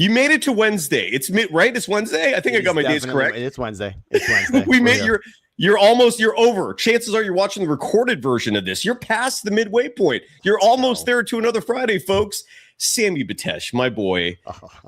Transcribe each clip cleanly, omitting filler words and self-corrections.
You made it to Wednesday. It's right. It's Wednesday. I think I got my days correct. It's Wednesday. It's Wednesday. You're over. Chances are you're watching the recorded version of this. You're past the midway point. You're almost there to another Friday, folks. Sammy Betesh, my boy,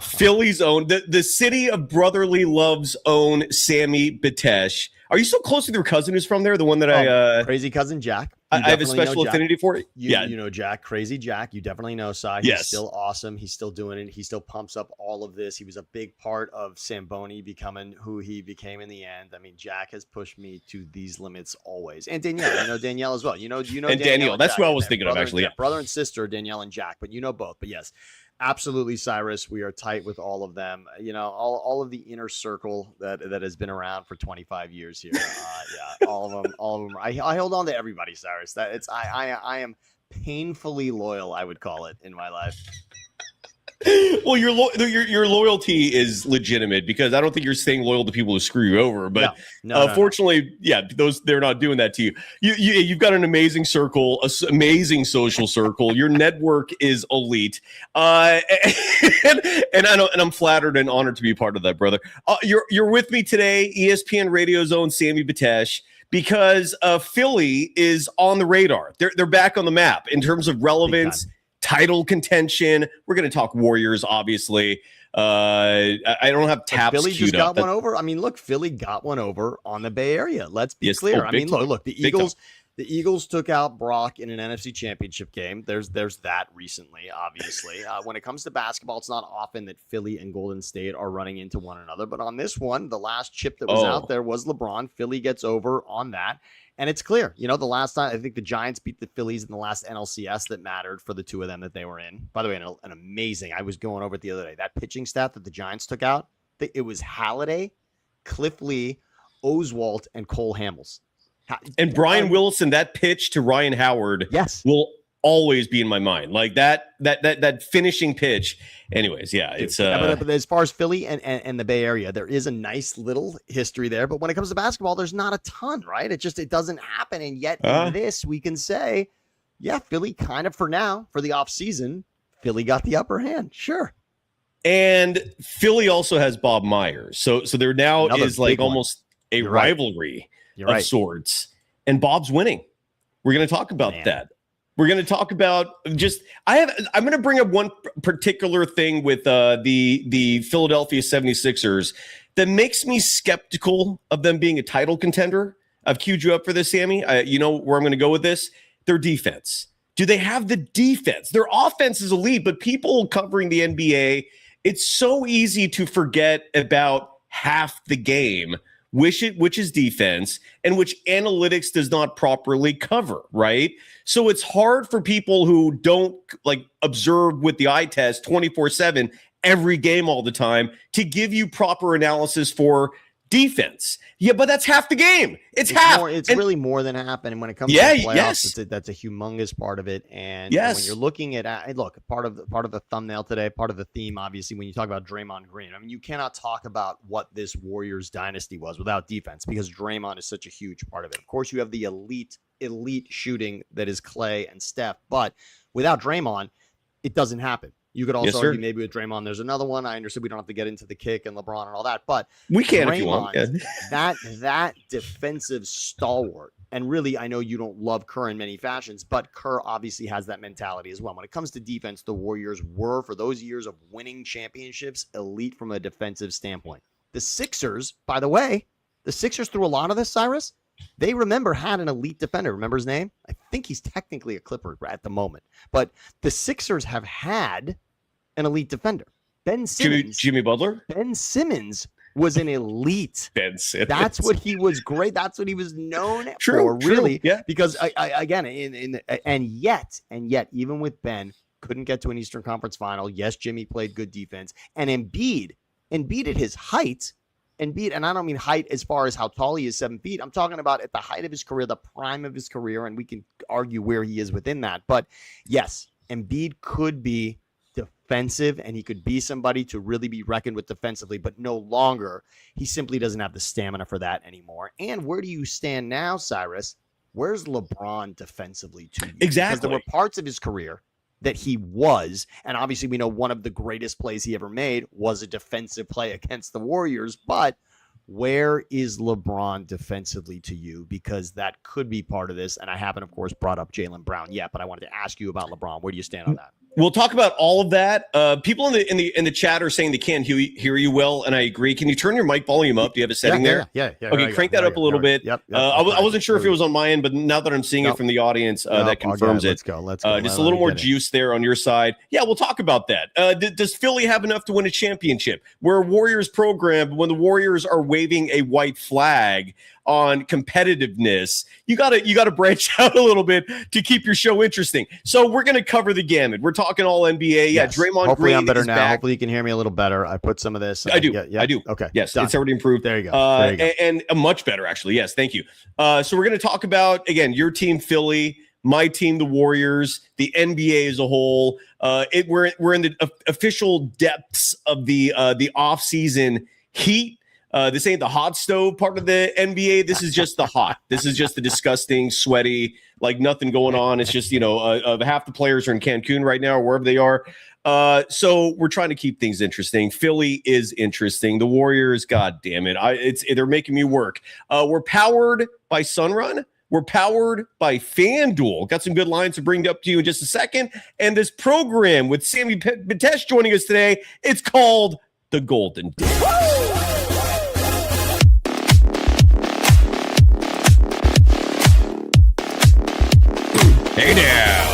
Philly's own, the city of brotherly love's own Sammy Betesh. Are you so close with your cousin who's from there? The one that crazy cousin Jack. I have a special affinity for it. You know Jack, crazy Jack. You definitely know Cy. He's still awesome. He's still doing it. He still pumps up all of this. He was a big part of Samboni becoming who he became in the end. I mean, Jack has pushed me to these limits always. And Danielle, you know Danielle as well. You know and Danielle. That's what I was thinking of actually. Brother and sister, Danielle and Jack. But you know both. But yes. Absolutely, Cyrus. We are tight with all of them. You know, all of the inner circle that has been around for 25 years here. All of them. I hold on to everybody, Cyrus. I am painfully loyal, I would call it, in my life. Well, your loyalty is legitimate because I don't think you're staying loyal to people who screw you over. But fortunately, they're not doing that to you. You've got an amazing circle, amazing social circle. Your network is elite, and I'm flattered and honored to be a part of that, brother. You're with me today, ESPN Radio's own Sammy Betesh. Because Philly is on the radar. They're back on the map in terms of relevance. Title contention. We're going to talk Warriors, obviously. I don't have taps. Philly just got one over. I mean, look, Philly got one over on the Bay Area. Let's be clear. I mean, look, the Eagles took out Brock in an NFC Championship game. There's that recently, obviously. When it comes to basketball, it's not often that Philly and Golden State are running into one another. But on this one, the last chip that was out there was LeBron. Philly gets over on that. And it's clear, you know, the last time I think the Giants beat the Phillies in the last NLCS that mattered for the two of them that they were in. By the way, an amazing. I was going over it the other day. That pitching staff that the Giants took out, it was Halladay, Cliff Lee, Oswalt, and Cole Hamels. And Brian Wilson, that pitch to Ryan Howard, will always be in my mind. Like that finishing pitch. Anyways, it's but as far as Philly and the Bay Area, there is a nice little history there. But when it comes to basketball, there's not a ton, right? It doesn't happen. And yet in this, we can say, Philly kind of for now, for the offseason, Philly got the upper hand. Sure. And Philly also has Bob Myers. So there now is like almost a rivalry of sorts. And Bob's winning. We're going to talk about that. We're going to talk about I'm going to bring up one particular thing with the Philadelphia 76ers that makes me skeptical of them being a title contender. I've queued you up for this, Sammy. You know where I'm going to go with this? Their defense. Do they have the defense? Their offense is elite, but people covering the NBA, it's so easy to forget about half the game, which is defense, and which analytics does not properly cover, right? So it's hard for people who don't observe with the eye test 24/7 every game all the time to give you proper analysis for defense. Yeah, but that's half the game. It's half. It's really more than half. And when it comes to the playoffs, that's a humongous part of it. And when you're looking at part of the thumbnail today, part of the theme, obviously, when you talk about Draymond Green, I mean, you cannot talk about what this Warriors dynasty was without defense because Draymond is such a huge part of it. Of course, you have the elite shooting that is Clay and Steph, but without Draymond, it doesn't happen. You could also argue maybe with Draymond, there's another one. I understand we don't have to get into the kick and LeBron and all that, but we can if you want. that defensive stalwart, and really, I know you don't love Kerr in many fashions, but Kerr obviously has that mentality as well. When it comes to defense, the Warriors were, for those years of winning championships, elite from a defensive standpoint. The Sixers, by the way, through a lot of this, Cyrus, they had an elite defender. Remember his name? I think he's technically a Clipper at the moment, but the Sixers have had an elite defender. Ben Simmons. Jimmy Butler? Ben Simmons was an elite. Ben Simmons. That's what he was great. That's what he was known for, really. Yeah. Because again, and yet, even with Ben, couldn't get to an Eastern Conference final. Yes, Jimmy played good defense. And Embiid at his height, and I don't mean height as far as how tall he is, 7 feet. I'm talking about at the height of his career, the prime of his career, and we can argue where he is within that. But yes, Embiid could be defensive, and he could be somebody to really be reckoned with defensively, but no longer. He simply doesn't have the stamina for that anymore. And where do you stand now, Cyrus? Where's LeBron defensively to you? Exactly. Because there were parts of his career that he was. And obviously we know one of the greatest plays he ever made was a defensive play against the Warriors. But where is LeBron defensively to you? Because that could be part of this. And I haven't, of course, brought up Jaylen Brown yet, but I wanted to ask you about LeBron. Where do you stand on that? We'll talk about all of that. People in the chat are saying they can't hear you well, and I agree. Can you turn your mic volume up? Do you have a setting there? Yeah. Okay, crank that up a little bit. Yep. I wasn't sure if it was on my end, but now that I'm seeing it from the audience, that confirms it. Let's go. Just a little more juice there on your side. Yeah, we'll talk about that. Does Philly have enough to win a championship? We're a Warriors program. When the Warriors are waving a white flag on competitiveness, you gotta branch out a little bit to keep your show interesting. So we're gonna cover the gamut. We're talking all NBA. Yeah, yes. Draymond Hopefully Green I'm better is now. back. Hopefully you can hear me a little better. I put some of this. I do. Yeah. I do. Okay. Yes, done. it's already improved. There you go. And much better actually. Yes, thank you. So we're gonna talk about again your team Philly, my team the Warriors, the NBA as a whole. We're in the official depths of the off-season heat. This ain't the hot stove part of the NBA. This is just the hot. This is just the disgusting, sweaty, like nothing going on. It's just, half the players are in Cancun right now or wherever they are. So we're trying to keep things interesting. Philly is interesting. The Warriors, God damn it. They're making me work. We're powered by Sunrun. We're powered by FanDuel. Got some good lines to bring up to you in just a second. And this program with Sammy Betesh joining us today, it's called The Golden Daze. Hey now.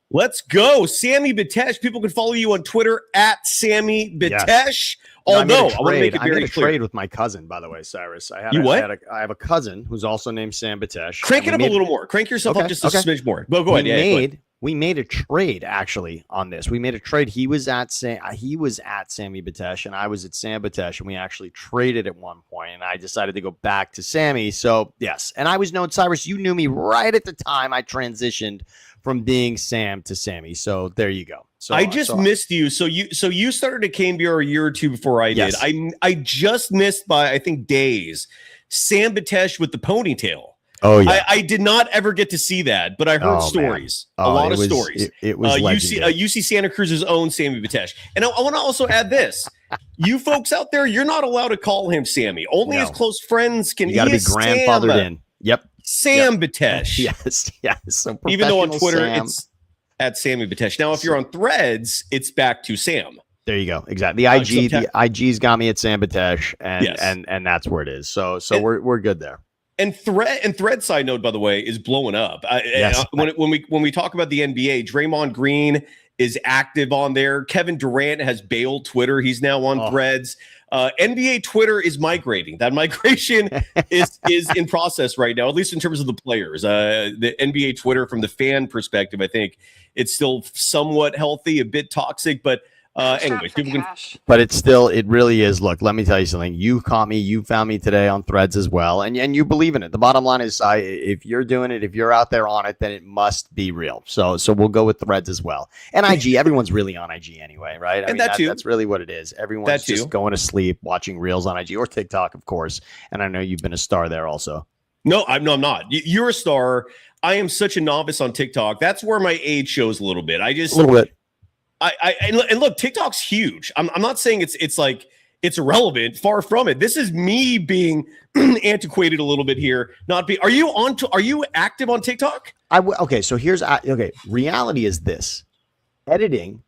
Let's go. Sammy Betesh. People can follow you on Twitter at Sammy Betesh. Yes. Although I want to make it I made very a clear. trade with my cousin, by the way, Cyrus. I have a cousin who's also named Sam Betesh. Crank it up a little more. Crank yourself up just a smidge more. But go ahead. We made a trade actually on this. We made a trade. He was at Sammy Betesh, and I was at Sam Betesh, and we actually traded at one point. And I decided to go back to Sammy. So yes, and I was known, Cyrus. You knew me right at the time I transitioned from being Sam to Sammy. So there you go. So I just missed you. So you started at KNBR a year or two before I did. Yes. I just missed by I think days Sam Betesh with the ponytail. Oh yeah, I did not ever get to see that, but I heard stories, a lot of stories. It was UC Santa Cruz's own Sammy Betesh, and I want to also add this: you folks out there, you're not allowed to call him Sammy. Only his close friends can. You got to be grandfathered in. Yep, Sam Betesh. Yes. So even though on Twitter Sam. it's at Sammy Betesh. Now, if you're on Threads, it's back to Sam. There you go. Exactly. The IG's got me at Sam Betesh, and that's where it is. So we're good there. And Thread side note, by the way, is blowing up. When we talk about the NBA, Draymond Green is active on there. Kevin Durant has bailed Twitter. He's now on Threads. NBA Twitter is migrating. That migration is in process right now, at least in terms of the players. The NBA Twitter, from the fan perspective, I think it's still somewhat healthy, a bit toxic, but anyway, people can. But it really is. Look, let me tell you something. You caught me. You found me today on Threads as well, and you believe in it. The bottom line is, if you're doing it, if you're out there on it, then it must be real. So we'll go with Threads as well. And IG, everyone's really on IG anyway, right? I mean, that's really what it is. Everyone's just going to sleep watching reels on IG or TikTok, of course. And I know you've been a star there also. No, I'm not. You're a star. I am such a novice on TikTok. That's where my age shows a little bit. A little bit. And look, TikTok's huge. I'm not saying it's like it's irrelevant. Far from it. This is me being antiquated a little bit here. Are you active on TikTok? Okay. So reality is this: editing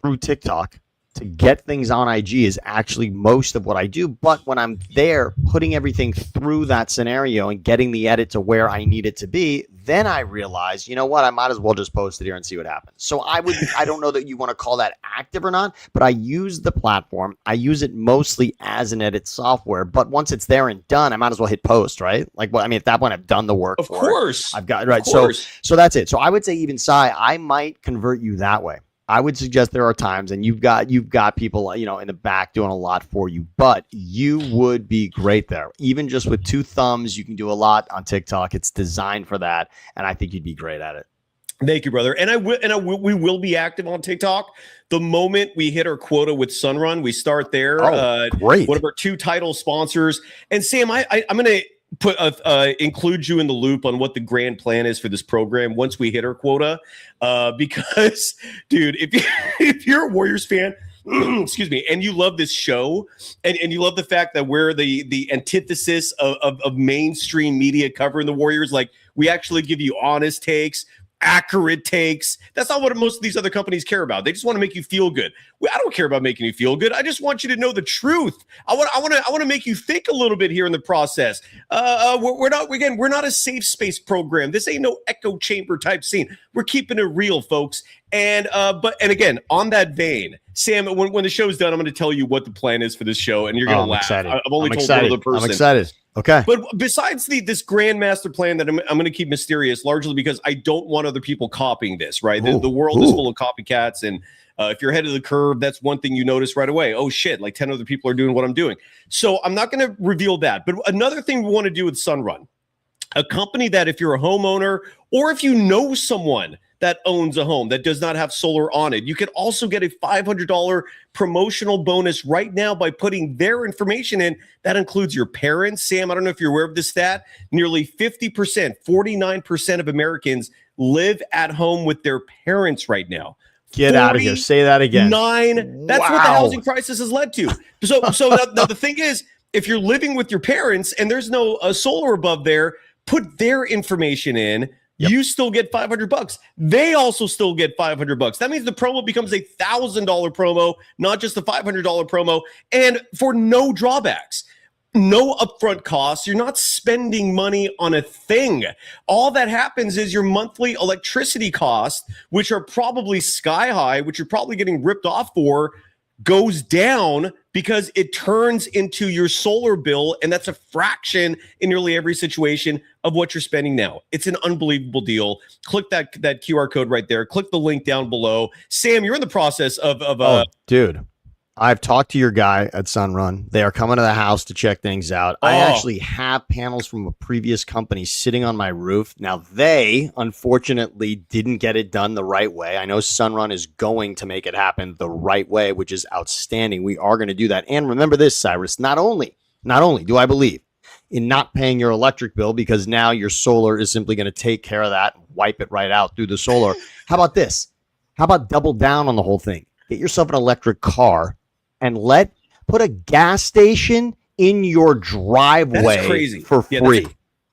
through TikTok to get things on IG is actually most of what I do. But when I'm there, putting everything through that scenario and getting the edit to where I need it to be, then I realize, you know what, I might as well just post it here and see what happens. So I don't know that you want to call that active or not, but I use the platform. I use it mostly as an edit software, but once it's there and done, I might as well hit post, right? Like, well, I mean, at that point I've done the work. Of course. I've got, right. So that's it. So I would say even Cy, I might convert you that way. I would suggest there are times, and you've got people, in the back doing a lot for you, but you would be great there. Even just with 2 thumbs, you can do a lot on TikTok. It's designed for that, and I think you'd be great at it. Thank you, brother. And we will be active on TikTok. The moment we hit our quota with Sunrun, we start there. Great. One of our 2 title sponsors. And Sam, I'm include you in the loop on what the grand plan is for this program once we hit our quota. Because, dude, if you're a Warriors fan, excuse me, and you love this show, and you love the fact that we're the antithesis of mainstream media covering the Warriors, like we actually give you honest takes, accurate takes. That's not what most of these other companies care about. They just want to make you feel good. I don't care about making you feel good. I just want you to know the truth. I want to make you think a little bit here in the process. We're not a safe space program. This ain't no echo chamber type scene. We're keeping it real, folks. And again, on that vein, Sam, when the show's done, I'm going to tell you what the plan is for this show, and you're going to laugh. Excited. I've only told one other person. I'm excited. Okay. But besides this grand master plan that I'm going to keep mysterious, largely because I don't want other people copying this, right? The world is full of copycats, and if you're ahead of the curve, that's one thing you notice right away. Oh, shit, like 10 other people are doing what I'm doing. So I'm not going to reveal that. But another thing we want to do with Sunrun, a company that if you're a homeowner or if you know someone that owns a home that does not have solar on it, you can also get a $500 promotional bonus right now by putting their information in. That includes your parents. Sam, I don't know if you're aware of this stat. Nearly 50%, 49% of Americans live at home with their parents right now. Get out of here. Say that again. That's what the housing crisis has led to. So now the thing is, if you're living with your parents and there's no solar above there, put their information in. Yep. You still get $500. They also still get $500. That means the promo becomes a $1,000 promo, not just a $500 promo, and for no drawbacks. No upfront costs. You're not spending money on a thing. All that happens is your monthly electricity costs, which are probably sky high, which you're probably getting ripped off for, goes down because it turns into your solar bill, and that's a fraction in nearly every situation of what you're spending now. It's an unbelievable deal. Click that QR code right there. Click the link down below. Sam, you're in the process of dude. I've talked to your guy at Sunrun. They are coming to the house to check things out. I actually have panels from a previous company sitting on my roof. Now, they, unfortunately, didn't get it done the right way. I know Sunrun is going to make it happen the right way, which is outstanding. We are going to do that. And remember this, Cyrus, not only do I believe in not paying your electric bill because now your solar is simply going to take care of that and wipe it right out through the solar. How about this? How about double down on the whole thing? Get yourself an electric car and put a gas station in your driveway for free.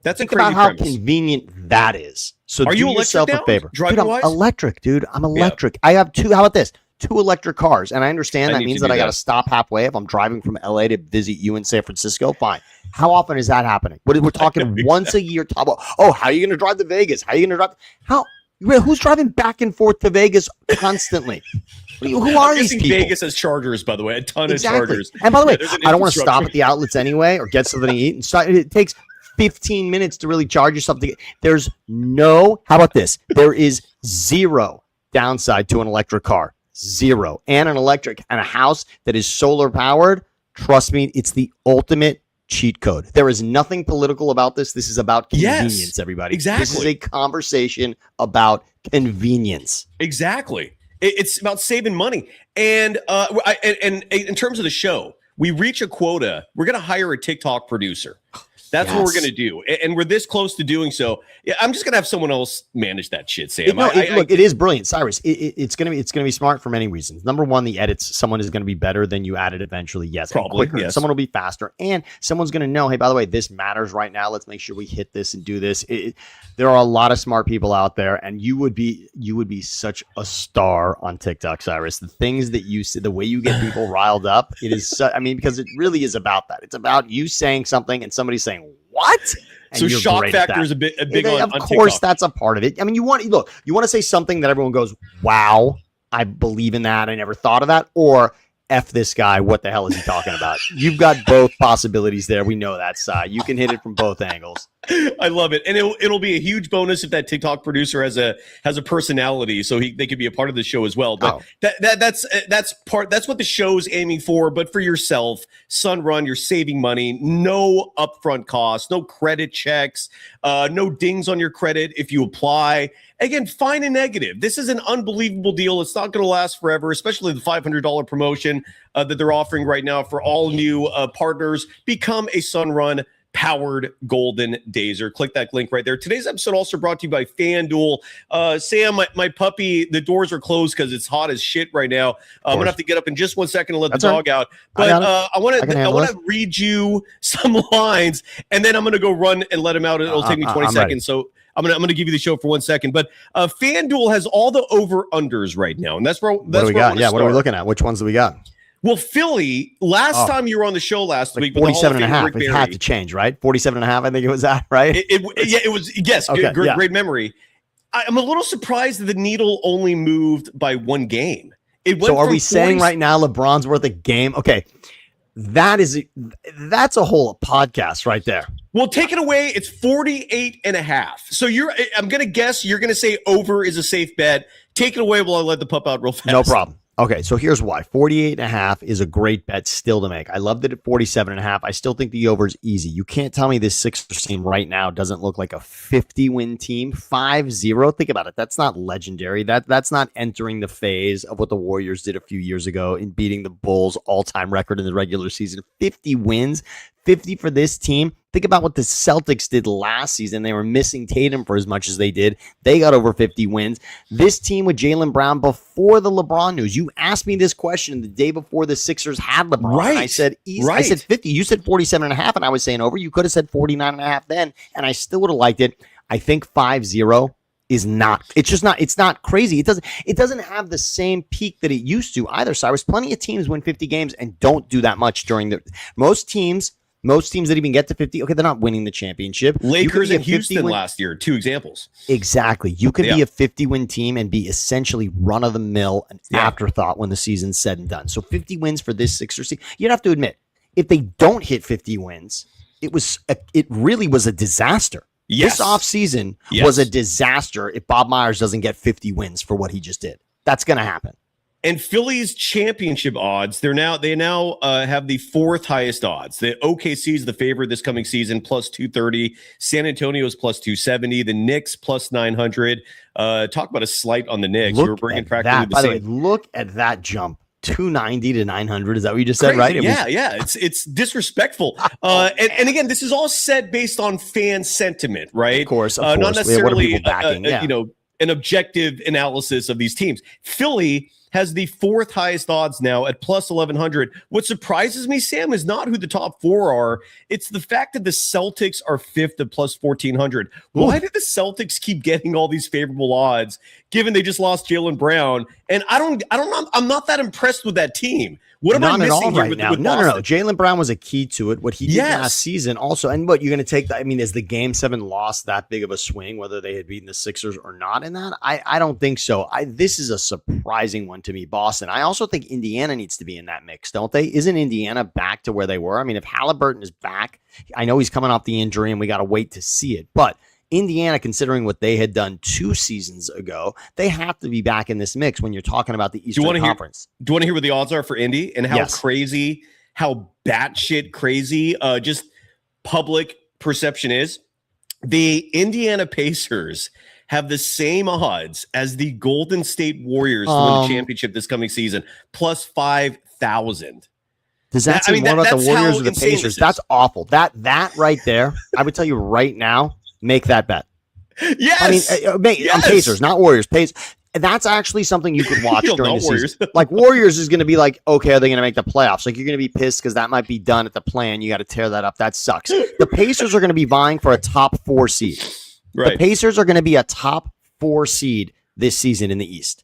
That's Think a crazy about how premise. Convenient that is. So are you yourself electric a favor. Dude, I'm electric, dude. I'm electric. Yeah. I have two. How about this? 2 electric cars. And I understand that means that I got to stop halfway if I'm driving from LA to visit you in San Francisco. Fine. How often is that happening? We're talking once a year. Oh, how are you going to drive to Vegas? How are you going to drive? Who's driving back and forth to Vegas constantly? Who are these people? Vegas has chargers, by the way, a ton of chargers. And by the way, I don't want to stop at the outlets anyway or get something to eat. And it takes 15 minutes to really charge yourself. There's how about this? There is zero downside to an electric car. Zero. And an electric and a house that is solar powered. Trust me, it's the ultimate cheat code. There is nothing political about this. This is about convenience, everybody. Exactly. This is a conversation about convenience. Exactly. It's about saving money. And in terms of the show, we reach a quota. We're going to hire a TikTok producer. That's what we're going to do. And we're this close to doing so. Yeah, I'm just going to have someone else manage that shit, Sam. Look, it is brilliant, Cyrus. It's going to be smart for many reasons. Number one, the edits, someone is going to be better than you added eventually. Yes. Probably. Quicker. Yes. Someone will be faster. And someone's going to know, hey, by the way, this matters right now. Let's make sure we hit this and do this. There are a lot of smart people out there, and you would be such a star on TikTok, Cyrus. The things that you say, the way you get people riled up, it is, because it really is about that. It's about you saying something and somebody saying, what? And so shock factor is a big on Of course, TikTok. That's a part of it. I mean, you want to say something that everyone goes, wow, I believe in that. I never thought of that. Or F this guy. What the hell is he talking about? You've got both possibilities there. We know that, Si. You can hit it from both angles. I love it, and it'll be a huge bonus if that TikTok producer has a personality, so they could be a part of the show as well. But that's what the show's aiming for. But for yourself, Sunrun, you're saving money, no upfront costs, no credit checks, no dings on your credit if you apply. Again, fine and negative. This is an unbelievable deal. It's not going to last forever, especially the $500 promotion that they're offering right now for all new partners. Become a Sunrun powered golden dazer. Click that link right there. Today's episode also brought to you by FanDuel. Sam, my puppy, the doors are closed because it's hot as shit right now. I'm gonna have to get up in just 1 second and let the dog out. But I want to read you some lines, and then I'm gonna go run and let him out. It'll take me 20 seconds. So I'm gonna give you the show for 1 second. But FanDuel has all the over-unders right now, and that's where what do we got? Yeah, what are we looking at? Which ones do we got? Well, Philly, last time you were on the show last week, 47 and a half. It had to change, right? 47 and a half, I think it was that, right? It was, yes, okay, great memory. I'm a little surprised that the needle only moved by one game. So are we saying right now LeBron's worth a game? Okay, that's a whole podcast right there. Well, take it away. It's 48 and a half. So I'm going to guess you're going to say over is a safe bet. Take it away while I let the pup out real fast. No problem. Okay, so here's why. 48 and a half is a great bet still to make. I loved it at 47 and a half. I still think the over is easy. You can't tell me this Sixers team right now doesn't look like a 50-win team. 5-0. Think about it. That's not legendary. That's not entering the phase of what the Warriors did a few years ago in beating the Bulls' all-time record in the regular season. 50 wins. 50 for this team. Think about what the Celtics did last season. They were missing Tatum for as much as they did. They got over 50 wins. This team with Jaylen Brown before the LeBron news. You asked me this question the day before the Sixers had LeBron. Right. And I said easy. Right. I said 50. You said 47 and a half, and I was saying over. You could have said 49 and a half then, and I still would have liked it. I think 5-0 is not. It's just not. It's not crazy. It doesn't have the same peak that it used to either. Cyrus, plenty of teams win 50 games and don't do that much during the most teams that even get to 50, okay, they're not winning the championship. Lakers and Houston last year, two examples. Exactly. You could be a 50-win team and be essentially run-of-the-mill, an afterthought when the season's said and done. So 50 wins for this Sixers team. You'd have to admit, if they don't hit 50 wins, it really was a disaster. Yes. This offseason was a disaster if Bob Myers doesn't get 50 wins for what he just did. That's going to happen. And Philly's championship odds, they now have the fourth highest odds. The OKC is the favorite this coming season, plus 230. San Antonio's plus 270. The Knicks plus 900. Talk about a slight on the Knicks. We're bringing practically the same. By the way, look at that jump. 290 to 900. Is that what you just said, right? Yeah. It's disrespectful. And again, this is all said based on fan sentiment, right? Of course. Not necessarily an objective analysis of these teams. Philly has the fourth highest odds now at plus 1,100. What surprises me, Sam, is not who the top four are. It's the fact that the Celtics are fifth at plus 1,400. Why did the Celtics keep getting all these favorable odds, given they just lost Jaylen Brown? And I'm not that impressed with that team. What am I missing here with Boston? No. Jaylen Brown was a key to it. What he did last season also, and what you're going to take, is the Game 7 loss that big of a swing, whether they had beaten the Sixers or not in that? I don't think so. This is a surprising one to me, Boston. I also think Indiana needs to be in that mix, don't they? Isn't Indiana back to where they were? If Halliburton is back, I know he's coming off the injury and we got to wait to see it, but Indiana, considering what they had done 2 seasons ago, they have to be back in this mix when you're talking about the Eastern Conference. Do you want to hear what the odds are for Indy and how crazy, how batshit crazy just public perception is? The Indiana Pacers have the same odds as the Golden State Warriors to win the championship this coming season, plus 5,000. Does that say more about the Warriors or the Pacers? That's awful. That right there, I would tell you right now, make that bet. Yes. On Pacers, not Warriors. That's actually something you could watch during the season. Like Warriors is going to be like, okay, are they going to make the playoffs? Like you're going to be pissed because that might be done at the play and you got to tear that up. That sucks. The Pacers are going to be vying for a top 4 seed. Right. The Pacers are going to be a top 4 seed this season in the East.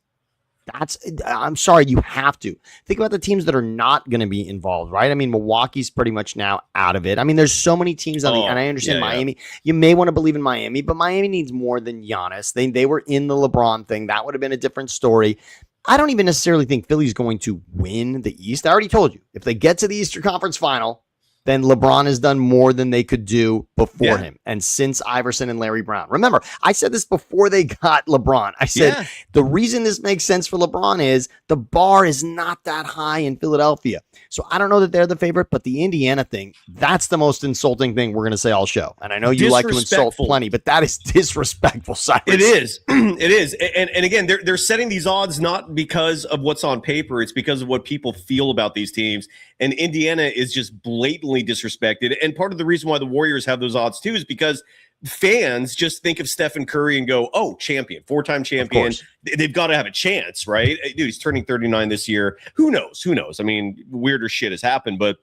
I'm sorry, you have to. Think about the teams that are not going to be involved, right? Milwaukee's pretty much now out of it. There's so many teams and I understand Miami. Yeah. You may want to believe in Miami, but Miami needs more than Giannis. They were in the LeBron thing. That would have been a different story. I don't even necessarily think Philly's going to win the East. I already told you, if they get to the Eastern Conference Final, then LeBron has done more than they could do before him and since Iverson and Larry Brown. Remember, I said this before they got LeBron. I said the reason this makes sense for LeBron is the bar is not that high in Philadelphia. So I don't know that they're the favorite, but the Indiana thing, that's the most insulting thing we're going to say all show. And I know you like to insult plenty, but that is disrespectful, Cyrus. It is. It is. And again, they're setting these odds not because of what's on paper. It's because of what people feel about these teams. And Indiana is just blatantly blatantly disrespected. And part of the reason why the Warriors have those odds too is because fans just think of Stephen Curry and go, oh, champion, 4-time champion. They've got to have a chance, right? Dude, he's turning 39 this year. Who knows? I mean, weirder shit has happened, but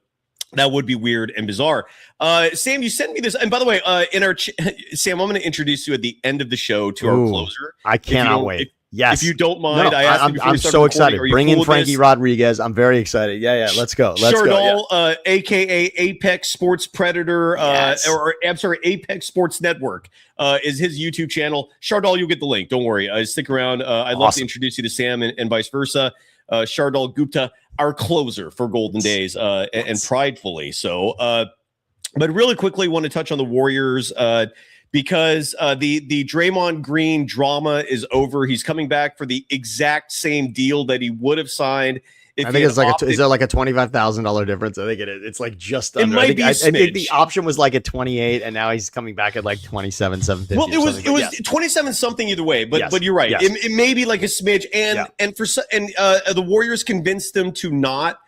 that would be weird and bizarre. Sam, you sent me this. And by the way, Sam, I'm going to introduce you at the end of the show to our closer. I cannot wait. Yes. If you don't mind, I'm so excited. Bring in Frankie Rodriguez. I'm very excited. Yeah. Let's go. Chardol, a.k.a. Apex Sports Predator, or I'm sorry, Apex Sports Network is his YouTube channel. Chardol, you'll get the link. Don't worry. Stick around. I'd love to introduce you to Sam and vice versa. Chardol Gupta, our closer for Golden Days, and pridefully so. But really quickly, want to touch on the Warriors because the Draymond Green drama is over. He's coming back for the exact same deal that he would have signed. I think it's like is there like a $25,000 difference? I think it is. It's like just under. It might be I think the option was like at 28, and now he's coming back at like 27,750. Well, it was 27 something either way, but you're right. Yes. It may be like a smidge, and the Warriors convinced them to not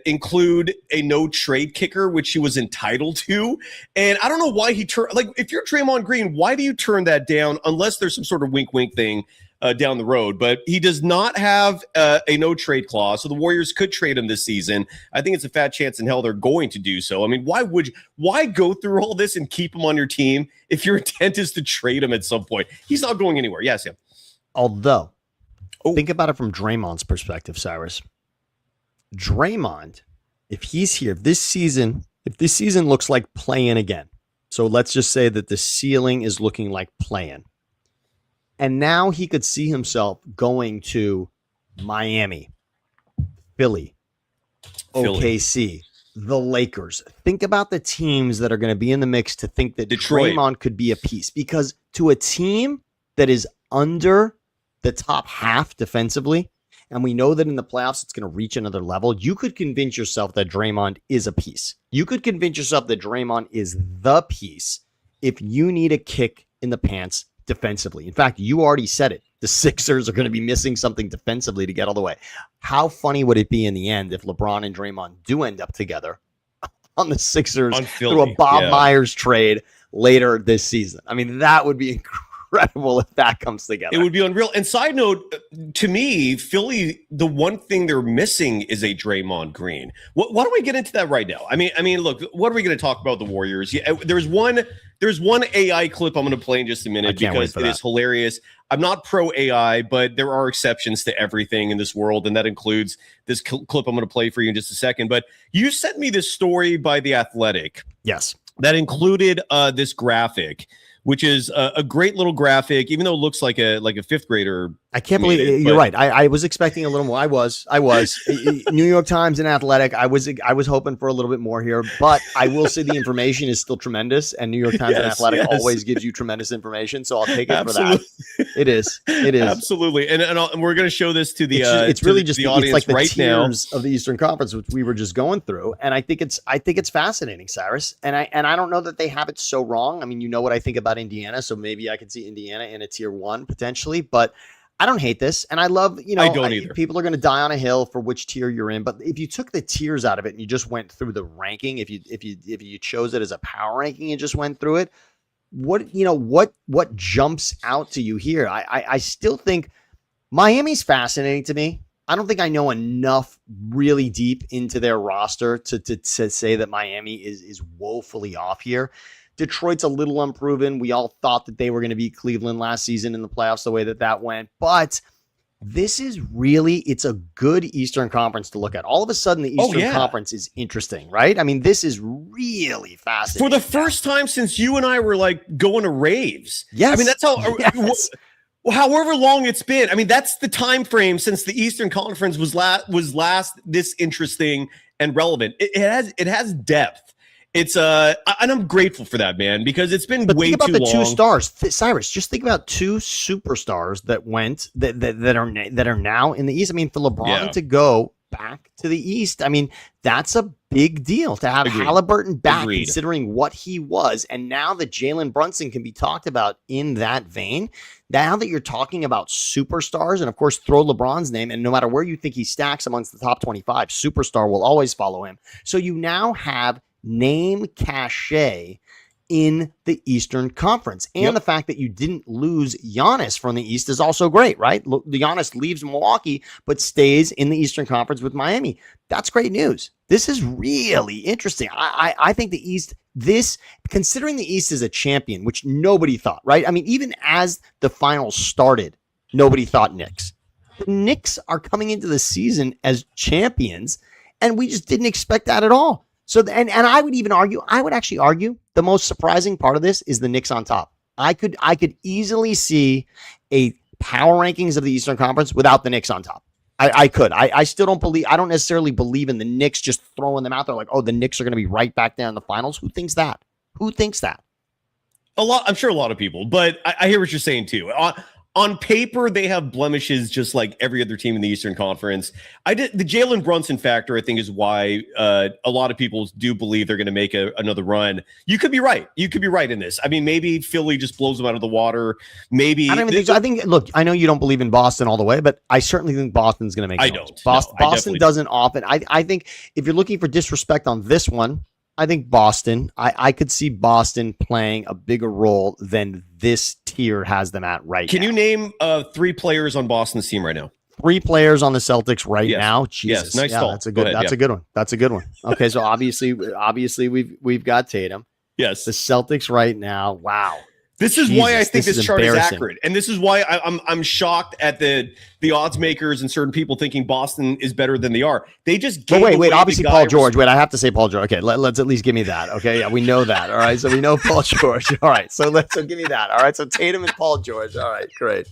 include a no trade kicker, which he was entitled to. And I don't know why he turned, like, if you're Draymond Green, why do you turn that down unless there's some sort of wink thing down the road? But he does not have a no trade clause, so the Warriors could trade him this season. I think it's a fat chance in hell they're going to do so. I mean, why go through all this and keep him on your team if your intent is to trade him at some point? He's not going anywhere. Yes, Sam. Although, think about it from Draymond's perspective, Cyrus. Draymond, if he's here, if this season looks like play-in again, so let's just say that the ceiling is looking like play-in, and now he could see himself going to Miami, Philly, OKC, the Lakers. Think about the teams that are going to be in the mix to think that Detroit. Draymond could be a piece, because to a team that is under the top half defensively, and we know that in the playoffs it's going to reach another level, you could convince yourself that Draymond is a piece. You could convince yourself that Draymond is the piece if you need a kick in the pants defensively. In fact, you already said it. The Sixers are going to be missing something defensively to get all the way. How funny would it be in the end if LeBron and Draymond do end up together on the Sixers through a Bob Myers trade later this season? I mean, that would be incredible if that comes together. It would be unreal. And side note, to me, Philly, the one thing they're missing is a Draymond Green. Why don't we get into that right now? I mean, look, what are we going to talk about the Warriors? Yeah, there's one AI clip I'm going to play in just a minute because it is hilarious. I'm not pro AI, but there are exceptions to everything in this world, and that includes this clip I'm going to play for you in just a second. But you sent me this story by The Athletic. Yes. That included this graphic, which is a great little graphic, even though it looks like a fifth grader. I can't believe it, you're right. I was expecting a little more. I was New York Times and Athletic. I was hoping for a little bit more here, but I will say the information is still tremendous, and New York Times and Athletic always gives you tremendous information. So I'll take it for that. It is absolutely, and we're going to show this to the. It's really just the audience it's like the right tiers now of the Eastern Conference, which we were just going through, and I think it's fascinating, Cyrus, and I don't know that they have it so wrong. I mean, you know what I think about Indiana, so maybe I can see Indiana in a tier 1 potentially, but I don't hate this, and I love, I don't either. People are going to die on a hill for which tier you're in, but if you took the tiers out of it and you just went through the ranking, if you chose it as a power ranking and just went through it, what jumps out to you here? I still think Miami's fascinating to me. I don't think I know enough really deep into their roster to say that Miami is woefully off here. Detroit's a little unproven. We all thought that they were going to beat Cleveland last season in the playoffs the way that went. But this is it's a good Eastern Conference to look at. All of a sudden, the Eastern Conference is interesting, right? I mean, this is really fascinating. For the first time since you and I were like going to raves. Yes. I mean, that's how... Yes. However long it's been. I mean, that's the time frame since the Eastern Conference was last this interesting and relevant. It has depth. It's and I'm grateful for that, man, because it's been way too long. Think about the 2 stars, Cyrus. Just think about 2 superstars that went that are now in the East. I mean, for LeBron to go back to the East. I mean, that's a big deal to have Halliburton back, considering what he was. And now that Jalen Brunson can be talked about in that vein, now that you're talking about superstars, and of course, throw LeBron's name, and no matter where you think he stacks amongst the top 25, superstar will always follow him. So you now have name cachet in the Eastern Conference. And the fact that you didn't lose Giannis from the East is also great, right? Giannis leaves Milwaukee, but stays in the Eastern Conference with Miami. That's great news. This is really interesting. I think the East, considering the East is a champion, which nobody thought, right? I mean, even as the finals started, nobody thought Knicks. The Knicks are coming into the season as champions, and we just didn't expect that at all. So, and I would actually argue the most surprising part of this is the Knicks on top. I could easily see a power rankings of the Eastern Conference without the Knicks on top. I could. I still don't necessarily believe in the Knicks just throwing them out there like, oh, the Knicks are going to be right back there in the finals. Who thinks that? I'm sure a lot of people, but I hear what you're saying too. On paper, they have blemishes just like every other team in the Eastern Conference. The Jalen Brunson factor, I think, is why a lot of people do believe they're going to make another run. You could be right. You could be right in this. I mean, maybe Philly just blows them out of the water. Maybe I don't even think so. I think, look, I know you don't believe in Boston all the way, but I certainly think Boston's going to make I noise. don't. Boston doesn't often. I think if you're looking for disrespect on this one, I think Boston, I could see Boston playing a bigger role than this tier has them at right now. Can you name 3 players on Boston's team right now? 3 players on the Celtics right now? Jesus. Yes, nice stall. That's a good one. That's a good one. Okay, so obviously we've got Tatum. Yes. The Celtics right now, wow. This is why I think this chart is accurate. And this is why I'm shocked at the odds makers and certain people thinking Boston is better than they are. They just gave wait. Obviously, Paul George. Wait, I have to say Paul George. Okay, let's at least give me that. Okay, yeah, we know that. All right, so we know Paul George. All right, so give me that. All right, so Tatum and Paul George. All right, great.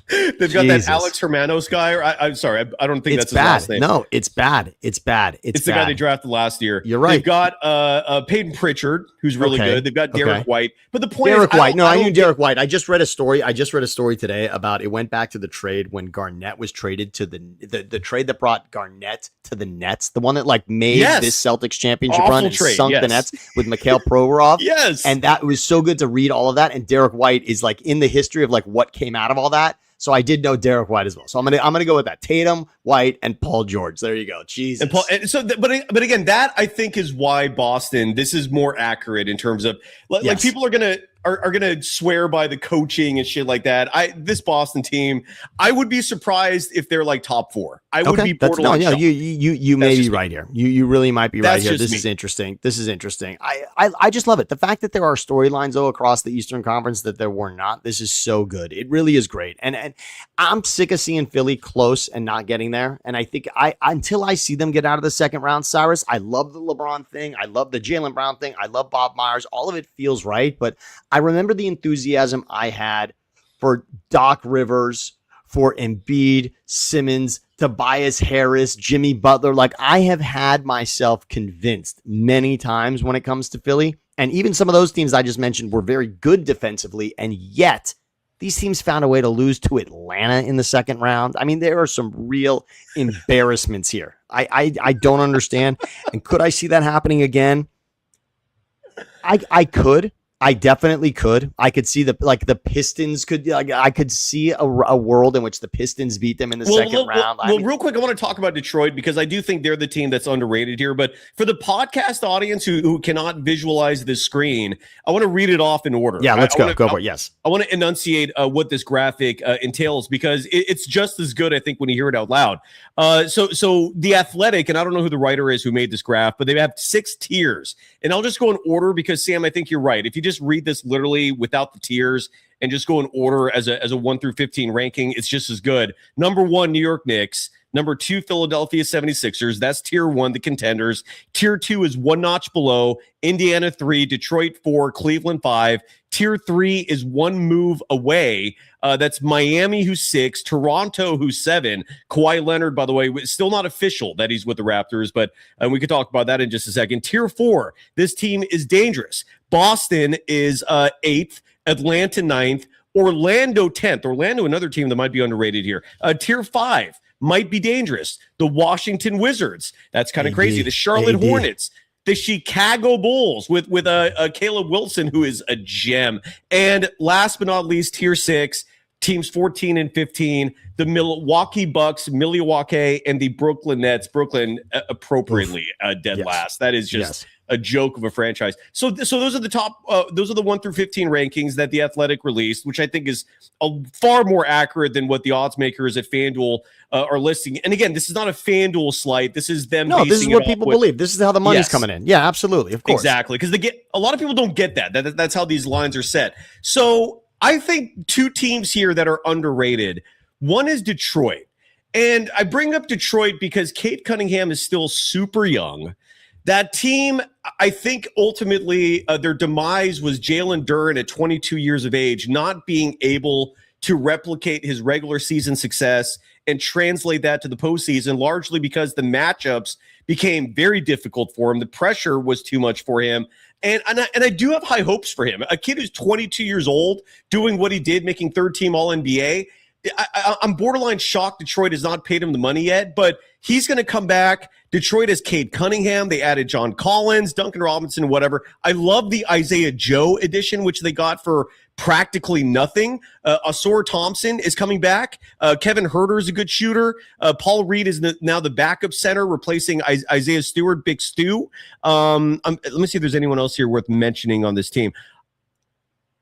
They've got that Alex Hermanos guy. I'm sorry, I don't think that's his last name. No, it's bad. It's the guy they drafted last year. You're right. They've got Peyton Pritchard, who's really good. They've got Derek White. But the point Derek White. I knew Derek White. I just read a story today about it went back to the trade when Garnett was traded to the trade that brought Garnett to the Nets, the one that made this Celtics championship run and sunk the Nets with Mikhail Provorov. Yes. And that was so good to read all of that. And Derek White is in the history of what came out of all that. So I did know Derek White as well. So I'm gonna go with that. Tatum, White, and Paul George. There you go. Jesus. But again, that I think is why Boston. This is more accurate in terms of people are gonna swear by the coaching and shit like that. This Boston team, I would be surprised if they're top 4. I would be borderline. You may be right here. You really might be right here. This is interesting. I just love it. The fact that there are storylines across the Eastern Conference that there were not. This is so good. It really is great. And I'm sick of seeing Philly close and not getting there. And I think until I see them get out of the second round, Cyrus, I love the LeBron thing. I love the Jaylen Brown thing. I love Bob Myers. All of it feels right. But I remember the enthusiasm I had for Doc Rivers, for Embiid, Simmons, Tobias Harris, Jimmy Butler. I have had myself convinced many times when it comes to Philly. And even some of those teams I just mentioned were very good defensively. And yet these teams found a way to lose to Atlanta in the second round. I mean, there are some real embarrassments here. I don't understand. And could I see that happening again? I could. I definitely could. I could see the Pistons could. I could see a world in which the Pistons beat them in the second round. Real quick, I want to talk about Detroit because I do think they're the team that's underrated here. But for the podcast audience who cannot visualize this screen, I want to read it off in order. Yeah, let's go. Go for it. Yes, I want to enunciate what this graphic entails because it's just as good, I think, when you hear it out loud. So the Athletic, and I don't know who the writer is who made this graph, but they have 6 tiers, and I'll just go in order because Sam, I think you're right. If you just read this literally without the tiers and just go in order as a 1 through 15 ranking, it's just as good. Number 1, New York Knicks. Number 2, Philadelphia 76ers. That's tier 1, the contenders. Tier 2 is one notch below. Indiana 3, Detroit 4, Cleveland 5. Tier 3 is one move away. That's Miami, who's 6, Toronto, who's 7. Kawhi Leonard, by the way, still not official that he's with the Raptors, but we could talk about that in just a second. Tier 4, this team is dangerous. Boston is 8th, Atlanta 9th, Orlando 10th. Orlando, another team that might be underrated here. Tier 5, might be dangerous. The Washington Wizards, that's kind of crazy. The Charlotte Hornets, the Chicago Bulls with a Caleb Wilson, who is a gem. And last but not least, tier 6, teams 14 and 15, the Milwaukee Bucks, Milwaukee, and the Brooklyn Nets. Brooklyn appropriately dead last. That is just a joke of a franchise. So those are the top. Those are the 1 through 15 rankings that the Athletic released, which I think is far more accurate than what the odds makers at FanDuel are listing. And again, this is not a FanDuel slight. This is them. No, this is what people believe. This is how the money's coming in. Yeah, absolutely, of course, exactly. Because a lot of people don't get that. That's how these lines are set. So I think 2 teams here that are underrated. One is Detroit. And I bring up Detroit because Cade Cunningham is still super young. That team, I think ultimately their demise was Jalen Duren at 22 years of age, not being able to replicate his regular season success and translate that to the postseason, largely because the matchups became very difficult for him. The pressure was too much for him. And I do have high hopes for him. A kid who's 22 years old, doing what he did, making third-team All-NBA. I'm borderline shocked Detroit has not paid him the money yet, but he's going to come back. Detroit has Cade Cunningham. They added John Collins, Duncan Robinson, whatever. I love the Isaiah Joe edition, which they got for practically nothing. Asor Thompson is coming back. Kevin Huerter is a good shooter. Paul Reed is now the backup center, replacing Isaiah Stewart, Big Stu. Let me see if there's anyone else here worth mentioning on this team.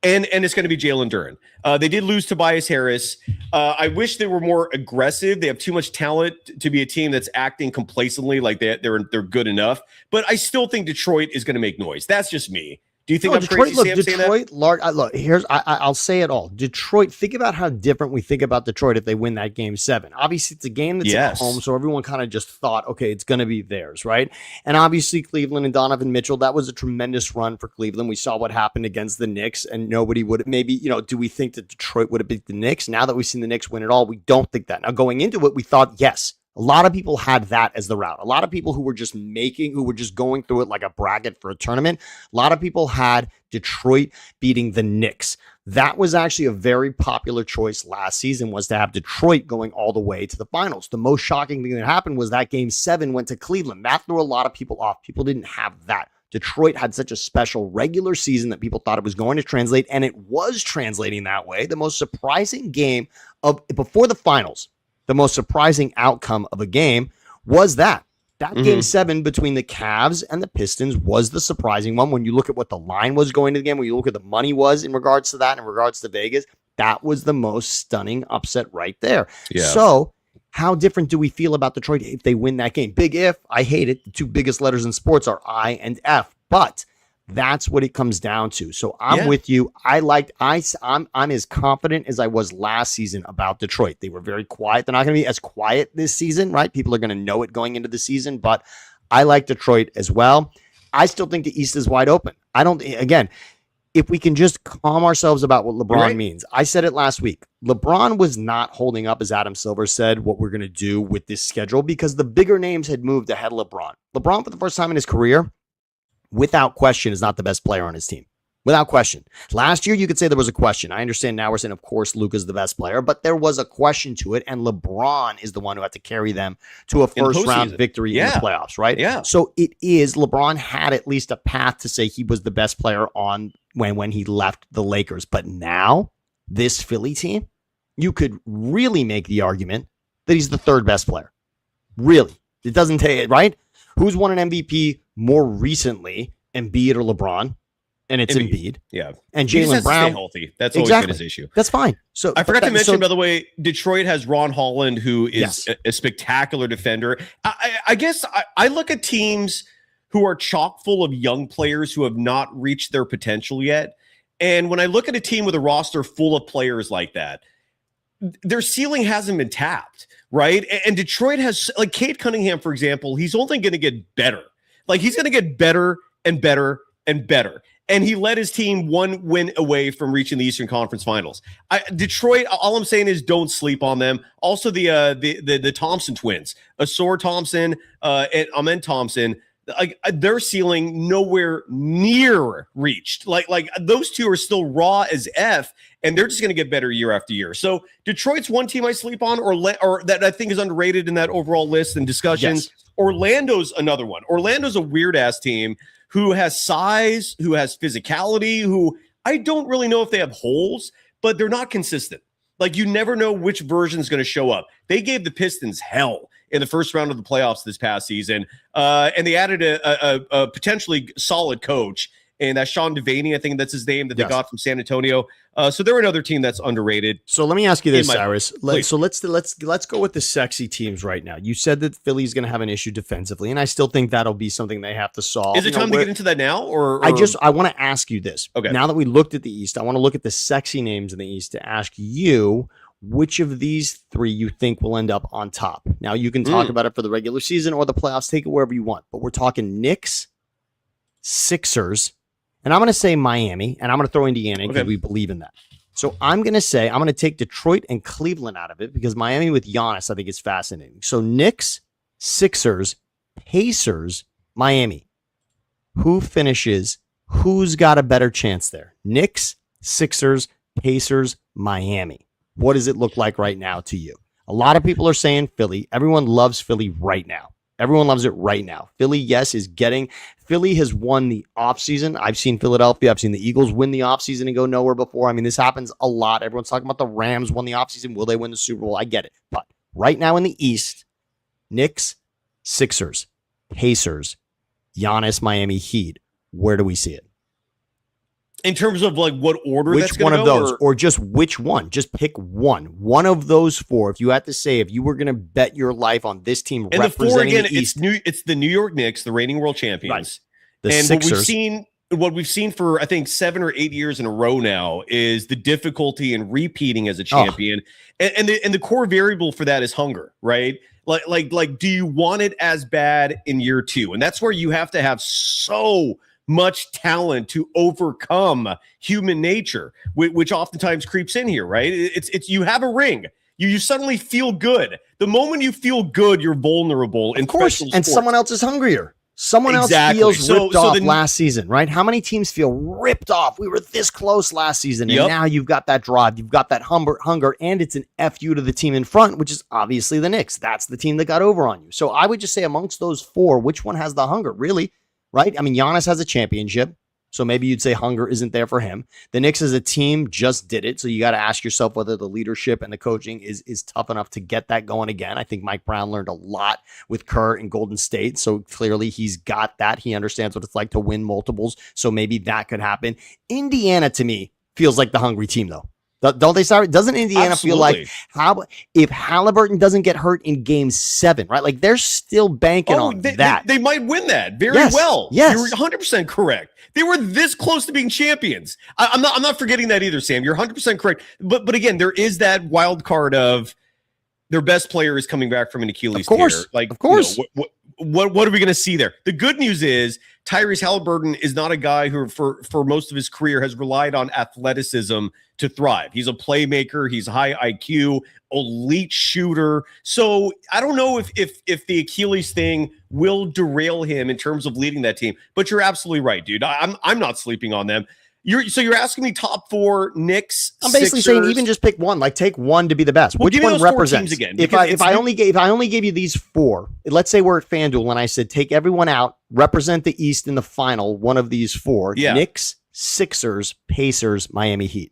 And it's going to be Jalen Duren. They did lose Tobias Harris. I wish they were more aggressive. They have too much talent to be a team that's acting complacently like they're good enough. But I still think Detroit is going to make noise. That's just me. Do you think I'm Detroit, crazy, Sam, saying that? Look, I'll say it all. Detroit, think about how different we think about Detroit if they win that game 7. Obviously, it's a game that's at home, so everyone kind of just thought, okay, it's going to be theirs, right? And obviously, Cleveland and Donovan Mitchell, that was a tremendous run for Cleveland. We saw what happened against the Knicks, and nobody would maybe, do we think that Detroit would have beat the Knicks? Now that we've seen the Knicks win it all, we don't think that. Now, going into it, we thought, yes. A lot of people had that as the route. A lot of people who were just going through it like a bracket for a tournament. A lot of people had Detroit beating the Knicks. That was actually a very popular choice last season, was to have Detroit going all the way to the finals. The most shocking thing that happened was that game 7 went to Cleveland. That threw a lot of people off. People didn't have that. Detroit had such a special regular season that people thought it was going to translate, and it was translating that way. The most surprising game before the finals, the most surprising outcome of a game was that game 7 between the Cavs and the Pistons was the surprising one. When you look at what the line was going to the game, when you look at the money was in regards to that, in regards to Vegas, that was the most stunning upset right there. Yeah. So how different do we feel about Detroit if they win that game? Big if, I hate it. The 2 biggest letters in sports are I and F, but that's what it comes down to. So I'm with you. I'm as confident as I was last season about Detroit. They were very quiet. They're not going to be as quiet this season, right? People are going to know it going into the season, but I like Detroit as well. I still think the East is wide open. If we can just calm ourselves about what LeBron means. I said it last week. LeBron was not holding up, as Adam Silver said, what we're going to do with this schedule because the bigger names had moved ahead of LeBron. LeBron, for the first time in his career, without question, is not the best player on his team. Without question. Last year, you could say there was a question. I understand now we're saying, of course, Luka's the best player, but there was a question to it, and LeBron is the one who had to carry them to a first-round victory in the playoffs, right? Yeah. So LeBron had at least a path to say he was the best player on when he left the Lakers. But now, this Philly team, you could really make the argument that he's the 3rd best player. Really. It doesn't take it, right? Who's won an MVP more recently, Embiid or LeBron? And it's Embiid. Yeah. And Jaylen Brown. Stay healthy. That's always been his issue. That's fine. So I forgot to mention, by the way, Detroit has Ron Holland, who is a spectacular defender. I guess I look at teams who are chock full of young players who have not reached their potential yet. And when I look at a team with a roster full of players like that, their ceiling hasn't been tapped, right? And Detroit has, like Cade Cunningham, for example, he's only going to get better. Like he's going to get better and better and better. And he led his team 1 win away from reaching the Eastern Conference Finals. Detroit, all I'm saying is don't sleep on them. Also, the Thompson twins, Asor Thompson and Amen Thompson, like their ceiling nowhere near reached. Like those two are still raw as F. and they're just going to get better year after year. So Detroit's one team I sleep on, or that I think is underrated in that overall list and discussions. Yes. Orlando's another one. Orlando's a weird ass team who has size, who has physicality, who I don't really know if they have holes, but they're not consistent. Like, you never know which version is going to show up. They gave the Pistons hell in the first round of the playoffs this past season, and they added a potentially solid coach, and that's Sean Devaney, I think that's his name, that they got from San Antonio. So they're another team that's underrated. So let me ask you this, Cyrus. Let's go with the sexy teams right now. You said that Philly's going to have an issue defensively, and I still think that'll be something they have to solve. Is it time to get into that now, or I want to ask you this. Okay. Now that we looked at the East, I want to look at the sexy names in the East to ask you which of these three you think will end up on top. Now, you can talk about it for the regular season or the playoffs. Take it wherever you want. But we're talking Knicks, Sixers, and I'm going to say Miami, and I'm going to throw Indiana because we believe in that. So I'm going to take Detroit and Cleveland out of it because Miami with Giannis, I think, is fascinating. So Knicks, Sixers, Pacers, Miami. Who finishes? Who's got a better chance there? Knicks, Sixers, Pacers, Miami. What does it look like right now to you? A lot of people are saying Philly. Everyone loves Philly right now. Everyone loves it right now. Philly, yes, Philly has won the offseason. I've seen Philadelphia. I've seen the Eagles win the offseason and go nowhere before. I mean, this happens a lot. Everyone's talking about the Rams won the offseason. Will they win the Super Bowl? I get it. But right now in the East, Knicks, Sixers, Pacers, Giannis, Miami Heat. Where do we see it? In terms of like what order, which one of those, or just which one? Just pick one of those four. If you had to say, if you were going to bet your life on this team and representing the four, again, the East, it's the New York Knicks, the reigning world champions. Right. The and Sixers. what we've seen for I think 7 or 8 years in a row now is the difficulty in repeating as a champion, and the core variable for that is hunger, right? Like, do you want it as bad in year 2? And that's where you have to have so much talent to overcome human nature, which oftentimes creeps in here, right? It's you have a ring. You suddenly feel good. The moment you feel good, you're vulnerable. Of course, and someone else is hungrier. Someone else feels ripped off last season, right? How many teams feel ripped off? We were this close last season, and now you've got that drive, you've got that hunger, and it's an FU to the team in front, which is obviously the Knicks. That's the team that got over on you. So I would just say amongst those four, which one has the hunger, really? Right? I mean, Giannis has a championship, so maybe you'd say hunger isn't there for him. The Knicks as a team just did it, so you got to ask yourself whether the leadership and the coaching is tough enough to get that going again. I think Mike Brown learned a lot with Kerr in Golden State, so clearly he's got that. He understands what it's like to win multiples, so maybe that could happen. Indiana, to me, feels like the hungry team, though. Don't they, Sorry, doesn't Indiana feel like if Halliburton doesn't get hurt in game 7, right? Like they're still banking on that. They might win that very well. Yes. You're 100% correct. They were this close to being champions. I'm not forgetting that either, Sam. You're 100% correct. But again, there is that wild card of their best player is coming back from an Achilles tear. Like, of course. What are we going to see there? The good news is Tyrese Halliburton is not a guy who for most of his career has relied on athleticism to thrive. He's a playmaker. He's high IQ, elite shooter. So I don't know if the Achilles thing will derail him in terms of leading that team. But you're absolutely right, dude. I'm not sleeping on them. You're asking me top 4 Knicks. I'm basically saying even just pick one. Like take one to be the best. Well, which one represents? Again, if I only gave you these 4, let's say we're at FanDuel and I said take everyone out, represent the East in the final. One of these 4: Knicks, Sixers, Pacers, Miami Heat.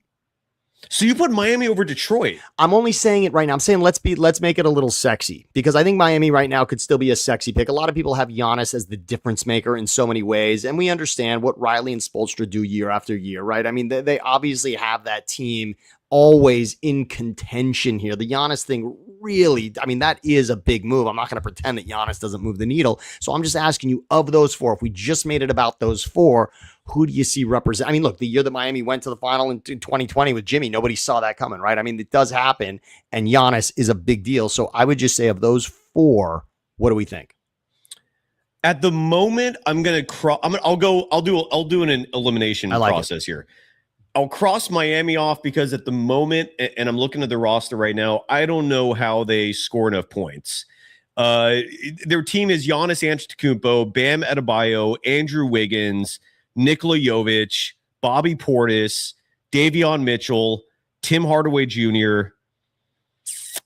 So you put Miami over Detroit. I'm only saying it right now. I'm saying let's make it a little sexy because I think Miami right now could still be a sexy pick. A lot of people have Giannis as the difference maker in so many ways, and we understand what Riley and Spoelstra do year after year, right? I mean, they obviously have that team always in contention here. The Giannis thing really, I mean, that is a big move. I'm not going to pretend that Giannis doesn't move the needle. So I'm just asking you, of those 4, if we just made it about those 4, who do you see represent? I mean, look, the year that Miami went to the final in 2020 with Jimmy, nobody saw that coming, right? I mean, it does happen, and Giannis is a big deal. So I would just say of those 4, what do we think? At the moment, I'll do an elimination process here. I'll cross Miami off because at the moment, and I'm looking at the roster right now, I don't know how they score enough points. Their team is Giannis Antetokounmpo, Bam Adebayo, Andrew Wiggins, Nikola Jovic, Bobby Portis, Davion Mitchell, Tim Hardaway Jr.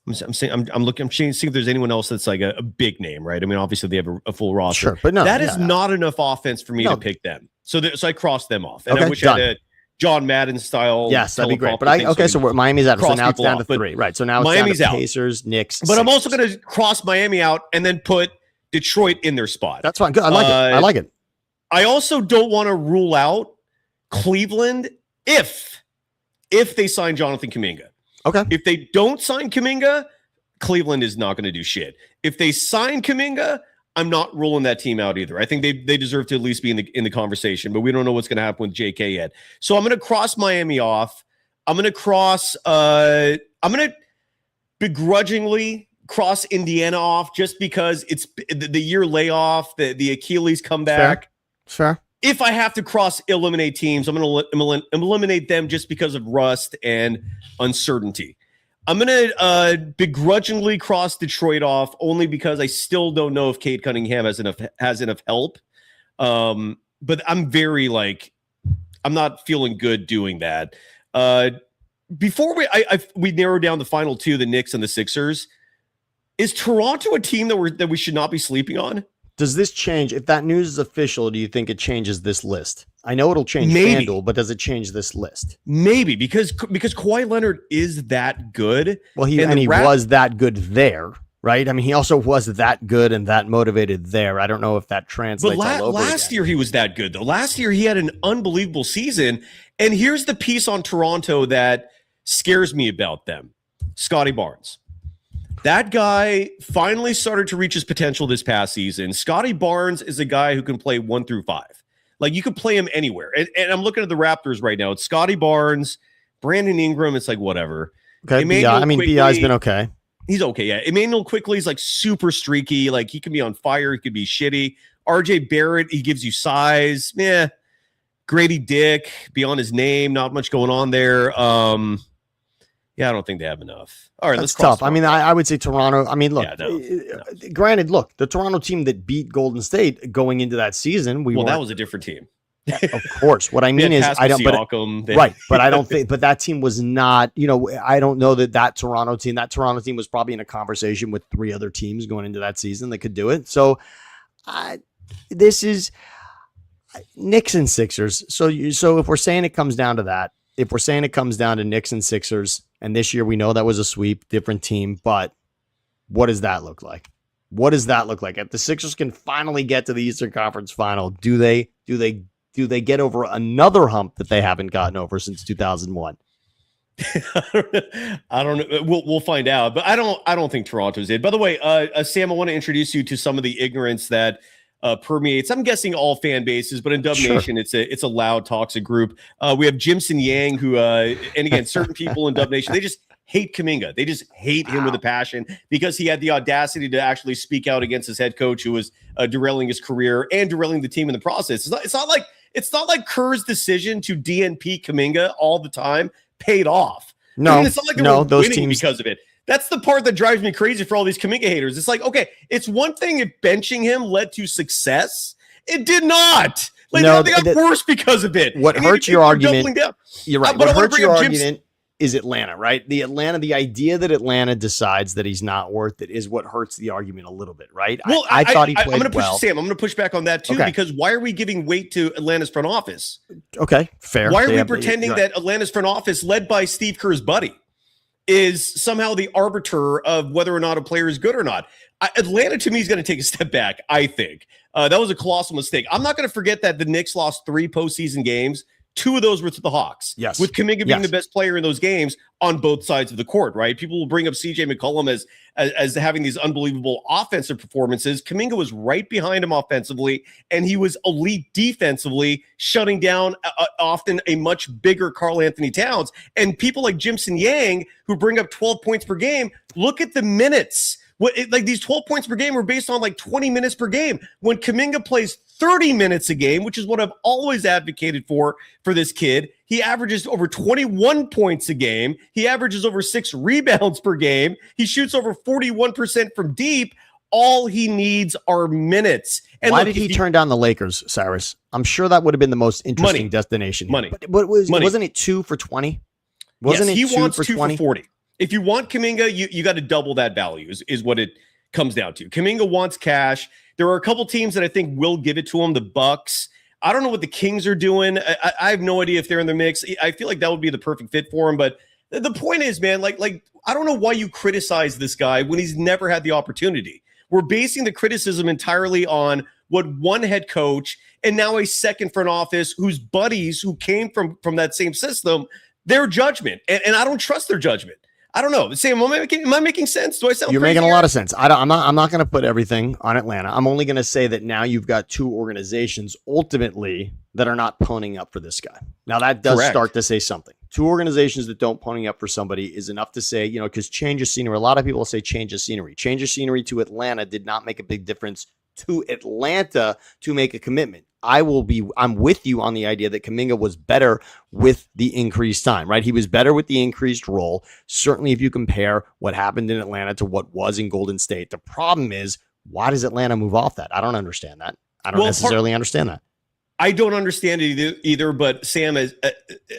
I'm seeing if there's anyone else that's like a big name, right? I mean, obviously they have a full roster, sure, but no, that is not enough offense for me to pick them. So I crossed them off, and okay, I wish I had a John Madden style. Yes, that'd be great. But so Miami's out, so now it's down to 3, right? So now it's Miami's down to Pacers, Knicks. But I'm also going to cross Miami out and then put Detroit in their spot. That's fine. Good. I like it. I like it. I also don't want to rule out Cleveland if they sign Jonathan Kuminga. Okay. If they don't sign Kuminga, Cleveland is not going to do shit. If they sign Kuminga, I'm not ruling that team out either. I think they deserve to at least be in the conversation, but we don't know what's going to happen with JK yet. So I'm going to cross Miami off. I'm going to begrudgingly cross Indiana off just because it's the year layoff, the Achilles comeback. Sure. If I have to eliminate teams, I'm going to eliminate them just because of rust and uncertainty. I'm going to begrudgingly cross Detroit off only because I still don't know if Cade Cunningham has enough help. But I'm I'm not feeling good doing that. Before we narrow down the final two, the Knicks and the Sixers, is Toronto a team that we should not be sleeping on? Does this change? If that news is official, do you think it changes this list? I know it'll change FanDuel, but does it change this list? Maybe, because Kawhi Leonard is that good. Well, he was that good there, right? I mean, he also was that good and that motivated there. I don't know if that translates all over last year he was that good, though. Last year he had an unbelievable season. And here's the piece on Toronto that scares me about them. Scotty Barnes. That guy finally started to reach his potential this past season. Scotty Barnes is a guy who can play 1 through 5. Like, you could play him anywhere. And I'm looking at the Raptors right now. It's Scotty Barnes, Brandon Ingram. It's like, whatever. Okay. B.I.'s been okay. He's okay. Yeah. Emmanuel Quickly is like super streaky. Like, he can be on fire. He could be shitty. RJ Barrett, he gives you size. Yeah. Grady Dick, beyond his name, not much going on there. Yeah, I don't think they have enough. All right, that's tough. I mean, I would say Toronto. I mean, look, granted, the Toronto team that beat Golden State going into that season, that was a different team. Of course. What I mean is, I don't. But I don't think. But that team was not. I don't know that Toronto team was probably in a conversation with 3 other teams going into that season that could do it. So, this is Knicks and Sixers. So if we're saying it comes down to that. If we're saying it comes down to Knicks and Sixers, and this year we know that was a sweep, different team, but what does that look like? What does that look like? If the Sixers can finally get to the Eastern Conference Final, do they get over another hump that they haven't gotten over since 2001? I don't know. We'll find out, but I don't think Toronto's it. By the way, Sam, I want to introduce you to some of the ignorance that permeates, I'm guessing, all fan bases, but in Dub Nation, it's a loud, toxic group. We have Jimson Yang, who, and again, certain people in Dub Nation, they just hate Kuminga. They just hate him with a passion because he had the audacity to actually speak out against his head coach, who was derailing his career and derailing the team in the process. It's not like Kerr's decision to DNP Kuminga all the time paid off. No, I mean, it's not like they were those winning teams because of it. That's the part that drives me crazy for all these Kuminga haters. It's like, okay, it's one thing if benching him led to success. It did not. Like, they got worse because of it. What hurts your argument? You're right. What hurts your argument is Atlanta, right? The idea that Atlanta decides that he's not worth it is what hurts the argument a little bit, right? Well, I thought he played I'm going to push back on that too, because why are we giving weight to Atlanta's front office? Okay, fair. Why are we pretending that Atlanta's front office, led by Steve Kerr's buddy, is somehow the arbiter of whether or not a player is good or not? Atlanta, to me, is going to take a step back, I think. That was a colossal mistake. I'm not going to forget that the Knicks lost 3 postseason games. 2 of those were to the Hawks. Yes. With Kuminga being the best player in those games on both sides of the court, right? People will bring up CJ McCollum as having these unbelievable offensive performances. Kuminga was right behind him offensively, and he was elite defensively, shutting down often a much bigger Karl Anthony Towns. And people like Jimson Yang, who bring up 12 points per game, look at the minutes. These 12 points per game were based on like 20 minutes per game. When Kuminga plays 30 minutes a game, which is what I've always advocated for this kid, he averages over 21 points a game. He averages over 6 rebounds per game. He shoots over 41% from deep. All he needs are minutes. And why did he turn down the Lakers, Cyrus? I'm sure that would have been the most interesting destination. Money. But wasn't it 2 for 20? Wasn't he wants 2 for 40. If you want Kuminga, you got to double that value is what it comes down to. Kuminga wants cash. There are a couple teams that I think will give it to him. The Bucks. I don't know what the Kings are doing. I have no idea if they're in the mix. I feel like that would be the perfect fit for him. But the point is, man, like I don't know why you criticize this guy when he's never had the opportunity. We're basing the criticism entirely on what one head coach and now a second front office whose buddies who came from that same system, their judgment. And I don't trust their judgment. I don't know. Sam, am I making sense? Do I sound You're crazy making a here? lot of sense. I'm not going to put everything on Atlanta. I'm only going to say that now you've got two organizations ultimately that are not ponying up for this guy. Now that does start to say something. Two organizations that don't pony up for somebody is enough to say, because change of scenery. A lot of people say change of scenery. Change of scenery to Atlanta did not make a big difference to Atlanta to make a commitment. I'm with you on the idea that Kuminga was better with the increased time, right? He was better with the increased role. Certainly, if you compare what happened in Atlanta to what was in Golden State, the problem is, why does Atlanta move off that? I don't understand that. I don't necessarily understand that. I don't understand it either, but Sam, as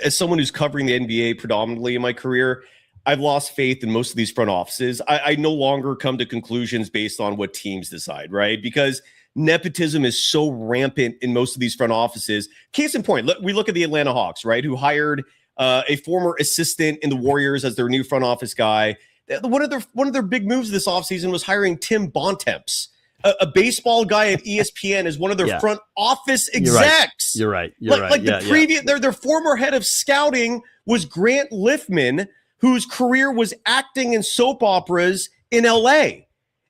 someone who's covering the NBA predominantly in my career, I've lost faith in most of these front offices. I no longer come to conclusions based on what teams decide, right? Because nepotism is so rampant in most of these front offices. Case in point, we look at the Atlanta Hawks, right, who hired a former assistant in the Warriors as their new front office guy. One of their big moves this offseason was hiring Tim Bontemps, a baseball guy at ESPN, as one of their front office execs. You're right. Their former head of scouting was Grant Liffman, whose career was acting in soap operas in LA.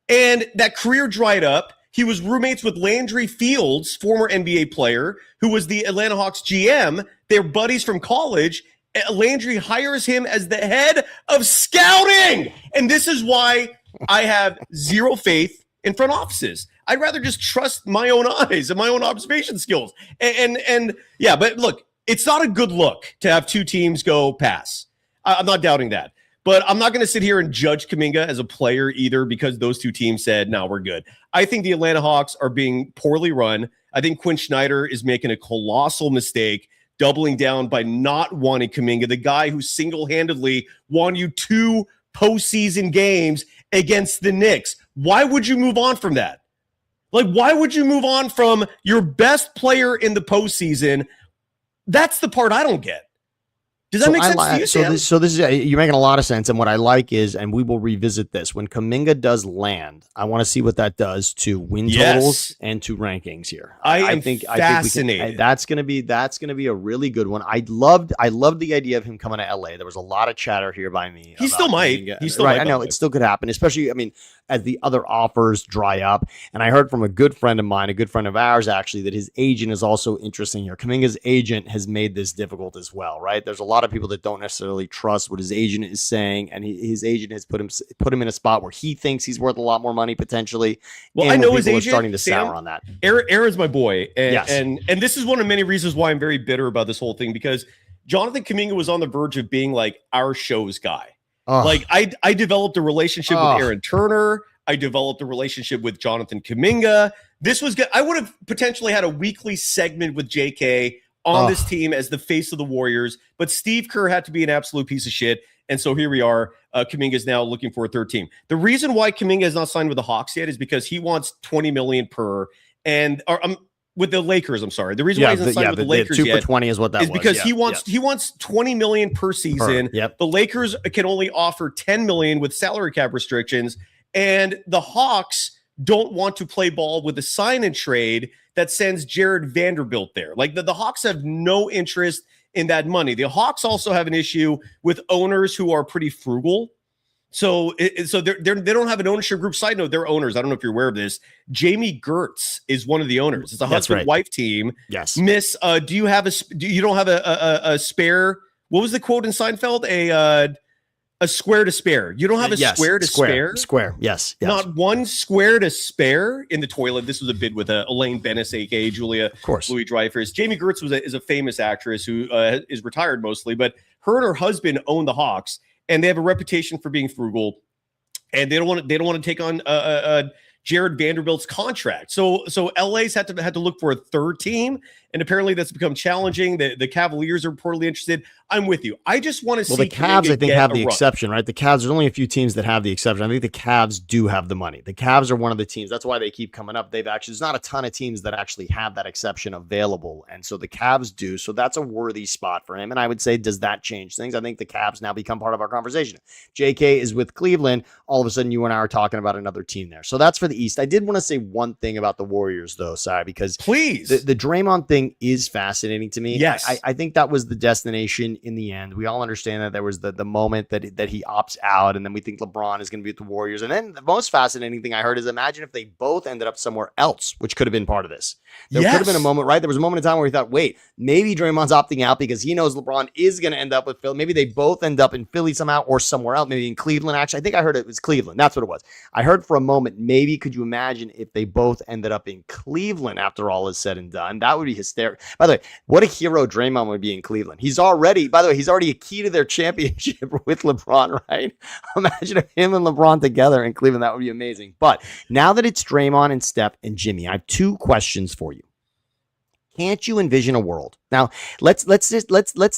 And that career dried up. He was roommates with Landry Fields, former NBA player, who was the Atlanta Hawks GM. They're buddies from college. Landry hires him as the head of scouting. And this is why I have zero faith in front offices. I'd rather just trust my own eyes and my own observation skills. And yeah, but look, it's not a good look to have two teams go pass. I'm not doubting that. But I'm not going to sit here and judge Kuminga as a player either, because those two teams said, no, we're good. I think the Atlanta Hawks are being poorly run. I think Quinn Snyder is making a colossal mistake, doubling down by not wanting Kuminga, the guy who single-handedly won you 2 postseason games against the Knicks. Why would you move on from that? Why would you move on from your best player in the postseason? That's the part I don't get. Does that make sense to you, Sam? So this is, you're making a lot of sense. And what I like is, and we will revisit this, when Kuminga does land, I want to see what that does to win totals and to rankings here. I think fascinated. That's going to be a really good one. I loved the idea of him coming to LA. There was a lot of chatter here by me. He still might. I know it still could happen, especially, as the other offers dry up. And I heard from a good friend of mine, a good friend of ours, actually, that his agent is also interesting here. Kuminga's agent has made this difficult as well, right? There's a lot of people that don't necessarily trust what his agent is saying, and his agent has put him in a spot where he thinks he's worth a lot more money potentially. Well, I know his agent starting to sour on that. Aaron's my boy, and this is one of many reasons why I'm very bitter about this whole thing, because Jonathan Kuminga was on the verge of being like our show's guy. I developed a relationship with Aaron Turner. I developed a relationship with Jonathan Kuminga. This was good. I would have potentially had a weekly segment with JK on this team as the face of the Warriors, but Steve Kerr had to be an absolute piece of shit. And so here we are. Kuminga is now looking for a third team. The reason why Kuminga is not signed with the Hawks yet is because he wants $20 million per, with the Lakers. I'm sorry. The reason why he's not signed with the Lakers 2 yet for 20 is what that is because he wants $20 million per season. The Lakers can only offer $10 million with salary cap restrictions, and the Hawks don't want to play ball with a sign and trade that sends Jared Vanderbilt there. The Hawks have no interest in that money. The Hawks also have an issue with owners who are pretty frugal. So they don't have an ownership group. Side note, they're owners. I don't know if you're aware of this. Jamie Gertz is one of the owners. It's a husband-wife team. Yes. Miss, you don't have a spare? What was the quote in Seinfeld? A square to spare. You don't have a square to spare? Square, yes. Not one square to spare in the toilet. This was a bid with Elaine Bennis, a.k.a. Julia of course. Louis Dreyfus. Jamie Gertz is a famous actress who is retired mostly, but her and her husband own the Hawks, and they have a reputation for being frugal, and they don't want to take on Jared Vanderbilt's contract. So LA's had to look for a third team, and apparently that's become challenging. The Cavaliers are reportedly interested. I'm with you. I just want to see. Well, the Cavs, I think, have the exception, right? The Cavs, there's only a few teams that have the exception. I think the Cavs do have the money. The Cavs are one of the teams. That's why they keep coming up. There's not a ton of teams that actually have that exception available. And so the Cavs do. So that's a worthy spot for him. And I would say, does that change things? I think the Cavs now become part of our conversation. JK is with Cleveland. All of a sudden, you and I are talking about another team there. So that's for the East. I did want to say one thing about the Warriors, though, Sai, because please, the Draymond thing is fascinating to me. Yes. I think that was the destination in the end. We all understand that there was the moment that he opts out, and then we think LeBron is going to be with the Warriors. And then the most fascinating thing I heard is, imagine if they both ended up somewhere else, which could have been part of this. There could have been a moment, right? There was a moment in time where we thought, wait, maybe Draymond's opting out because he knows LeBron is going to end up with Philly. Maybe they both end up in Philly somehow or somewhere else, maybe in Cleveland. Actually, I think I heard it was Cleveland. That's what it was. I heard for a moment, maybe could you imagine if they both ended up in Cleveland after all is said and done? That would be hysterical. By the way, what a hero Draymond would be in Cleveland. He's already a key to their championship with LeBron, right? Imagine if him and LeBron together in Cleveland. That would be amazing. But now that it's Draymond and Steph and Jimmy, I have two questions for you. Can't you envision a world? Now, let's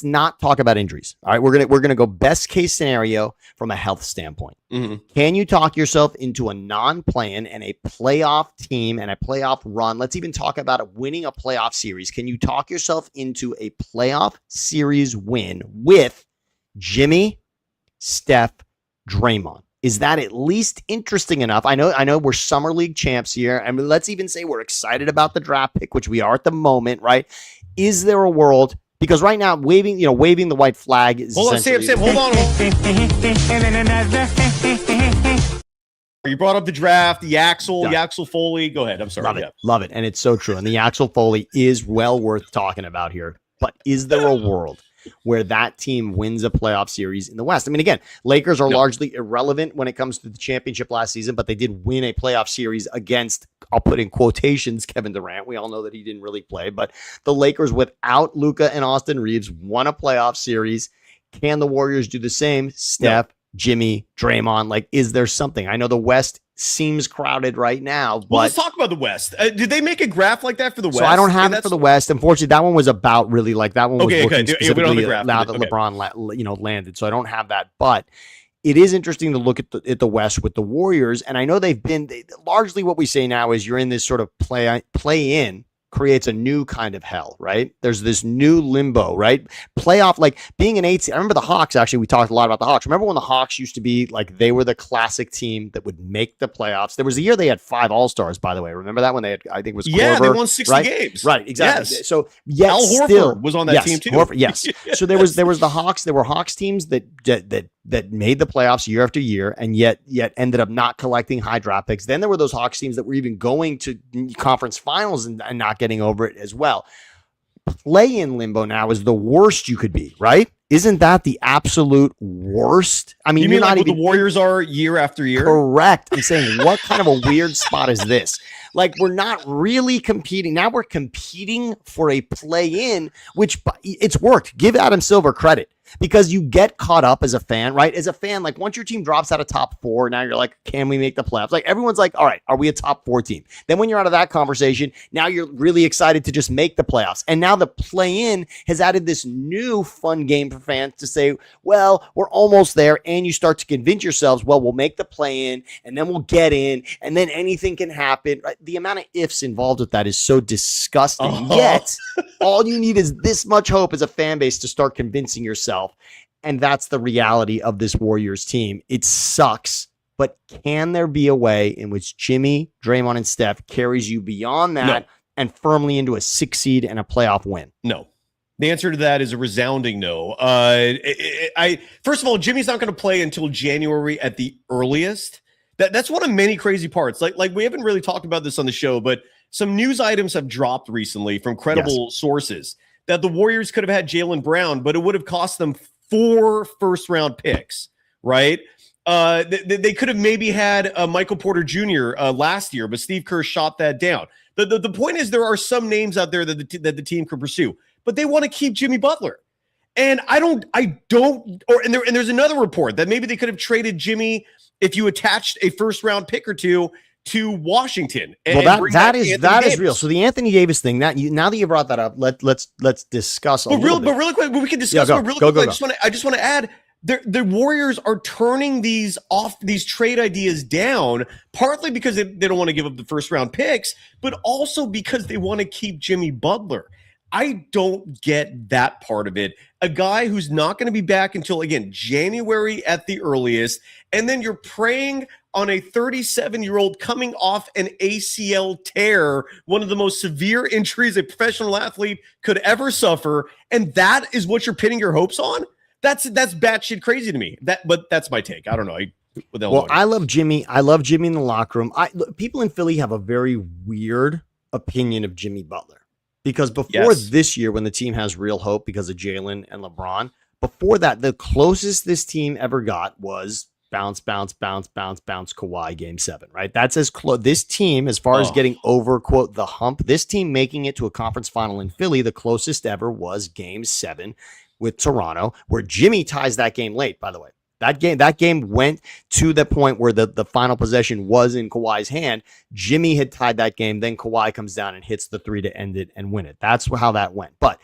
not talk about injuries. All right, we're gonna go best case scenario from a health standpoint. Mm-hmm. Can you talk yourself into a non-play-in and a playoff team and a playoff run? Let's even talk about winning a playoff series. Can you talk yourself into a playoff series win with Jimmy, Steph, Draymond? Is that at least interesting enough? I know we're summer league champs here. I mean, let's even say we're excited about the draft pick, which we are at the moment, right? Is there a world? Because right now, waving the white flag is. Hold on, Sam, hold on. You brought up the draft, the Axel Foley. Go ahead. I'm sorry. Love it. And it's so true. And the Axel Foley is well worth talking about here. But is there a world where that team wins a playoff series in the West? I mean, again, Lakers are largely irrelevant when it comes to the championship last season, but they did win a playoff series against, I'll put in quotations, Kevin Durant. We all know that he didn't really play, but the Lakers without Luka and Austin Reeves won a playoff series. Can the Warriors do the same? Steph, Jimmy, Draymond, like, is there something? I know the West seems crowded right now, but let's talk about the West. Did they make a graph like that for the West? So I don't have it for the West. Unfortunately, that one was about really like that one was looking specifically we don't have the graph now that LeBron landed. So I don't have that, but it is interesting to look at the West with the Warriors. And I know they've been largely what we say now is you're in this sort of play in creates a new kind of hell, right? There's this new limbo, right? Playoff, like being an 8 seed. I remember the Hawks, actually, we talked a lot about the Hawks. Remember when the Hawks used to be like, they were the classic team that would make the playoffs. There was a year they had 5 All-Stars, by the way. Remember that when they had, I think it was Korver, they won 60 games. Right, exactly. Yes. So Al Horford was on that team too. Horford, yes. So there was the Hawks. There were Hawks teams that made the playoffs year after year and yet ended up not collecting high draft picks. Then there were those Hawks teams that were even going to conference finals and not getting over it as well. Play-in limbo now is the worst you could be, right? Isn't that the absolute worst? I mean, you mean not like even, what the Warriors are year after year? Correct. I'm saying, what kind of a weird spot is this? Like, we're not really competing. Now we're competing for a play-in, which it's worked. Give Adam Silver credit. Because you get caught up as a fan, right? As a fan, like once your team drops out of top 4, now you're like, can we make the playoffs? Like everyone's like, all right, are we a top 4 team? Then when you're out of that conversation, now you're really excited to just make the playoffs. And now the play-in has added this new fun game for fans to say, well, we're almost there. And you start to convince yourselves, well, we'll make the play-in and then we'll get in and then anything can happen. Right? The amount of ifs involved with that is so disgusting. Yet all you need is this much hope as a fan base to start convincing yourself. And that's the reality of this Warriors team. It sucks, but can there be a way in which Jimmy, Draymond, and Steph carries you beyond that and firmly into a 6 seed and a playoff win? No. The answer to that is a resounding no. First of all, Jimmy's not going to play until January at the earliest. That's one of many crazy parts. Like we haven't really talked about this on the show, but some news items have dropped recently from credible sources that the Warriors could have had Jaylen Brown, but it would have cost them 4 first-round picks, right? They could have maybe had Michael Porter Jr. Last year, but Steve Kerr shot that down. The point is there are some names out there that the team could pursue, but they want to keep Jimmy Butler. And there's another report that maybe they could have traded Jimmy if you attached a first-round pick or two to Washington. Well, that is real. So the Anthony Davis thing, now that you brought that up, let's discuss. But really quick, we can discuss. Yeah, go. I just want to add. The Warriors are turning these trade ideas down, partly because they don't want to give up the first round picks, but also because they want to keep Jimmy Butler. I don't get that part of it. A guy who's not going to be back until, again, January at the earliest, and then you're preying on a 37-year-old coming off an ACL tear, one of the most severe injuries a professional athlete could ever suffer, and that is what you're pinning your hopes on? That's batshit crazy to me. But that's my take. I don't know. I love Jimmy. I love Jimmy in the locker room. People in Philly have a very weird opinion of Jimmy Butler. Because before this year, when the team has real hope because of Jalen and LeBron, before that, the closest this team ever got was bounce, Kawhi game 7, right? That's as close. This team, as far as getting over, quote, the hump, this team making it to a conference final in Philly, the closest ever was game 7 with Toronto, where Jimmy ties that game late, by the way. That game went to the point where the final possession was in Kawhi's hand. Jimmy had tied that game. Then Kawhi comes down and hits the 3 to end it and win it. That's how that went. But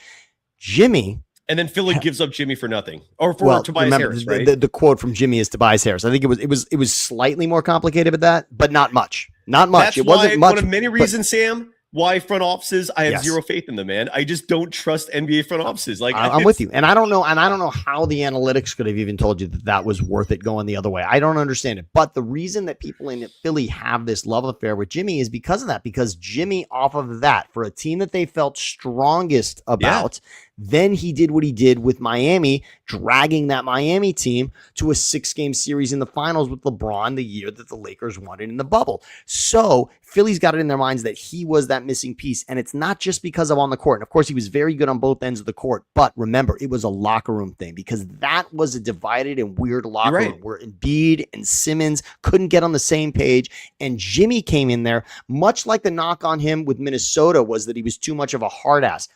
Jimmy... And then Philly gives up Jimmy for nothing. Or for Tobias Harris, right? The quote from Jimmy is Tobias Harris. I think it was slightly more complicated than that, but not much. Not much. It wasn't much. One of many reasons, Sam, why front offices, I have zero faith in them, man. I just don't trust NBA front offices. Like I'm with you. And I don't know how the analytics could have even told you that was worth it going the other way. I don't understand it. But the reason that people in Philly have this love affair with Jimmy is because of that. Because Jimmy, off of that, for a team that they felt strongest about, then he did what he did with Miami, dragging that Miami team to a 6-game series in the finals with LeBron the year that the Lakers won it in the bubble. So Philly's got it in their minds that he was that missing piece. And it's not just because of on the court. And of course, he was very good on both ends of the court. But remember, it was a locker room thing because that was a divided and weird locker room where Embiid and Simmons couldn't get on the same page. And Jimmy came in there, much like the knock on him with Minnesota was that he was too much of a hard ass.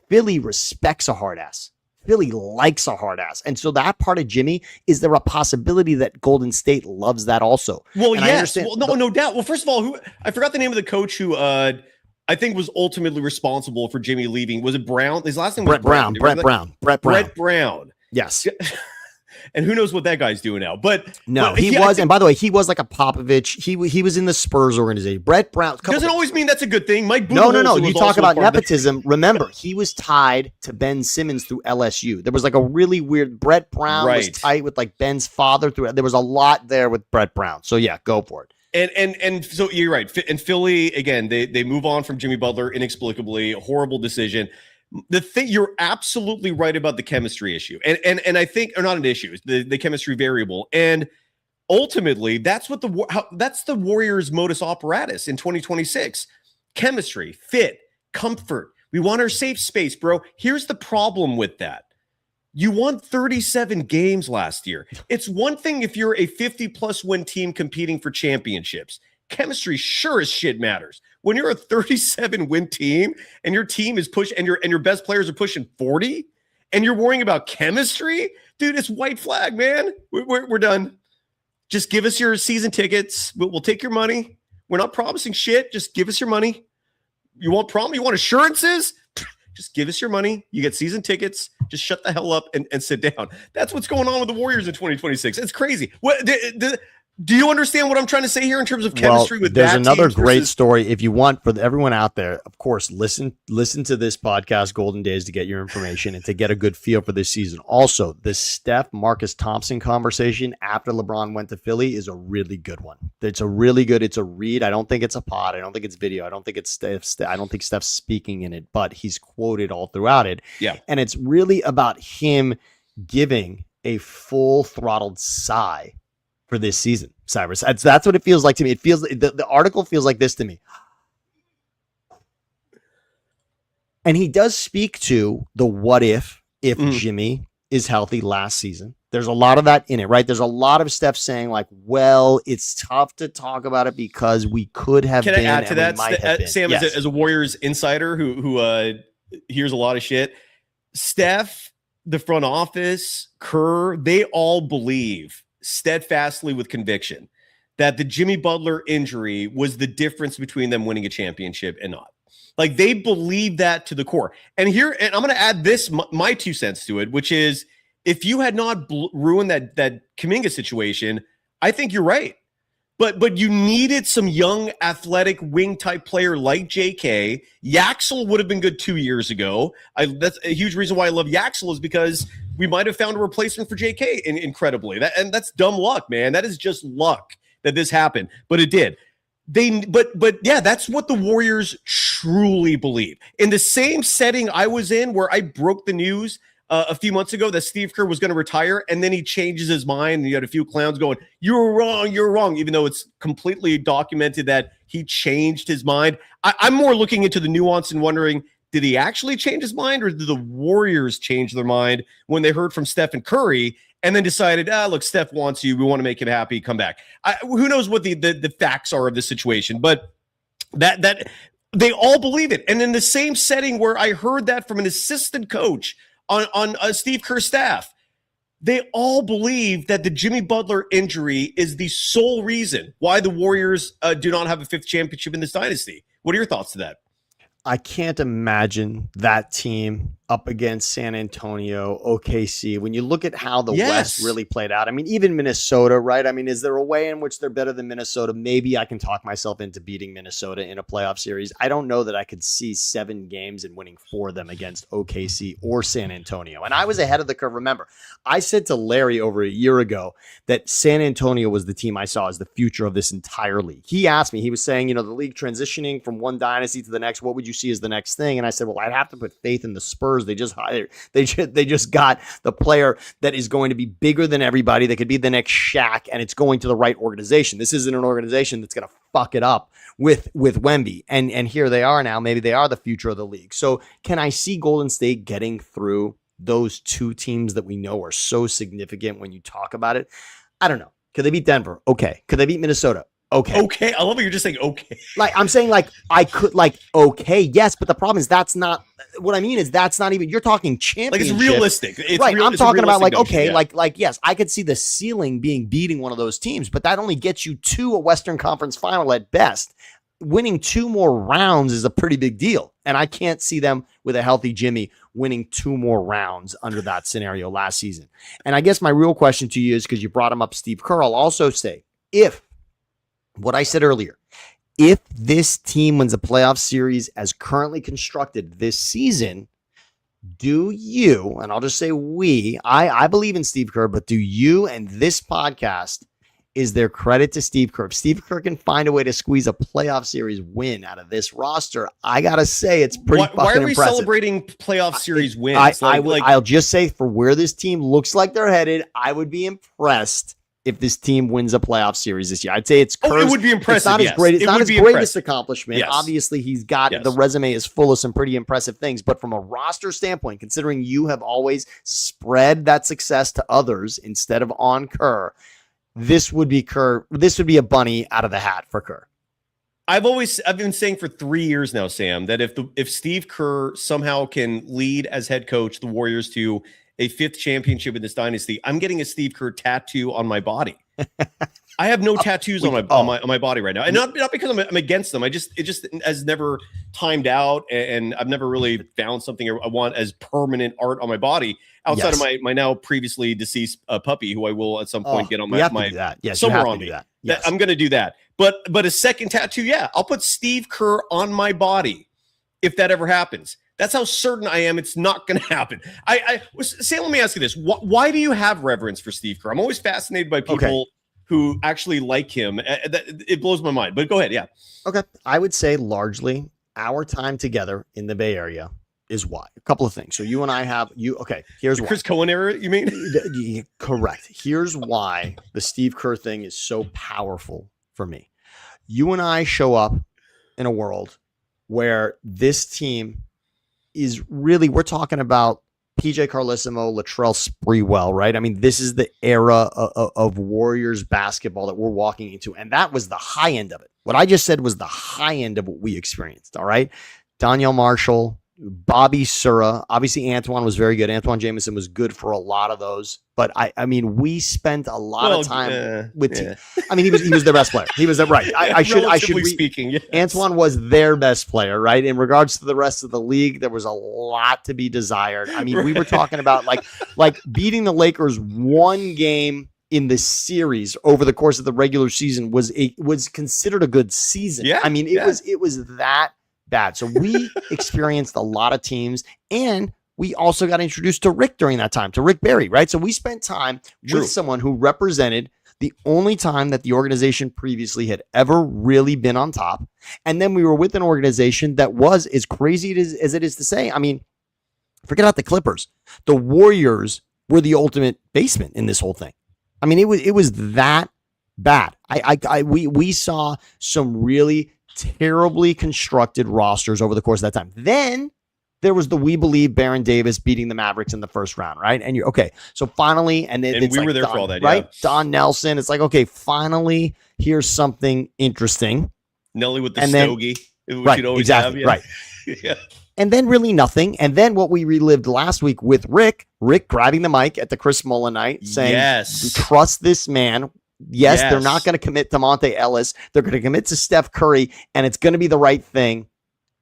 Philly respects a hard ass. Philly likes a hard ass. And so that part of Jimmy, is there a possibility that Golden State loves that also? Well, and yes. Well, no doubt. Well, first of all, I forgot the name of the coach who I think was ultimately responsible for Jimmy leaving. Was it Brown? His last name was Brett Brown. Yes. And who knows what that guy's doing now? But no, and by the way, he was like a Popovich. He was in the Spurs organization. Brett Brown doesn't always mean that's a good thing. Mike No. You talk about nepotism. Remember, he was tied to Ben Simmons through LSU. There was like a really weird. Brett Brown was tight with like Ben's father through. There was a lot there with Brett Brown. So yeah, go for it. And so you're right. And Philly again, they move on from Jimmy Butler inexplicably. A horrible decision. The thing, you're absolutely right about the chemistry issue, and I think, or not an issue, the chemistry variable, and ultimately that's that's the Warriors' modus operatus in 2026: chemistry, fit, comfort. We want our safe space, bro. Here's the problem with that: you won 37 games last year. It's one thing if you're a 50+ win team competing for championships. Chemistry sure as shit matters. When you're a 37 win team and your team is pushing and your best players are pushing 40 and you're worrying about chemistry, dude, it's white flag, man. We're done. Just give us your season tickets. We'll take your money. We're not promising shit. Just give us your money. You want assurances? Just give us your money. You get season tickets. Just shut the hell up and sit down. That's what's going on with the Warriors in 2026. It's crazy. Do you understand what I'm trying to say here in terms of chemistry with that? There's another great story. If you want, for everyone out there, of course, listen to this podcast, Golden Daze, to get your information and to get a good feel for this season. Also, the Steph Marcus Thompson conversation after LeBron went to Philly is a really good one. It's a read. I don't think it's a pod. I don't think it's video. I don't think it's Steph. I don't think Steph's speaking in it, but he's quoted all throughout it. Yeah. And it's really about him giving a full throttled sigh for this season, Cyrus. That's what it feels like to me. It feels the article feels like this to me. And he does speak to the what if Jimmy is healthy last season. There's a lot of that in it, right? There's a lot of Steph saying like, well, it's tough to talk about it because we could have been. Can I add to that, Sam, yes. as a Warriors insider who hears a lot of shit, Steph, the front office, Kerr, they all believe steadfastly with conviction that the Jimmy Butler injury was the difference between them winning a championship and not. Like, they believe that to the core. And I'm going to add this, my 2 cents to it, which is, if you had not ruined that Kuminga situation, I think you're right. But you needed some young, athletic wing type player like JK. Yaxel would have been good 2 years ago. That's a huge reason why I love Yaxel, is because we might have found a replacement for JK incredibly. And that's dumb luck, man. That is just luck that this happened, but it did. But yeah, that's what the Warriors truly believe. In the same setting I was in, where I broke the news a few months ago that Steve Kerr was going to retire, and then he changes his mind, and you had a few clowns going, you're wrong, even though it's completely documented that he changed his mind. I'm more looking into the nuance and wondering, did he actually change his mind, or did the Warriors change their mind when they heard from Stephen Curry and then decided, look, Steph wants you, we want to make him happy, come back? Who knows what the facts are of the situation, but that they all believe it. And in the same setting where I heard that from an assistant coach on Steve Kerr's staff, they all believe that the Jimmy Butler injury is the sole reason why the Warriors do not have a 5th championship in this dynasty. What are your thoughts to that? I can't imagine that team up against San Antonio, OKC. When you look at how the West really played out, I mean, even Minnesota, right? I mean, is there a way in which they're better than Minnesota? Maybe I can talk myself into beating Minnesota in a playoff series. I don't know that I could see 7 games and winning 4 of them against OKC or San Antonio. And I was ahead of the curve. Remember, I said to Larry over a year ago that San Antonio was the team I saw as the future of this entire league. He asked me, he was saying, the league transitioning from one dynasty to the next, what would you see as the next thing? And I said, well, I'd have to put faith in the Spurs. They just got the player that is going to be bigger than everybody, that could be the next Shaq, and it's going to the right organization. This isn't an organization that's going to fuck it up with Wemby. And here they are now. Maybe they are the future of the league. So can I see Golden State getting through those 2 teams that we know are so significant when you talk about it? I don't know. Could they beat Denver? Okay. Could they beat Minnesota? Okay. I love it. You're just saying okay. Like, I'm saying, like, I could, like, okay, yes, but the problem is that's not what I mean. Is that's not even, you're talking championship. Like, it's realistic. It's right. I'm talking about, like, notion, okay, like yes, I could see the ceiling beating one of those teams, but that only gets you to a Western Conference final at best. Winning 2 more rounds is a pretty big deal, and I can't see them with a healthy Jimmy winning 2 more rounds under that scenario last season. And I guess my real question to you is, because you brought him up, Steve Kerr, I'll also say, if what I said earlier, if this team wins a playoff series as currently constructed this season, do you, and I'll just say we, I believe in Steve Kerr, but do you and this podcast, is there credit to Steve Kerr? If Steve Kerr can find a way to squeeze a playoff series win out of this roster, I got to say it's pretty fucking impressive. Why are we celebrating playoff series wins? I'll just say, for where this team looks like they're headed, I would be impressed if this team wins a playoff series this year. I'd say it's Kerr's, it would be impressive. It's not his greatest, it's not his greatest accomplishment. Yes. Obviously, he's got the resume is full of some pretty impressive things. But from a roster standpoint, considering you have always spread that success to others instead of on Kerr, this would be Kerr. This would be a bunny out of the hat for Kerr. I've been saying for 3 years now, Sam, that if Steve Kerr somehow can lead as head coach the Warriors to a 5th championship in this dynasty, I'm getting a Steve Kerr tattoo on my body. I have no tattoos on my body right now, and not because I'm against them. It just has never timed out, and I've never really found something I want as permanent art on my body outside of my now previously deceased puppy, who I will at some point get on my somewhere on me. Yes. I'm going to do that. But a second tattoo, I'll put Steve Kerr on my body if that ever happens. That's how certain I am it's not going to happen. Sam, let me ask you this. Why do you have reverence for Steve Kerr? I'm always fascinated by people who actually like him. It blows my mind. But go ahead. Yeah. Okay. I would say largely our time together in the Bay Area is why. A couple of things. So you and I have here's why. Chris Cohen era, you mean? Correct. Here's why the Steve Kerr thing is so powerful for me. You and I show up in a world where this team is really, we're talking about PJ Carlesimo, Latrell Sprewell, right? I mean, this is the era of Warriors basketball that we're walking into. And that was the high end of it. What I just said was the high end of what we experienced. All right. Donyell Marshall, Bobby Sura. Obviously, Antoine was very good. Antoine Jameson was good for a lot of those. But I mean, we spent a lot of time with. I mean, he was their best player. He was right. I should speaking. Yes. Antoine was their best player, right? In regards to the rest of the league, there was a lot to be desired. I mean, we were talking about like beating the Lakers one game in the series over the course of the regular season was considered a good season. Yeah, I mean, it was that bad. So we experienced a lot of teams, and we also got introduced to Rick during that time, to Rick Barry, right? So we spent time with someone who represented the only time that the organization previously had ever really been on top. And then we were with an organization that was as crazy as it is to say. I mean, forget about the Clippers. The Warriors were the ultimate basement in this whole thing. I mean, it was that bad. We saw some really terribly constructed rosters over the course of that time. Then there was the We Believe Baron Davis beating the Mavericks in the first round, right? And you're okay. So finally, and we were there for all that, right? Yeah. Don Nelson. It's like, okay, finally, here's something interesting. Nelly with the stogie, which right? You'd always exactly, have, right? Yeah. And then really nothing. And then what we relived last week with Rick grabbing the mic at the Chris Mullin night, saying, "Yes, trust this man." Yes, they're not going to commit to Monte Ellis. They're going to commit to Steph Curry, and it's going to be the right thing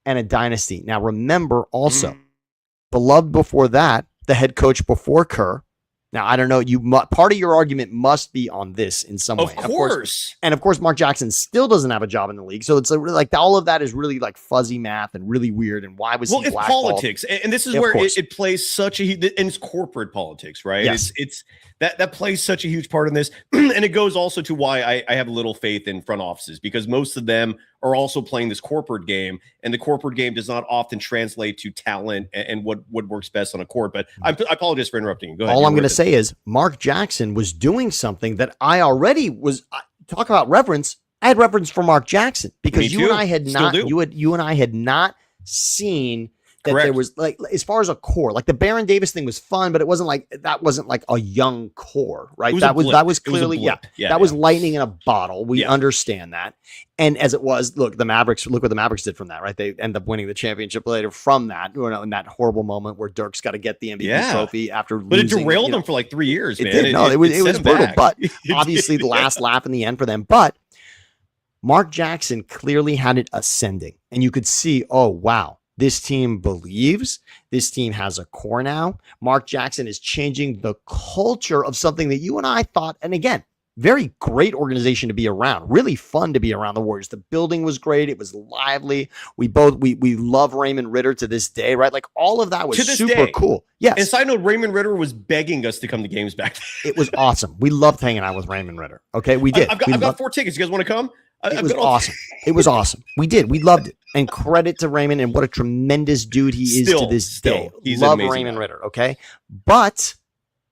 and a dynasty. Now, remember also, beloved before that, the head coach before Kerr. Now, I don't know. Part of your argument must be on this in some way. Of course. And of course, Mark Jackson still doesn't have a job in the league. So it's like all of that is really like fuzzy math and really weird. And why was he it's blackballed? politics. And this is where it plays such and it's corporate politics, right? Yes. It's that plays such a huge part in this. And it goes also to why I have little faith in front offices, because most of them are also playing this corporate game, and the corporate game does not often translate to talent and what works best on a court. But I apologize for interrupting you. Go ahead. All I'm going to say is Mark Jackson was doing something that I already was talk about reverence. I had reverence for Mark Jackson because you and I had not seen that there was like, as far as a core, like the Baron Davis thing was fun, but it wasn't like a young core, right? That was clearly, that was lightning in a bottle. We understand that. And as it was, look what the Mavericks did from that, right? They end up winning the championship later from that, in that horrible moment where Dirk's got to get the MVP trophy after losing. But it derailed them for like 3 years, man. It was brutal, but obviously the last laugh in the end for them. But Mark Jackson clearly had it ascending, and you could see, oh, wow. This team believes. This team has a core now. Mark Jackson is changing the culture of something that you and I thought, and again, very great organization to be around. Really fun to be around the Warriors. The building was great. It was lively. We love Raymond Ritter to this day, right? Like all of that was super cool. Yes. And side note, Raymond Ritter was begging us to come to games back then. It was awesome. We loved hanging out with Raymond Ritter. Okay, we did. I've got 4 tickets. You guys want to come? It was awesome. It was awesome. We did. We loved it. And credit to Raymond, and what a tremendous dude he is to this day. He's Love amazing Raymond Ritter, okay? But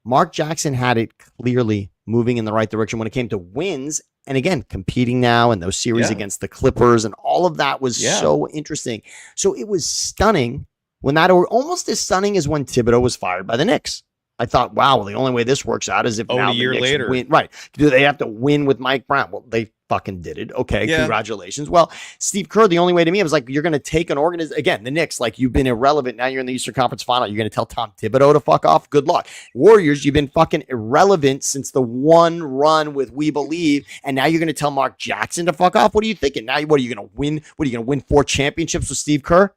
Mark Jackson had it clearly moving in the right direction when it came to wins. And again, competing now in those series against the Clippers, and all of that was so interesting. So it was stunning when that, or almost as stunning as when Thibodeau was fired by the Knicks. I thought, wow, well, the only way this works out is if now a year the Knicks later win. Right. Do they have to win with Mike Brown? Well, they fucking did it. Okay, congratulations. Well, Steve Kerr, the only way to me, I was like, you're going to take an organization, again, the Knicks, like you've been irrelevant. Now you're in the Eastern Conference Final. You're going to tell Tom Thibodeau to fuck off? Good luck. Warriors, you've been fucking irrelevant since the one run with We Believe, and now you're going to tell Mark Jackson to fuck off? What are you thinking? Now, what are you going to win? What are you going to win 4 championships with Steve Kerr?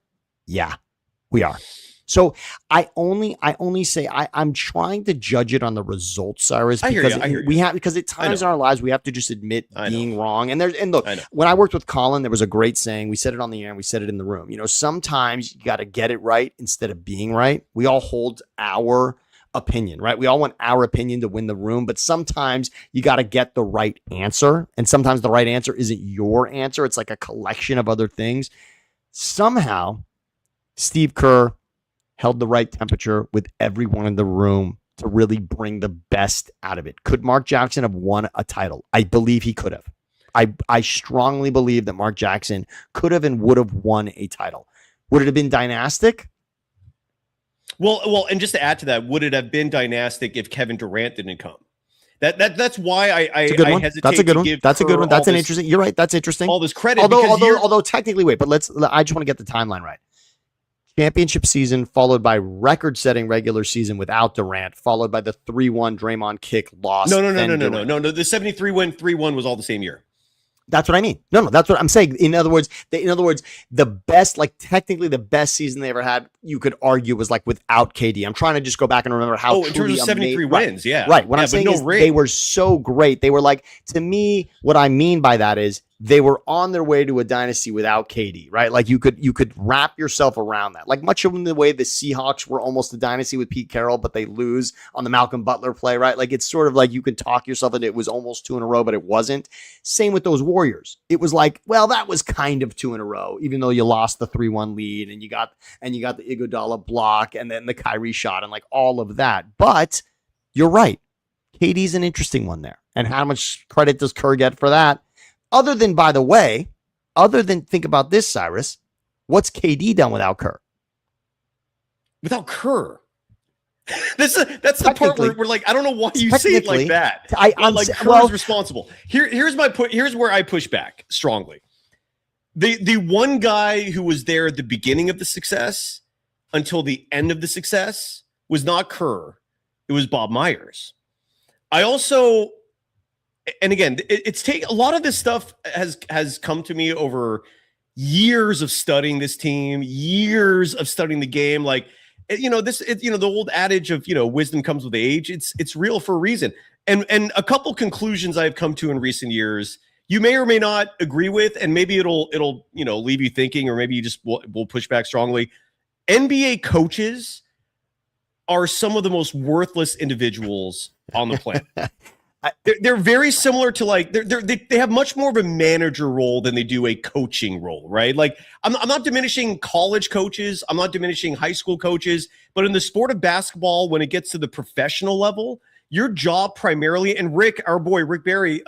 Yeah, we are. So I only say I'm trying to judge it on the results, Cyrus, because because at times in our lives we have to just admit being wrong. And look, when I worked with Colin, there was a great saying. We said it on the air and we said it in the room. Sometimes you got to get it right instead of being right. We all hold our opinion, right? We all want our opinion to win the room, but sometimes you got to get the right answer. And sometimes the right answer isn't your answer. It's like a collection of other things. Somehow, Steve Kerr held the right temperature with everyone in the room to really bring the best out of it. Could Mark Jackson have won a title? I believe he could have. I strongly believe that Mark Jackson could have and would have won a title. Would it have been dynastic? Well, and just to add to that, would it have been dynastic if Kevin Durant didn't come? That's why I hesitate. That's a good one. That's a good one. That's an this, interesting. You're right. That's interesting. All this credit, although technically, wait. But I just want to get the timeline right. championship season, followed by record-setting regular season without Durant, followed by the 3-1 Draymond kick loss. No. The 73 win 3-1 was all the same year. That's what I mean. No, that's what I'm saying. In other words, the best, like technically the best season they ever had, you could argue was like without KD. I'm trying to just go back and remember how. In terms of 73 wins, yeah. Right. What I'm saying is they were so great. They were like, to me, what I mean by that is they were on their way to a dynasty without KD, right? Like you could wrap yourself around that. Like much of the way the Seahawks were almost a dynasty with Pete Carroll, but they lose on the Malcolm Butler play, right? Like it's sort of like you could talk yourself into it was almost 2 in a row, but it wasn't. Same with those Warriors. It was like, well, that was kind of 2 in a row, even though you lost the 3-1 lead and you got the Iguodala block and then the Kyrie shot and like all of that. But you're right. KD's an interesting one there. And how much credit does Kerr get for that? Other than, by the way, think about this, Cyrus, what's KD done without Kerr? Without Kerr? that's the part where we're like, I don't know why you say it like that. Kerr's responsible. Here's where I push back strongly. The one guy who was there at the beginning of the success until the end of the success was not Kerr. It was Bob Myers. I also... And again, a lot of this stuff has come to me over years of studying this team, years of studying the game. Like, the old adage of, wisdom comes with age. It's real for a reason. And a couple conclusions I've come to in recent years, you may or may not agree with, and maybe it'll leave you thinking, or maybe you just will push back strongly. NBA coaches are some of the most worthless individuals on the planet. They're very similar to they have much more of a manager role than they do a coaching role, right? Like I'm not diminishing college coaches, I'm not diminishing high school coaches, but in the sport of basketball, when it gets to the professional level, your job primarily, and our boy Rick Barry,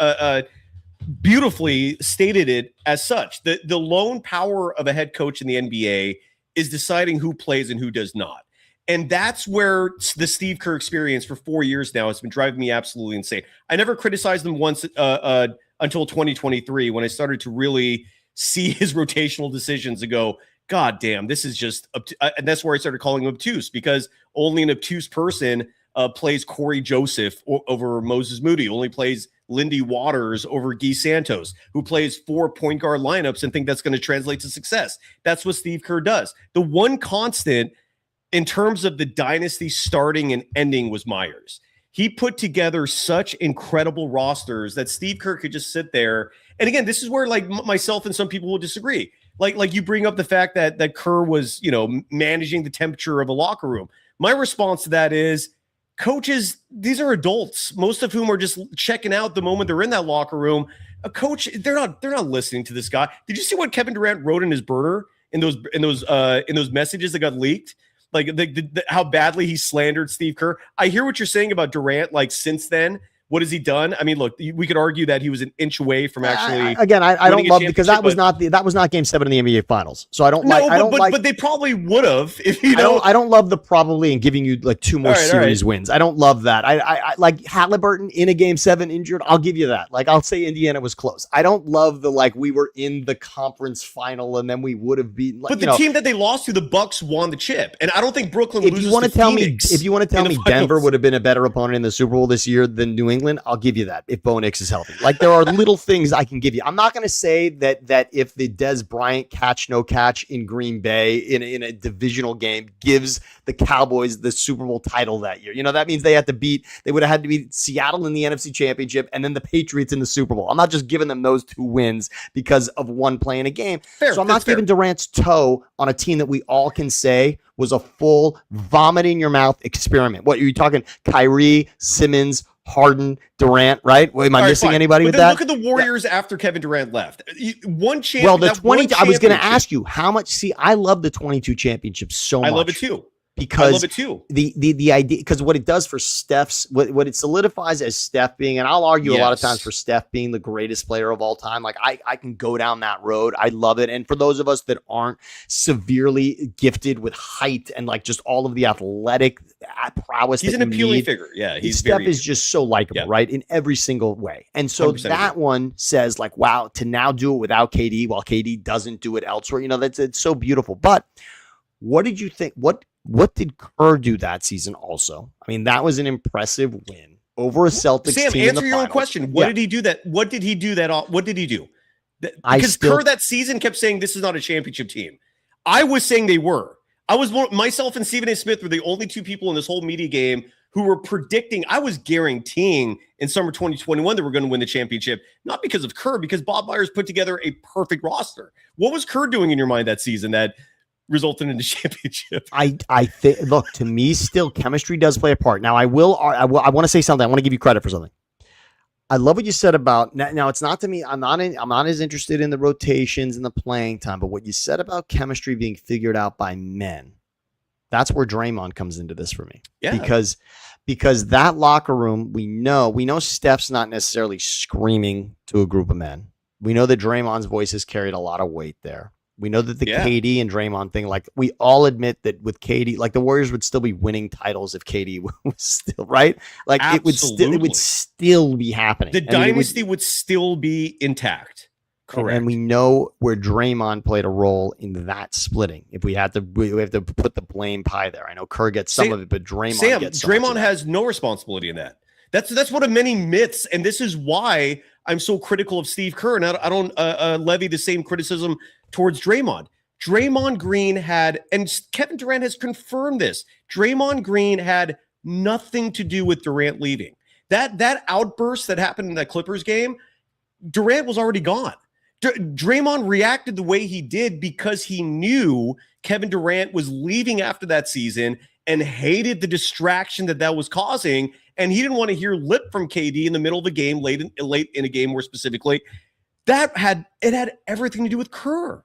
beautifully stated it as such. The lone power of a head coach in the NBA is deciding who plays and who does not. And that's where the Steve Kerr experience for 4 years now has been driving me absolutely insane. I never criticized him once until 2023 when I started to really see his rotational decisions and go, God damn, this is just and that's where I started calling him obtuse, because only an obtuse person plays Corey Joseph over Moses Moody, only plays Lindy Waters over Guy Santos, who plays 4 point guard lineups and think that's going to translate to success. That's what Steve Kerr does. The one constant in terms of the dynasty starting and ending was Myers. He put together such incredible rosters that Steve Kerr could just sit there. And again, this is where like myself and some people will disagree. Like you bring up the fact that Kerr was, managing the temperature of a locker room. My response to that is, coaches, these are adults, most of whom are just checking out the moment they're in that locker room. A coach, they're not listening to this guy. Did you see what Kevin Durant wrote in his burner in those messages that got leaked? Like how badly he slandered Steve Kerr. I hear what you're saying about Durant. Like since then, what has he done? I mean, look, we could argue that he was an inch away from actually. I don't love, because that was not Game 7 in the NBA Finals. So I don't but they probably would have if you know. I don't love the probably and giving you like 2 more series wins. I don't love that. I like Halliburton in a Game 7 injured. I'll give you that. Like I'll say Indiana was close. I don't love the we were in the conference final and then we would have beaten. But the team that they lost to, the Bucks, won the chip, and I don't think Brooklyn. If you want to tell me Denver would have been a better opponent in the Super Bowl this year than New England, I'll give you that if Bo Nix is healthy. Like there are little things I can give you. I'm not going to say that if the Dez Bryant catch no catch in Green Bay in a divisional game gives the Cowboys the Super Bowl title that year. That means they would have had to beat Seattle in the NFC Championship and then the Patriots in the Super Bowl. I'm not just giving them those 2 wins because of one play in a game. So I'm not giving Durant's toe on a team that we all can say was a full vomit in your mouth experiment. What are you talking? Kyrie, Simmons, Harden, Durant, right? Am I missing anybody with that? Look at the Warriors after Kevin Durant left. One champion. Well, the 20. I was going to ask you how much. See, I love the 22 championships so much. I love it too. Because I love it too. The idea, because what it does for Steph's, what it solidifies as Steph being, and I'll argue a lot of times for Steph being the greatest player of all time. Like I can go down that road. I love it. And for those of us that aren't severely gifted with height and like just all of the athletic prowess, he's an appealing figure. Yeah, Steph is just so likable, right, in every single way. And so that one says like, wow, to now do it without KD while KD doesn't do it elsewhere. It's so beautiful. But What did you think? What did Kerr do that season also? I mean, that was an impressive win over a Celtics Sam, team. Answer your own question. What did he do that? What did he do that? What did he do? Because Kerr that season kept saying this is not a championship team. I was saying they were. Myself and Stephen A. Smith were the only two people in this whole media game who were predicting. I was guaranteeing in summer 2021 that we're going to win the championship, not because of Kerr, because Bob Myers put together a perfect roster. What was Kerr doing in your mind that season that resulted in the championship? I think, look, to me, still chemistry does play a part. Now, I want to say something. I want to give you credit for something. I love what you said about now. It's not to me. I'm not as interested in the rotations and the playing time, but what you said about chemistry being figured out by men, that's where Draymond comes into this for me. Yeah, because that locker room, we know Steph's not necessarily screaming to a group of men. We know that Draymond's voice has carried a lot of weight there. We know that the KD and Draymond thing, like we all admit that with KD, like the Warriors would still be winning titles if KD was still right. Like it would still be happening. The dynasty would still be intact. Correct. And we know where Draymond played a role in that splitting. If we have to put the blame pie there. I know Kerr gets some of it, but Draymond gets some Draymond has no responsibility in that. That's one of many myths, and this is why I'm so critical of Steve Kerr, and I don't levy the same criticism towards Draymond. Draymond Green had, and Kevin Durant has confirmed this, Draymond Green had nothing to do with Durant leaving. That outburst that happened in that Clippers game, Durant was already gone. Draymond reacted the way he did because he knew Kevin Durant was leaving after that season and hated the distraction that was causing, and he didn't want to hear lip from KD in the middle of the game, late in a game more specifically. It had everything to do with Kerr.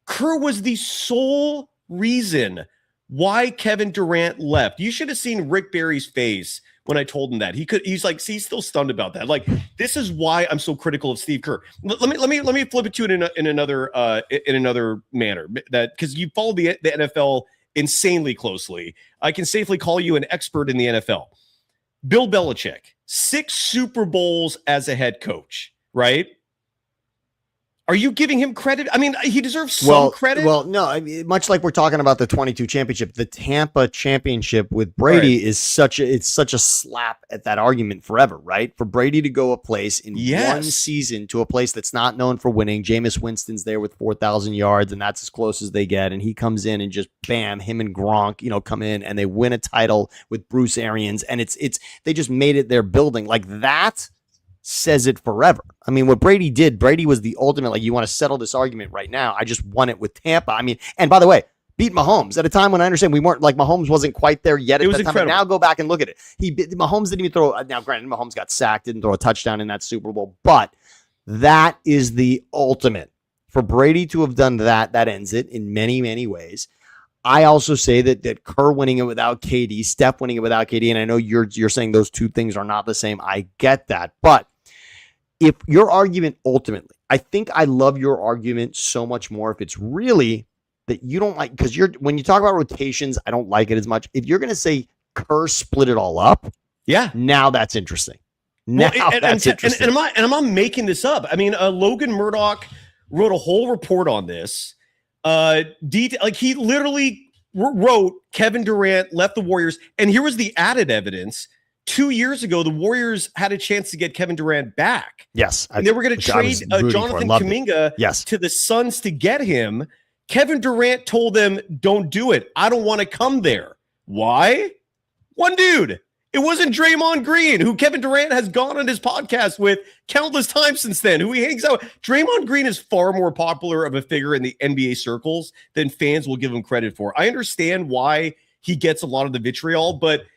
Kerr was the sole reason why Kevin Durant left. You should have seen Rick Barry's face when I told him that. He's like, see, he's still stunned about that. Like, this is why I'm so critical of Steve Kerr. Let me flip it to you in another manner, that because you follow the NFL insanely closely. I can safely call you an expert in the NFL. Bill Belichick, 6 Super Bowls as a head coach, right? Are you giving him credit? I mean, he deserves some credit. Well, no, I mean, much like we're talking about the 22 championship, the Tampa championship with Brady is such a slap at that argument forever, right? For Brady to go a place in one season to a place that's not known for winning. Jameis Winston's there with 4,000 yards, and that's as close as they get. And he comes in and just bam, him and Gronk, come in and they win a title with Bruce Arians, and they just made it their building like that. Says it forever. I mean, what Brady did, Brady was the ultimate, like, you want to settle this argument right now. I just won it with Tampa. I mean, and by the way, beat Mahomes at a time when I understand we weren't, like, Mahomes wasn't quite there yet at the time. Now go back and look at it. Mahomes didn't even throw, now granted, Mahomes got sacked, didn't throw a touchdown in that Super Bowl, but that is the ultimate. For Brady to have done that ends it in many, many ways. I also say that Kerr winning it without KD, Steph winning it without KD, and I know you're saying those two things are not the same. I get that. But if your argument ultimately, I think I love your argument so much more if it's really that you don't like, because when you talk about rotations, I don't like it as much. If you're going to say Kerr split it all up, now that's interesting. Interesting. And I'm not making this up. I mean, Logan Murdoch wrote a whole report on this. Like he literally wrote Kevin Durant left the Warriors, and here was the added evidence. 2 years ago, the Warriors had a chance to get Kevin Durant back. Yes, and they were going to trade Jonathan Kuminga to the Suns to get him. Kevin Durant told them, "Don't do it. I don't want to come there." Why? One dude. It wasn't Draymond Green, who Kevin Durant has gone on his podcast with countless times since then, who he hangs out with. Draymond Green is far more popular of a figure in the NBA circles than fans will give him credit for. I understand why he gets a lot of the vitriol, but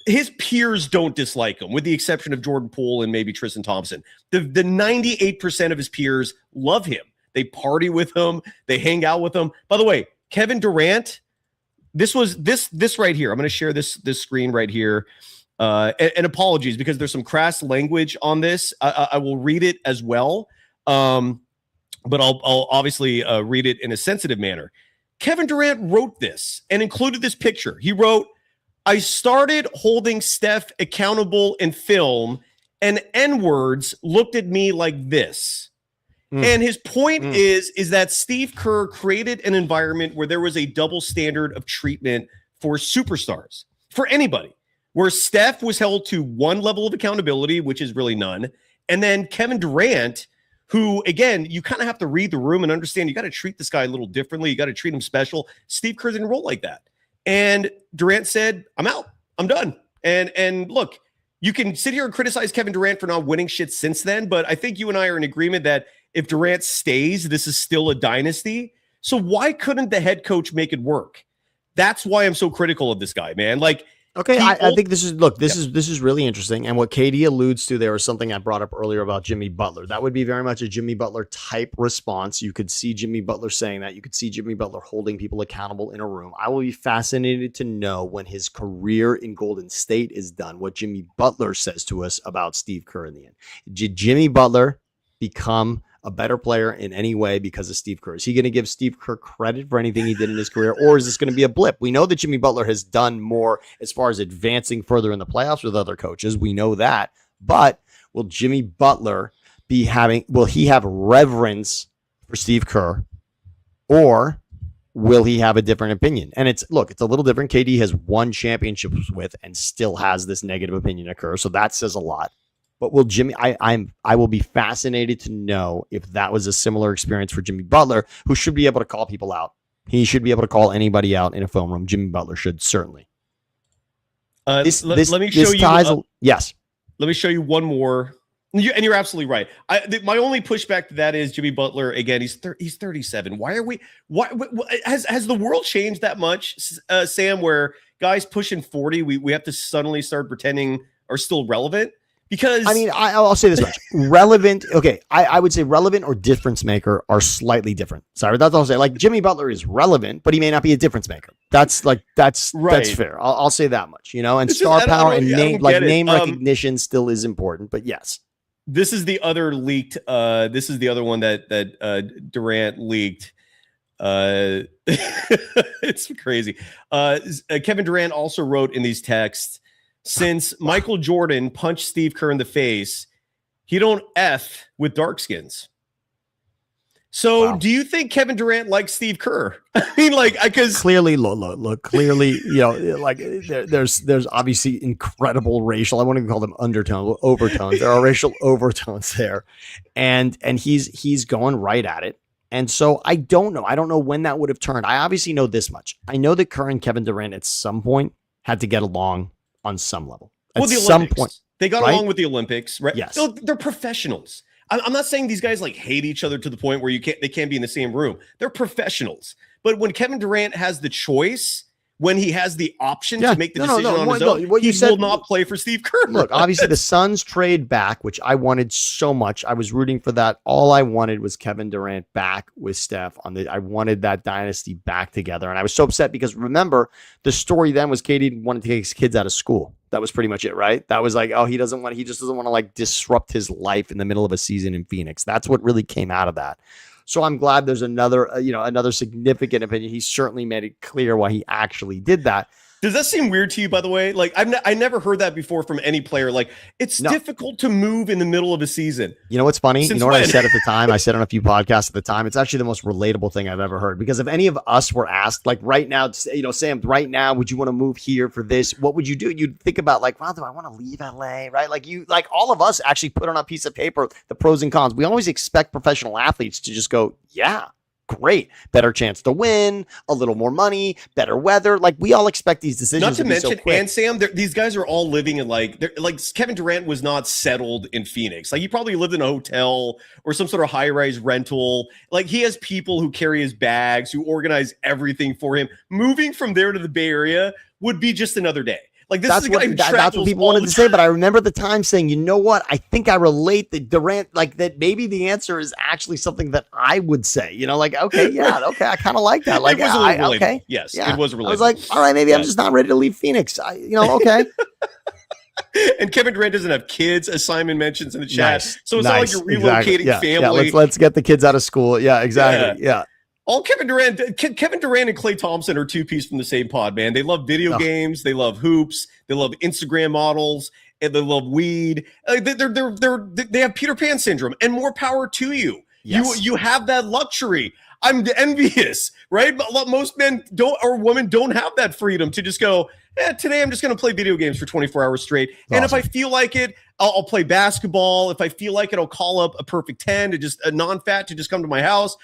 his peers don't dislike him, with the exception of Jordan Poole and maybe Tristan Thompson. The 98% of his peers love him. They party with him. They hang out with him. By the way, Kevin Durant, this right here. I'm going to share this screen right here. And apologies because there's some crass language on this. I will read it as well. But I'll obviously read it in a sensitive manner. Kevin Durant wrote this and included this picture. He wrote, "I started holding Steph accountable in film, and N-words looked at me like this. And his point is that Steve Kerr created an environment where there was a double standard of treatment for superstars, for anybody, where Steph was held to one level of accountability, which is really none. And then Kevin Durant, who, again, you kind of have to read the room and understand you got to treat this guy a little differently. You got to treat him special. Steve Kerr didn't roll like that. And Durant said, I'm out. I'm done. And look, you can sit here and criticize Kevin Durant for not winning shit since then, but I think you and I are in agreement that if Durant stays, this is still a dynasty. So why couldn't the head coach make it work? That's why I'm so critical of this guy, man. Like, okay, I think this is really interesting. And what Katie alludes to there is something I brought up earlier about Jimmy Butler. That would be very much a Jimmy Butler type response. You could see Jimmy Butler saying that. You could see Jimmy Butler holding people accountable in a room. I will be fascinated to know when his career in Golden State is done, what Jimmy Butler says to us about Steve Kerr in the end. Did Jimmy Butler become a better player in any way because of Steve Kerr? Is he going to give Steve Kerr credit for anything he did in his career, or is this going to be a blip? We know that Jimmy Butler has done more as far as advancing further in the playoffs with other coaches. We know that, but will Jimmy Butler will he have reverence for Steve Kerr, or will he have a different opinion? And it's a little different. KD has won championships with and still has this negative opinion of Kerr. So that says a lot. But will Jimmy? I will be fascinated to know if that was a similar experience for Jimmy Butler, who should be able to call people out. He should be able to call anybody out in a film room. Jimmy Butler should certainly. Let me show you. Yes. Let me show you one more. And you're absolutely right. My only pushback to that is Jimmy Butler. Again, he's 37. Why has the world changed that much, Sam? Where guys pushing 40, we have to suddenly start pretending are still relevant? Because I mean, I'll say this much: relevant. Okay, I would say relevant or difference maker are slightly different. Sorry, that's all I'll say. Like Jimmy Butler is relevant, but he may not be a difference maker. That's right. That's fair. I'll say that much. And star power and name recognition still is important. But yes, this is the other leaked. This is the other one that Durant leaked. It's crazy. Kevin Durant also wrote in these texts, since Michael Jordan punched Steve Kerr in the face, he don't F with dark skins. So do you think Kevin Durant likes Steve Kerr? I mean, because clearly, look, clearly, there's obviously incredible racial, I won't even call them undertones, overtones. There are racial overtones there. And he's going right at it. And so I don't know. I don't know when that would have turned. I obviously know this much. I know that Kerr and Kevin Durant at some point had to get along on some level. At some point. They got along with the Olympics, right? Yes. They're professionals. I'm not saying these guys hate each other to the point where they can't be in the same room. They're professionals. But when Kevin Durant has the choice, when he has the option to make the decision on his own, he will not play for Steve Kerr. Look, obviously the Suns trade back, which I wanted so much. I was rooting for that. All I wanted was Kevin Durant back with Steph I wanted that dynasty back together. And I was so upset because remember, the story then was KD wanted to take his kids out of school. That was pretty much it, right? That was like, he just doesn't want to disrupt his life in the middle of a season in Phoenix. That's what really came out of that. So I'm glad there's another significant opinion. He certainly made it clear why he actually did that. Does that seem weird to you, by the way? I never heard that before from any player. It's difficult to move in the middle of a season. You know what's funny? What I said at the time? I said on a few podcasts at the time. It's actually the most relatable thing I've ever heard. Because if any of us were asked, right now, Sam, right now, would you want to move here for this? What would you do? You'd think about well, do I want to leave LA? Right? All of us actually put on a piece of paper the pros and cons. We always expect professional athletes to just go, yeah. Great. Better chance to win, a little more money, better weather. We all expect these decisions. Not to mention, and Sam, these guys are all living in Kevin Durant was not settled in Phoenix. He probably lived in a hotel or some sort of high-rise rental. He has people who carry his bags, who organize everything for him. Moving from there to the Bay Area would be just another day. That's what people wanted to say, but I remember the time saying, you know what? I think I relate that Durant, that maybe the answer is actually something that I would say, okay, yeah, okay, I kind of like that. It was okay. Yes, yeah. It was relatable. I was like, all right, maybe I'm just not ready to leave Phoenix. Okay. And Kevin Durant doesn't have kids, as Simon mentions in the chat. So it's not like you're relocating family. Yeah, let's get the kids out of school. Yeah, exactly. Yeah. All Kevin Durant and Klay Thompson are two-piece from the same pod, man. They love video games, they love hoops, they love Instagram models, and they love weed. They have Peter Pan syndrome, and more power to you. Yes. You have that luxury. I'm envious, right? But most men don't, or women don't have that freedom to just go, today I'm just going to play video games for 24 hours straight. And if I feel like it, I'll play basketball. If I feel like it, I'll call up a perfect 10 to just a non-fat to just come to my house.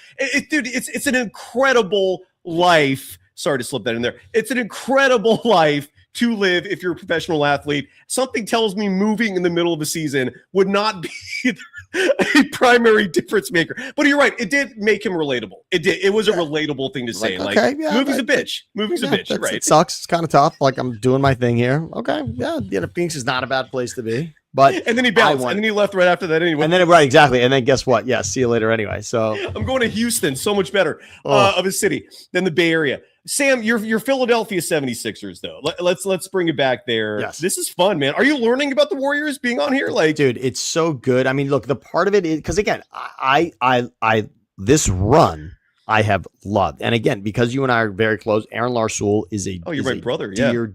Dude, it's an incredible life. Sorry to slip that in there. It's an incredible life to live if you're a professional athlete. Something tells me moving in the middle of the season would not be a primary difference maker. But you're right. It did make him relatable. It did. It was a relatable thing to say. Movie's a bitch. Movie's a bitch, right? It sucks. It's kind of tough. Like, I'm doing my thing here. Okay. Yeah. Phoenix is not a bad place to be. But and then he bounced, and then he left right after that anyway. And then, right, exactly. And then guess what? Yeah, see you later anyway. So I'm going to Houston, so much better of a city than the Bay Area. Sam, your Philadelphia 76ers, though. Let's bring it back there. Yes. This is fun, man. Are you learning about the Warriors being on here? Like, dude, it's so good. I mean, look, the part of it is because again, I this run I have loved. And again, because you and I are very close, Aaron Larsoul is a brother,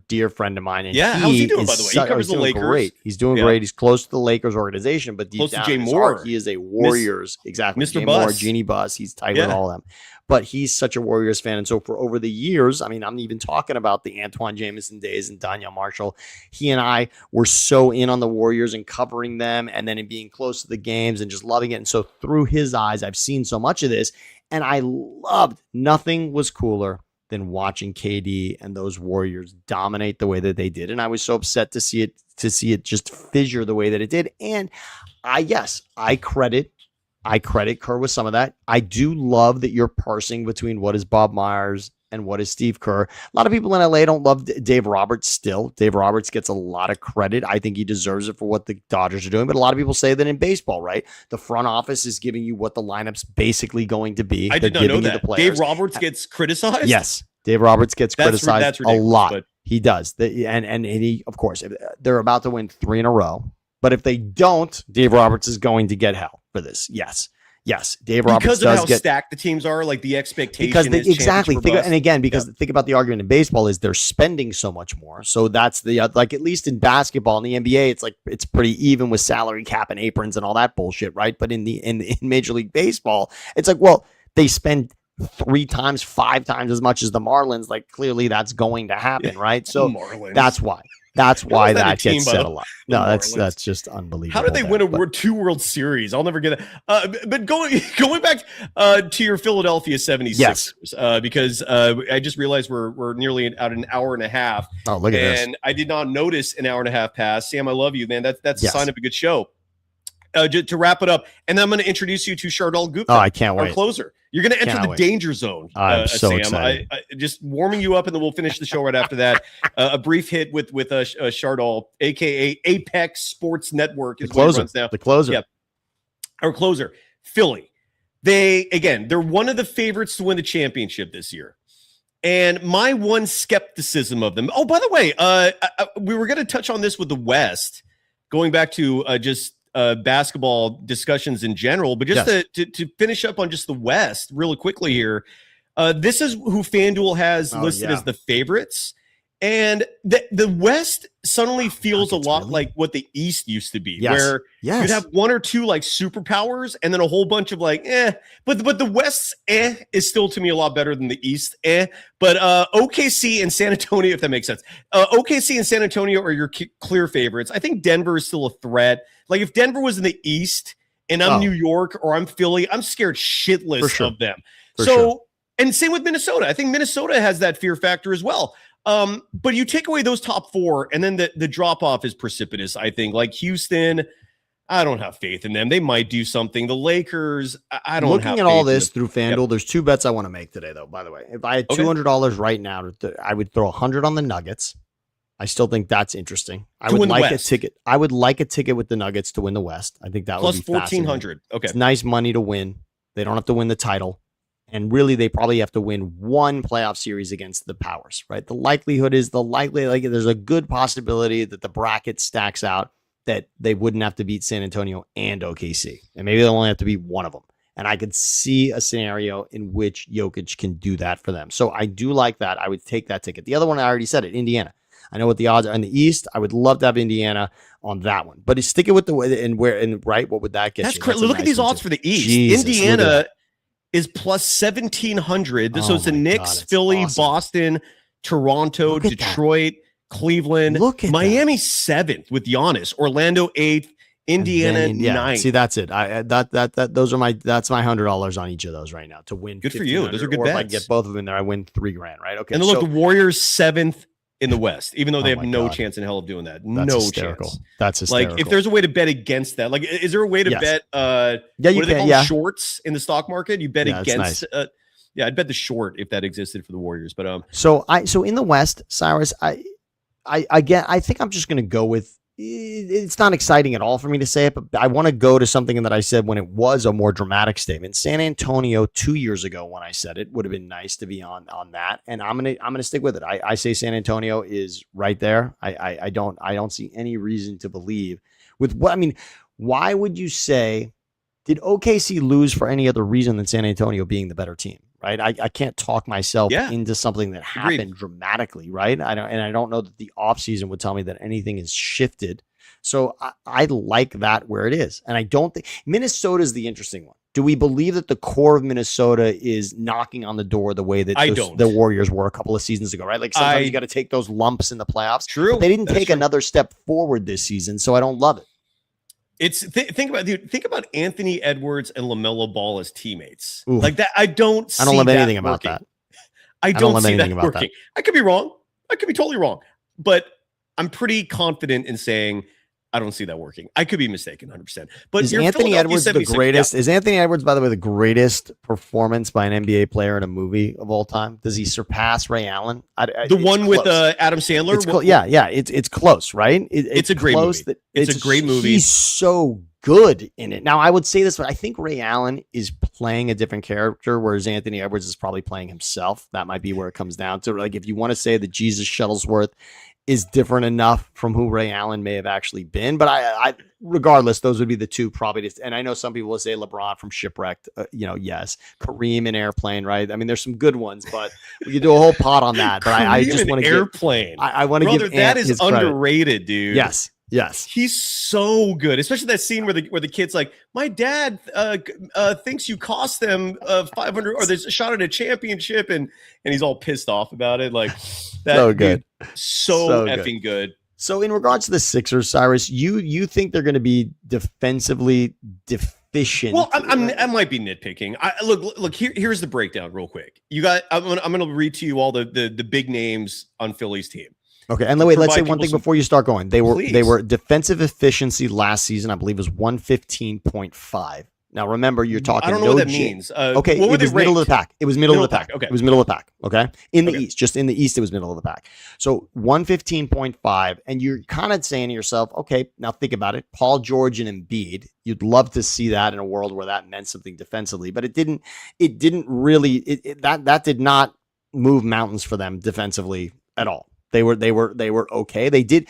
dear friend of mine. And how's he doing, by the way? He covers the Lakers. Great. He's doing great. He's close to the Lakers organization, but close to Jay Moore. He is a Warriors, exactly. Mr. Jay Bus. Moore, Genie Bus. He's tight with all of them. But he's such a Warriors fan. And so for over the years, I mean, I'm even talking about the Antoine Jameson days and Danielle Marshall. He and I were so in on the Warriors and covering them and then in being close to the games and just loving it. And so through his eyes, I've seen so much of this. And I loved, nothing was cooler than watching KD and those Warriors dominate the way that they did. And I was so upset to see it just fissure the way that it did. And I credit Kerr with some of that. I do love that you're parsing between what is Bob Myers and what is Steve Kerr. A lot of people in LA don't love Dave Roberts still. Dave Roberts gets a lot of credit. I think he deserves it for what the Dodgers are doing. But a lot of people say that in baseball, right? The front office is giving you what the lineup's basically going to be. I did not know that. Dave Roberts gets criticized? Yes. Dave Roberts gets criticized a lot. But he does. And he, of course, they're about to win 3 in a row. But if they don't, Dave Roberts is going to get hell for this. Yes, Dave Roberts because of how stacked the teams are, like the expectation is exactly. Think about the argument in baseball is they're spending so much more. So that's the like at least in basketball in the NBA, it's pretty even with salary cap and aprons and all that bullshit, right? But in Major League Baseball, it's like, well, they spend 3 times, 5 times as much as the Marlins. Like clearly that's going to happen, right? So that's why. That's why that gets said a lot. No, that's just unbelievable. How did they win 2 World Series? I'll never get it. But going back to your Philadelphia 76ers, because I just realized we're nearly out an hour and a half. Oh, look at this. And I did not notice an hour and a half pass. Sam, I love you, man. That's a sign of a good show. To wrap it up, and then I'm going to introduce you to Shardul Gupta. Oh, I can't wait. Our closer. You're going to enter the danger zone. I'm so Sam. excited. I just warming you up, and then we'll finish the show right after that. A brief hit with Shardul, aka Apex Sports Network, is what he runs now. The closer. Yep. Our closer, Philly. They're one of the favorites to win the championship this year. And my one skepticism of them. Oh, by the way, we were going to touch on this with the West, going back to basketball discussions in general, but just to finish up on just the West really quickly here. This is who FanDuel has listed as the favorites. And the West suddenly feels a lot like what the East used to be, where you'd have 1 or 2 like superpowers and then a whole bunch of like, but the West's is still to me a lot better than the East. But OKC and San Antonio, if that makes sense. OKC and San Antonio are your clear favorites. I think Denver is still a threat. Like if Denver was in the East and I'm New York or I'm Philly, I'm scared shitless of them. And same with Minnesota. I think Minnesota has that fear factor as well. But you take away those top 4 and then the drop off is precipitous. I think like Houston, I don't have faith in them. They might do something. The Lakers, I don't Looking at all this through FanDuel, there's 2 bets I want to make today though, by the way. If I had $200 right now, I would throw 100 on the Nuggets. I still think that's interesting. I would like a ticket. I would like a ticket with the Nuggets to win the West. I think that would be plus 1,400. Okay. It's nice money to win. They don't have to win the title. And really, they probably have to win 1 playoff series against the powers, right? The likelihood is there's a good possibility that the bracket stacks out that they wouldn't have to beat San Antonio and OKC. And maybe they'll only have to beat one of them. And I could see a scenario in which Jokic can do that for them. So I do like that. I would take that ticket. The other one, I already said it, Indiana. I know what the odds are in the East. I would love to have Indiana on that one, but stick it with the right. What would that get? That's you? crazy. Look at these odds for the East. Jesus, Indiana is plus 1,700. So it's the Knicks, Philly, awesome. Boston, Toronto, Detroit, Cleveland, Miami 7th with Giannis, Orlando 8th, Indiana 9th. See, that's it. Those are that's my $100 on each of those right now to win. Good for you. Those are good bets. If I get both of them there, I win $3,000. Right? Okay. And then look, the Warriors 7th in the West, even though they have no chance in hell of doing that. That's hysterical. Chance. That's hysterical. Like, if there's a way to bet against that, like, is there a way to bet? You can, shorts in the stock market? You bet against. Nice. I'd bet the short if that existed for the Warriors. But so in the West, Cyrus, I think I'm just going to go with. It's not exciting at all for me to say it, but I want to go to something that I said when it was a more dramatic statement. San Antonio 2 years ago, when I said it, would have been nice to be on that, and I'm gonna stick with it. I say San Antonio is right there. I don't see any reason to believe with what I mean. Why would you say? Did OKC lose for any other reason than San Antonio being the better team? Right. I can't talk myself into something that happened dramatically. Right. I don't know that the offseason would tell me that anything has shifted. So I like that where it is. And I don't think Minnesota is the interesting one. Do we believe that the core of Minnesota is knocking on the door the way that the Warriors were a couple of seasons ago? Right. Like sometimes you got to take those lumps in the playoffs. True. But they didn't take another step forward this season. So I don't love it. It's think about Anthony Edwards and LaMelo Ball as teammates. Ooh. Like that. I don't love anything about that. I don't see that working. I could be wrong. I could be totally wrong. But I'm pretty confident in saying I don't see that working. I could be mistaken 100%. But is Anthony Edwards the greatest? Yeah. Is Anthony Edwards, by the way, the greatest performance by an NBA player in a movie of all time? Does he surpass Ray Allen? The one with Adam Sandler? It's close, right? It's a great movie. It's a great movie. He's so good in it. Now, I would say this, but I think Ray Allen is playing a different character, whereas Anthony Edwards is probably playing himself. That might be where it comes down to. Like, if you want to say that Jesus Shuttlesworth is different enough from who Ray Allen may have actually been. But I regardless, those would be the two probably. And I know some people will say LeBron from Shipwrecked, yes. Kareem in Airplane, right? I mean, there's some good ones, but we could do a whole pot on that. But I just want to Airplane. I want to give that is underrated, dude. Yes. He's so good, especially that scene where the kid's like, my dad thinks you cost them 500 or there's a shot at a championship, and he's all pissed off about it. Like that. So good. Dude, so effing good. So in regards to the Sixers, Cyrus, you think they're going to be defensively deficient? Well, I might be nitpicking. Look. Here's the breakdown, real quick. I'm going to read to you all the big names on Philly's team. Okay, and wait, let's say one thing before you start going. They were defensive efficiency last season, I believe, was 115.5. Now, remember, you're talking. I don't know what that means. Okay, it was middle of the pack. It was middle of the pack. Okay, it was middle of the pack. Okay, in the East, just in the East, it was middle of the pack. So 115.5, and you're kind of saying to yourself, okay, now think about it. Paul George and Embiid. You'd love to see that in a world where that meant something defensively, but it didn't really. That did not move mountains for them defensively at all. They were okay. They did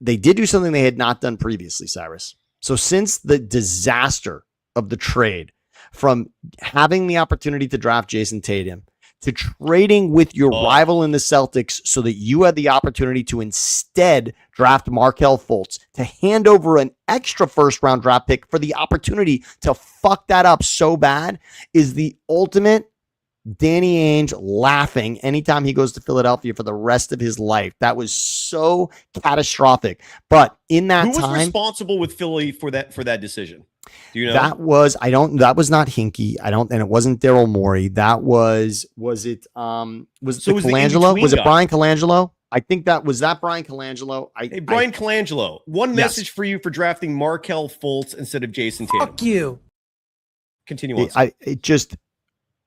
do something they had not done previously, Cyrus. So since the disaster of the trade, from having the opportunity to draft Jason Tatum to trading with your rival in the Celtics so that you had the opportunity to instead draft Markelle Fultz, to hand over an extra first-round draft pick for the opportunity to fuck that up so bad, is the ultimate Danny Ainge laughing anytime he goes to Philadelphia for the rest of his life. That was so catastrophic. But in that time, who was responsible with Philly for that decision? Do you know? That was not Hinkie. And it wasn't Daryl Morey. That was it Colangelo? Was it Brian Colangelo? I think was Brian Colangelo. Brian Colangelo. One message for you for drafting Markelle Fultz instead of Jason Tatum. Fuck you. Continue on. It just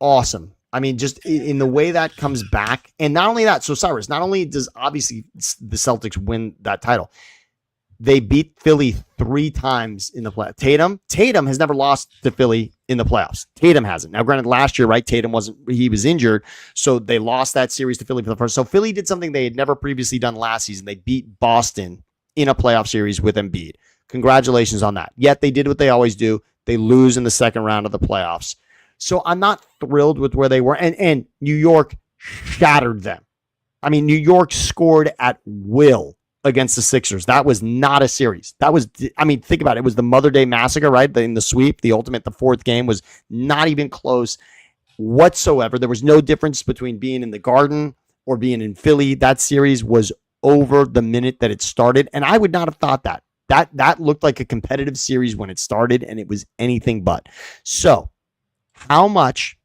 awesome. I mean, just in the way that comes back. And not only that, so Cyrus, not only does obviously the Celtics win that title, they beat Philly 3 times in the playoffs. Tatum has never lost to Philly in the playoffs. Tatum hasn't. Now, granted, last year, right, he was injured, so they lost that series to Philly for the first. So Philly did something they had never previously done last season. They beat Boston in a playoff series with Embiid. Congratulations on that. Yet they did what they always do. They lose in the second round of the playoffs. So I'm not thrilled with where they were. And New York shattered them. I mean, New York scored at will against the Sixers. That was not a series. That was, I mean, think about it. It was the Mother Day Massacre, right? In the sweep, the fourth game was not even close whatsoever. There was no difference between being in the Garden or being in Philly. That series was over the minute that it started. And I would not have thought that. That looked like a competitive series when it started, and it was anything but. So, how much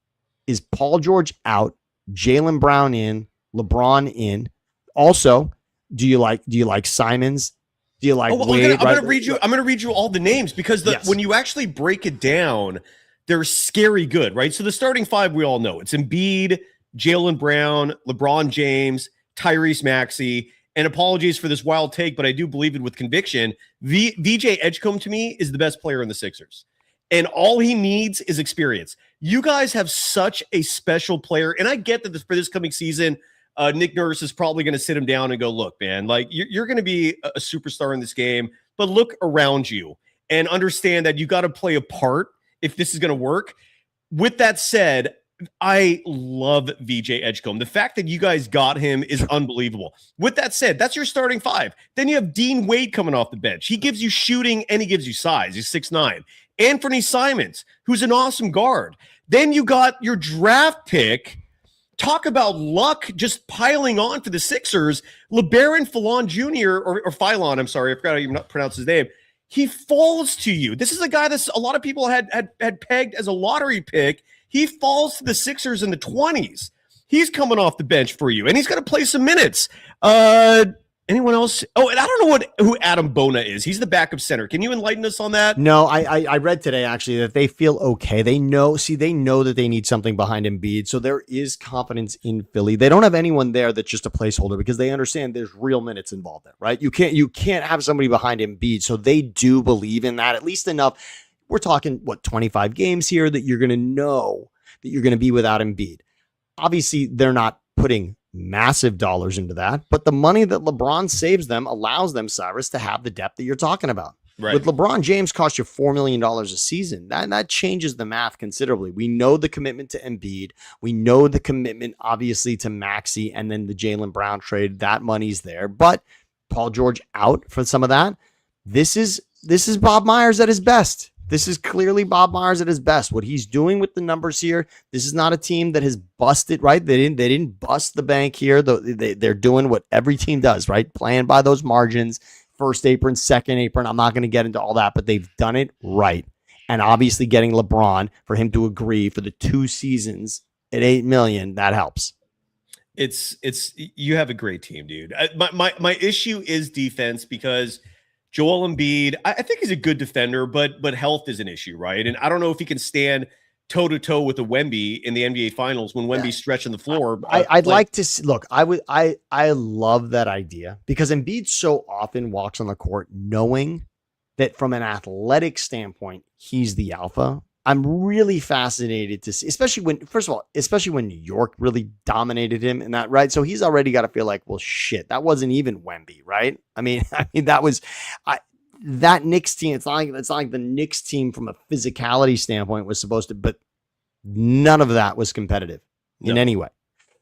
is Paul George out, Jaylen Brown in, LeBron in? Also, do you like Simons? Do you like Wade? I'm going to read you all the names because when you actually break it down, they're scary good, right? So the starting five we all know. It's Embiid, Jaylen Brown, LeBron James, Tyrese Maxey. And apologies for this wild take, but I do believe it with conviction. VJ Edgecombe to me is the best player in the Sixers. And all he needs is experience. You guys have such a special player. And I get that for this coming season, Nick Nurse is probably going to sit him down and go, look, man, like you're going to be a superstar in this game, but look around you and understand that you got to play a part if this is going to work. With that said, I love VJ Edgecombe. The fact that you guys got him is unbelievable. With that said, that's your starting five. Then you have Dean Wade coming off the bench. He gives you shooting and he gives you size. He's 6'9". Anthony Simons, who's an awesome guard. Then you got your draft pick. Talk about luck just piling on for the Sixers. LeBaron Fallon Jr. or Philon, I'm sorry, I forgot how you pronounce his name. He falls to you. This is a guy that a lot of people had pegged as a lottery pick. He falls to the Sixers in the 20s. He's coming off the bench for you, and he's going to play some minutes. Anyone else? Oh, and I don't know who Adam Bona is. He's the backup center. Can you enlighten us on that? No, I read today, actually, that they feel okay. They know that they need something behind Embiid, so there is confidence in Philly. They don't have anyone there that's just a placeholder because they understand there's real minutes involved there, right? You can't have somebody behind Embiid, so they do believe in that, at least enough. We're talking, 25 games here that you're going to know that you're going to be without Embiid. Obviously, they're not putting massive dollars into that, but the money that LeBron saves them allows them, Cyrus, to have the depth that you're talking about. Right. With LeBron James cost you $4 million a season. That changes the math considerably. We know the commitment to Embiid. We know the commitment, obviously, to Maxey and then the Jaylen Brown trade. That money's there, but Paul George out for some of that. This is Bob Myers at his best. This is clearly Bob Myers at his best. What he's doing with the numbers here, this is not a team that has busted, right? They didn't bust the bank here. They're doing what every team does, right? Playing by those margins, first apron, second apron. I'm not going to get into all that, but they've done it right. And obviously getting LeBron for him to agree for the 2 seasons at $8 million, that helps. It's you have a great team, dude. My issue is defense because Joel Embiid, I think he's a good defender, but health is an issue, right? And I don't know if he can stand toe-to-toe with a Wemby in the NBA Finals when Wemby's stretching the floor. I'd like to see, look, I love that idea because Embiid so often walks on the court knowing that from an athletic standpoint, he's the alpha. I'm really fascinated to see, especially when New York really dominated him in that, right? So he's already got to feel like, well, shit, that wasn't even Wemby, right? I mean, that was that Knicks team. It's not like the Knicks team from a physicality standpoint was supposed to, but none of that was competitive in any way.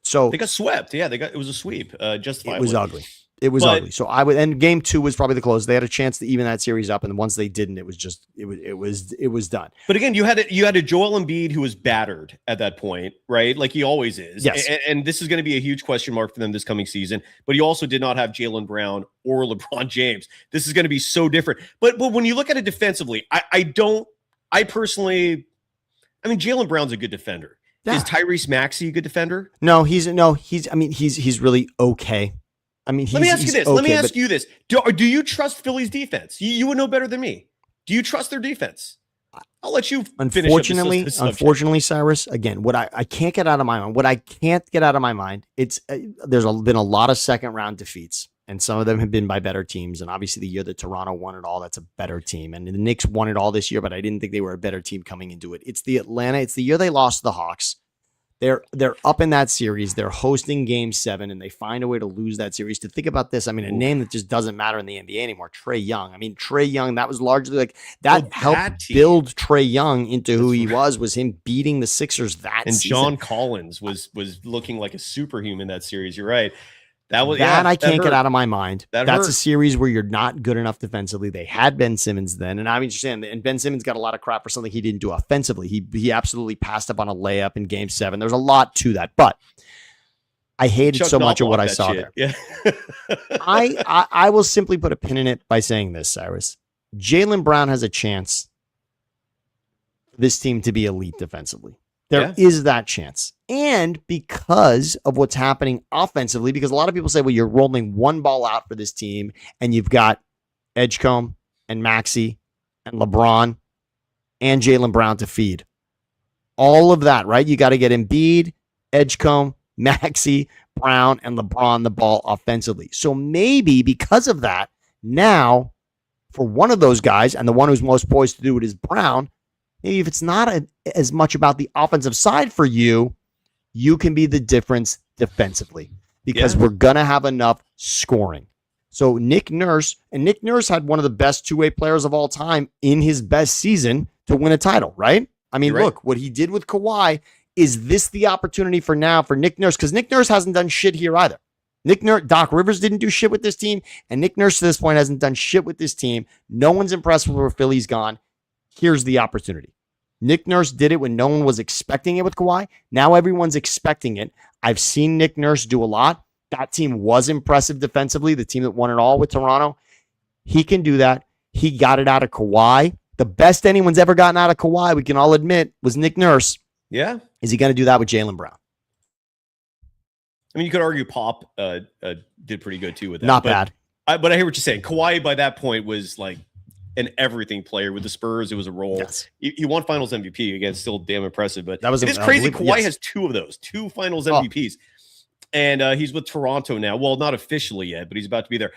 So they got swept. Yeah, it was a sweep. Justifiably. It was ugly. It was ugly. So and game 2 was probably the closest. They had a chance to even that series up, and once they didn't, it was done. But again, you had a Joel Embiid who was battered at that point, right? Like he always is. Yes. And this is going to be a huge question mark for them this coming season. But you also did not have Jaylen Brown or LeBron James. This is going to be so different. But when you look at it defensively, I mean, Jaylen Brown's a good defender. Yeah. Is Tyrese Maxey a good defender? No, he's really okay. I mean, let me ask you this. Let me ask you this. Do you trust Philly's defense? You would know better than me. Do you trust their defense? I'll let you finish. Unfortunately, Cyrus, again, what I can't get out of my mind, it's there's been a lot of second round defeats, and some of them have been by better teams. And obviously the year that Toronto won it all, that's a better team. And the Knicks won it all this year, but I didn't think they were a better team coming into it. It's the year they lost to the Hawks. They're up in that series. They're hosting Game 7, and they find a way to lose that series. To think about this, I mean, a name that just doesn't matter in the NBA anymore, Trae Young. I mean, Trae Young, that was largely like that helped build Trae Young into who he was him beating the Sixers that season. And John Collins was looking like a superhuman that series. You're right. I can't get out of my mind. That's hurt. A series where you're not good enough defensively. They had Ben Simmons then, and I understand. And Ben Simmons got a lot of crap for something he didn't do offensively. He absolutely passed up on a layup in Game 7. There's a lot to that, but I hated so much of what I saw there. Yeah. I will simply put a pin in it by saying this, Cyrus. Jaylen Brown has a chance for this team to be elite defensively. There is that chance. And because of what's happening offensively, because a lot of people say, well, you're rolling one ball out for this team, and you've got Edgecombe and Maxey and LeBron and Jaylen Brown to feed. All of that, right? You got to get Embiid, Edgecombe, Maxey, Brown, and LeBron the ball offensively. So maybe because of that, now for one of those guys, and the one who's most poised to do it is Brown, maybe if it's not as much about the offensive side for you, you can be the difference defensively because we're going to have enough scoring. So Nick Nurse had one of the best two-way players of all time in his best season to win a title, right? I mean, look, what he did with Kawhi, is this the opportunity for Nick Nurse? Because Nick Nurse hasn't done shit here either. Doc Rivers didn't do shit with this team, and Nick Nurse to this point hasn't done shit with this team. No one's impressed with where Philly's gone. Here's the opportunity. Nick Nurse did it when no one was expecting it with Kawhi. Now everyone's expecting it. I've seen Nick Nurse do a lot. That team was impressive defensively, the team that won it all with Toronto. He can do that. He got it out of Kawhi. The best anyone's ever gotten out of Kawhi, we can all admit, was Nick Nurse. Yeah. Is he going to do that with Jaylen Brown? I mean, you could argue Pop did pretty good too with that. Not bad. But I hear what you're saying. Kawhi by that point was like an everything player with the Spurs. It was a role. Yes. He won Finals MVP again. Still damn impressive. But it is crazy. Kawhi has two of those, two Finals MVPs, and he's with Toronto now. Well, not officially yet, but he's about to be there.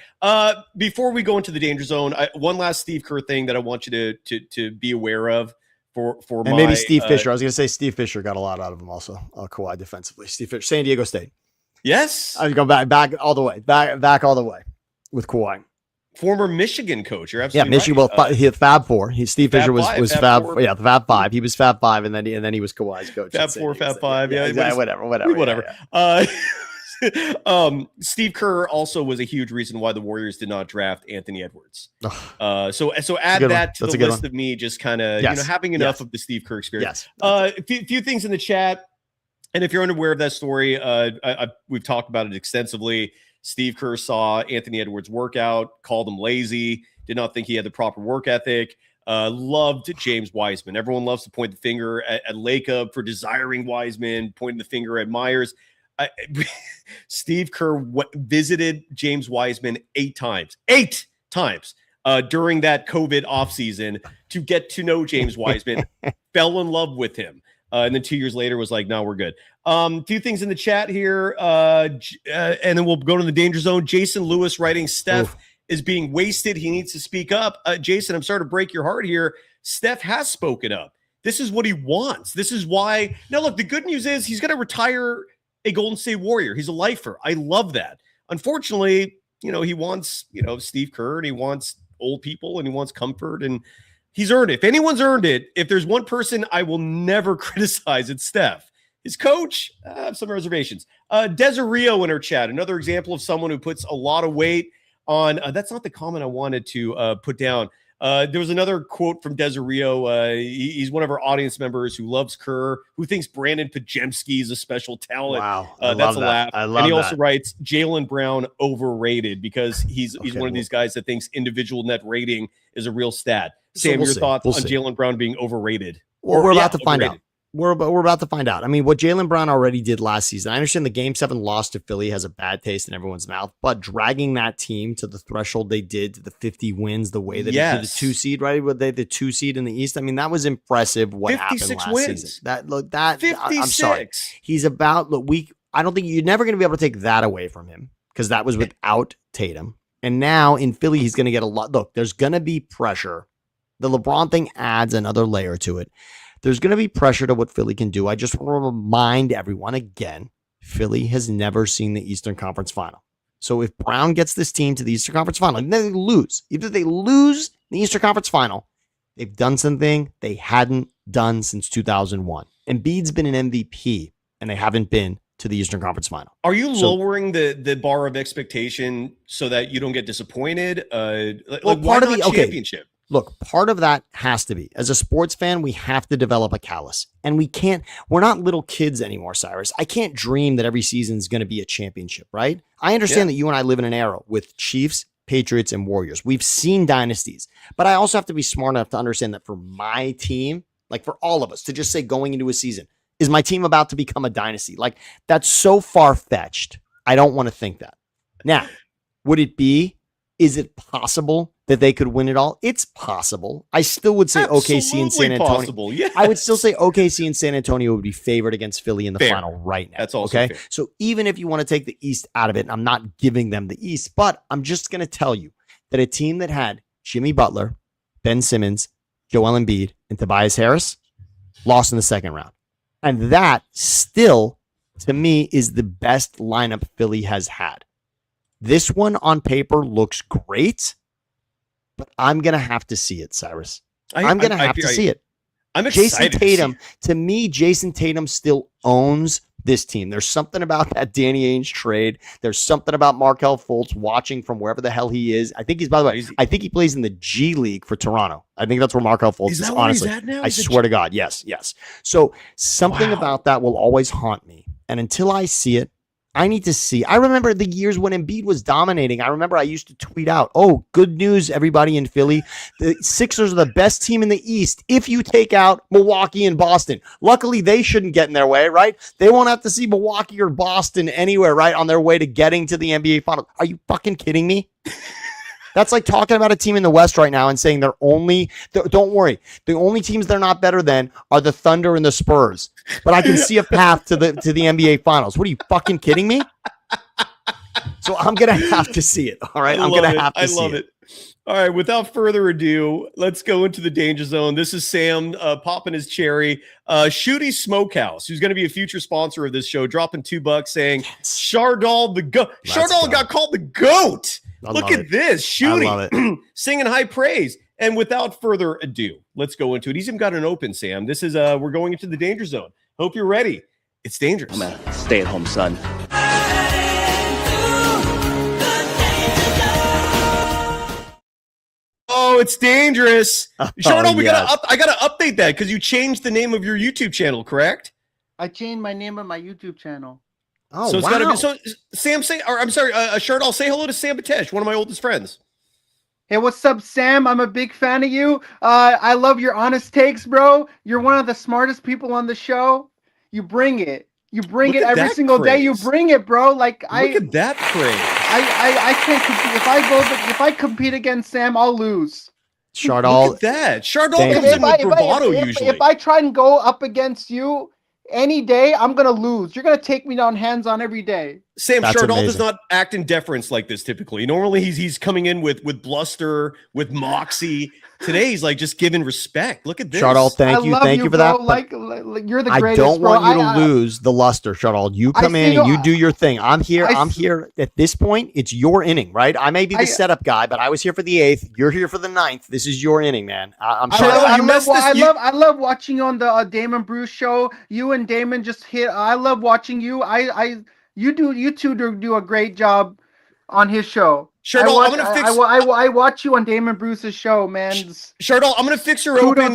Before we go into the danger zone, one last Steve Kerr thing that I want you to be aware of and maybe Steve Fisher. I was going to say Steve Fisher got a lot out of him also. Kawhi defensively. Steve Fisher, San Diego State. Yes, I go back all the way, back all the way with Kawhi. Former Michigan coach. You're absolutely Michigan. right. Well, he had Fab Four. Steve Fisher was Fab. Four. Yeah, the Fab Five. He was Fab Five, and then he was Kawhi's coach. Fab Four, Fab Five. Yeah, whatever. Yeah. Steve Kerr also was a huge reason why the Warriors did not draft Anthony Edwards. So add that to the list of me just kind of having enough of the Steve Kerr experience. Yes. A few things in the chat, and if you're unaware of that story, we've talked about it extensively. Steve Kerr saw Anthony Edwards workout, called him lazy, did not think he had the proper work ethic, loved James Wiseman. Everyone loves to point the finger at Lacob for desiring Wiseman, pointing the finger at Myers. Steve Kerr visited James Wiseman 8 times during that COVID offseason to get to know James Wiseman, fell in love with him. And then 2 years later was like, no, we're good. Few things in the chat here. And then we'll go to the danger zone. Jason Lewis writing, Steph is being wasted. He needs to speak up. Jason, I'm sorry to break your heart here. Steph has spoken up. This is what he wants. This is why. Now, look, the good news is he's going to retire a Golden State Warrior. He's a lifer. I love that. Unfortunately, he wants, Steve Kerr, and he wants old people, and he wants comfort, and he's earned it. If anyone's earned it, if there's one person I will never criticize, it's Steph. His coach, I have some reservations. Daze in her chat, another example of someone who puts a lot of weight on. That's not the comment I wanted to put down. There was another quote from Daze. He's one of our audience members who loves Kerr, who thinks Brandon Pajemski is a special talent. Wow, that's a laugh. I love and he that. Also writes Jaylen Brown overrated because he's one of these guys that thinks individual net rating is a real stat. Sam, your thoughts on Jaylen Brown being overrated? Well, we're about to find out. We're about to find out. I mean, what Jaylen Brown already did last season, I understand the Game 7 loss to Philly has a bad taste in everyone's mouth, but dragging that team to the threshold they did, to the 50 wins, the way that it did the 2 seed, right? Were they the 2 seed in the East? I mean, that was impressive what happened last season. I'm sorry. He's about, I don't think you're never going to be able to take that away from him because that was without Tatum. And now in Philly, he's going to get a lot. Look, there's going to be pressure. The LeBron thing adds another layer to it. There's going to be pressure to what Philly can do. I just want to remind everyone again, Philly has never seen the Eastern Conference Final. So if Brown gets this team to the Eastern Conference Final, and then they lose, either they lose the Eastern Conference Final, they've done something they hadn't done since 2001. Embiid's been an MVP, and they haven't been to the Eastern Conference Final. Are you lowering the bar of expectation so that you don't get disappointed? Part of the championship. Look, part of that has to be, as a sports fan, we have to develop a callus. And we're not little kids anymore, Cyrus. I can't dream that every season is going to be a championship, right? I understand that you and I live in an era with Chiefs, Patriots, and Warriors. We've seen dynasties, but I also have to be smart enough to understand that for my team, like for all of us, to just say going into a season, is my team about to become a dynasty? Like, that's so far-fetched. I don't want to think that. Now, would it be? Is it possible that they could win it all? It's possible. I still would say OKC and San Antonio. Possible, yes. I would still say OKC and San Antonio would be favored against Philly in the final right now. That's also okay. Fair. So even if you want to take the East out of it, and I'm not giving them the East, but I'm just going to tell you that a team that had Jimmy Butler, Ben Simmons, Joel Embiid, and Tobias Harris lost in the second round. And that still, to me, is the best lineup Philly has had. This one on paper looks great, but I'm going to have to see it, Cyrus. I'm going to have to see it. I'm excited. Jason Tatum, to me, Jason Tatum still owns this team. There's something about that Danny Ainge trade. There's something about Markelle Fultz watching from wherever the hell he is. I think he's, by the way, I think he plays in the G League for Toronto. I think that's where Markelle Fultz is, honestly. I swear to God. Yes. So something about that will always haunt me. And until I see it, I need to see. I remember the years when Embiid was dominating. I remember I used to tweet out, "Oh, good news, everybody in Philly. The Sixers are the best team in the East if you take out Milwaukee and Boston." Luckily, they shouldn't get in their way, right? They won't have to see Milwaukee or Boston anywhere, right, on their way to getting to the NBA Finals. Are you fucking kidding me? That's like talking about a team in the West right now and saying don't worry, the only teams they're not better than are the Thunder and the Spurs. But I can see a path to the NBA Finals. What are you fucking kidding me? So I'm going to have to see it, all right? I'm going to have to see it. I love it. All right, without further ado, let's go into the danger zone. This is Sam popping his cherry. Shooty Smokehouse, who's going to be a future sponsor of this show, dropping $2 saying, Chardal the GOAT. Chardal got called the GOAT. Look at this. Shooty singing high praise. And without further ado, let's go into it. He's even got an open, Sam. This is we're going into the danger zone. Hope you're ready. It's dangerous. I'm a stay-at-home son. Oh, it's dangerous. Chardal, I gotta update that because you changed the name of your YouTube channel, correct? I changed my name of my YouTube channel. Oh, so it's gotta be Sam. Chardal, say hello to Sam Betesh, one of my oldest friends. Hey, what's up, Sam? I'm a big fan of you. I love your honest takes, bro. You're one of the smartest people on the show. You bring it. You bring it every single day. You bring it, bro. Like look at that praise. I can't compete. If I compete against Sam, I'll lose. Chardal, look at that. Chardal comes in with bravado usually. If I try and go up against you any day, I'm gonna lose. You're gonna take me down hands on every day. Sam, Chardal does not act in deference like this typically. Normally he's coming in with bluster, with moxie. Today he's like just giving respect. Look at this. Chardal, thank you for that. Like you're the greatest. I don't want you to lose the luster, Chardal. You come in and you do your thing. I'm here at this point. It's your inning, right? I may be the setup guy, but I was here for the 8th. You're here for the 9th. This is your inning, man. I'm sorry. I love watching you on the Damon Bruce show. You and Damon just hit. I love watching you. You two do a great job on his show. Chardal, I watch you on Damon Bruce's show, man. Chardal, I'm gonna fix your open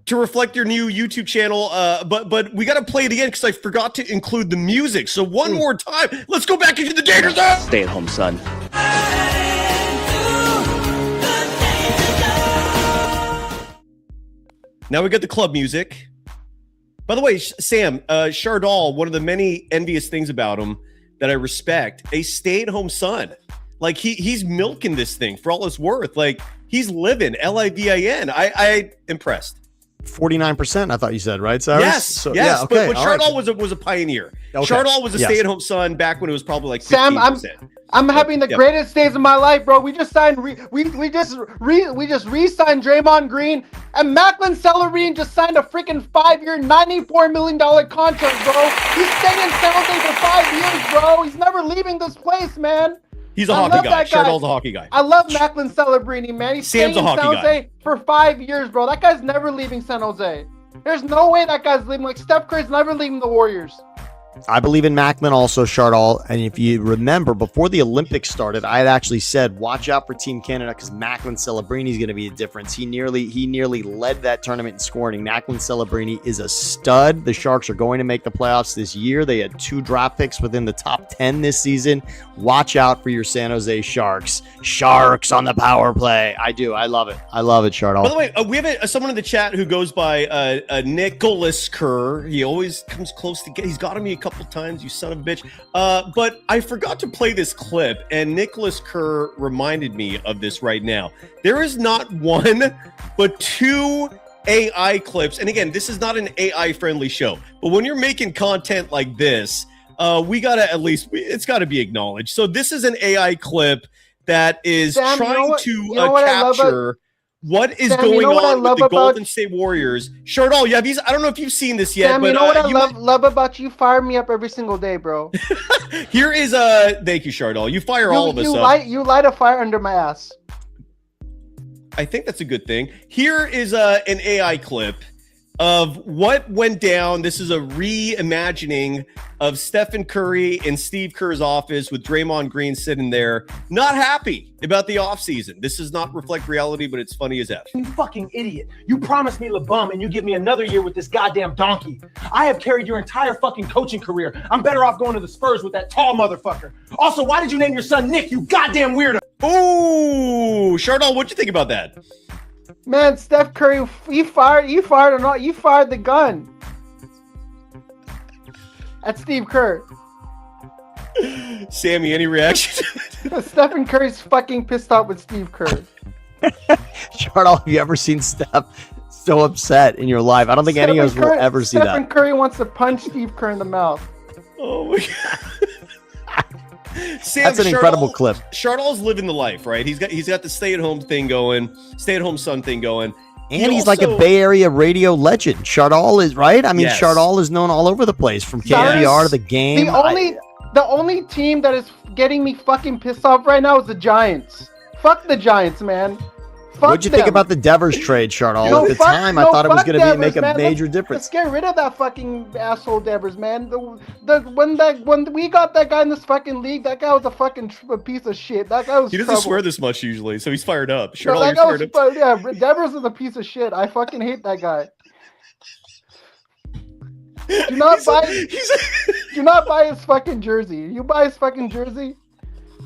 to reflect your new YouTube channel. But we gotta play it again because I forgot to include the music. So one more time, let's go back into the danger zone. Stay-at-home son. Now we got the club music. By the way, Sam, Chardal, one of the many envious things about him that I respect, a stay-at-home son. Like he's milking this thing for all it's worth. Like he's living LIVIN. I impressed. 49%, I thought you said, right, Cyrus? Yes, yes. Okay. But Chardal was a pioneer. Okay. Chardal was a stay-at-home son back when it was probably like 15%. Sam, I'm having the greatest days of my life, bro. We just signed we just re-signed Draymond Green, and Macklin Cellerine just signed a freaking 5-year, $94 million contract, bro. He's staying in San Jose for 5 years, bro. He's never leaving this place, man. He's a hockey guy. Chardal's a hockey guy. I love Macklin Celebrini, man. He's staying in San Jose for 5 years, bro. That guy's never leaving San Jose. There's no way that guy's leaving. Like Steph Curry's never leaving the Warriors. I believe in Macklin also, Chardal. And if you remember, before the Olympics started, I had actually said, watch out for Team Canada because Macklin Celebrini is going to be a difference. He nearly led that tournament in scoring. Macklin Celebrini is a stud. The Sharks are going to make the playoffs this year. They had 2 draft picks within the top 10 this season. Watch out for your San Jose Sharks. Sharks on the power play. I do. I love it. I love it, Chardal. By the way, we have someone in the chat who goes by Nicholas Kerr. He always comes close to he's gotten me a couple times, you son of a bitch. But I forgot to play this clip, and Nicholas Kerr reminded me of this right now. There is not one, but 2 AI clips. And again, this is not an AI friendly show, but when you're making content like this, we gotta it's gotta be acknowledged. So this is an AI clip that is trying to capture what is going on with the Golden State Warriors. Chardal, I don't know if you've seen this yet, Sam, but you know what I love about you? Fire me up every single day, bro. Here is thank you, Chardal. You fire all of us up. You light a fire under my ass. I think that's a good thing. Here is an AI clip of what went down. This is a reimagining of Stephen Curry in Steve Kerr's office with Draymond Green sitting there, not happy about the offseason. This does not reflect reality, but it's funny as F. You fucking idiot. You promised me LeBum and you give me another year with this goddamn donkey. I have carried your entire fucking coaching career. I'm better off going to the Spurs with that tall motherfucker. Also, why did you name your son Nick, you goddamn weirdo? Ooh, Chardal, what'd you think about that? Man, Steph Curry, you fired the gun at Steve Kerr. Sammy, any reaction? Stephen Curry's fucking pissed off with Steve Kerr. Chardal, have you ever seen Steph so upset in your life? I don't think any of us will ever see that. Stephen Curry wants to punch Steve Kerr in the mouth. Oh my God. Sam, that's an incredible clip. Chardal's living the life, right? He's got the stay-at-home son thing going. And he's like a Bay Area radio legend. Chardal is, right? I mean, yes. Chardal is known all over the place, from KVR to the game. The only team that is getting me fucking pissed off right now is the Giants. Fuck the Giants, man. What'd you think about the Devers trade, Chardal? At the time, I thought it was going to make a major difference. Let's get rid of that fucking asshole Devers, man. When we got that guy in this fucking league, that guy was a fucking piece of shit. That guy was. He doesn't swear this much usually, so he's fired up. Chardal, yeah, Devers is a piece of shit. I fucking hate that guy. Do not buy his fucking jersey. You buy his fucking jersey.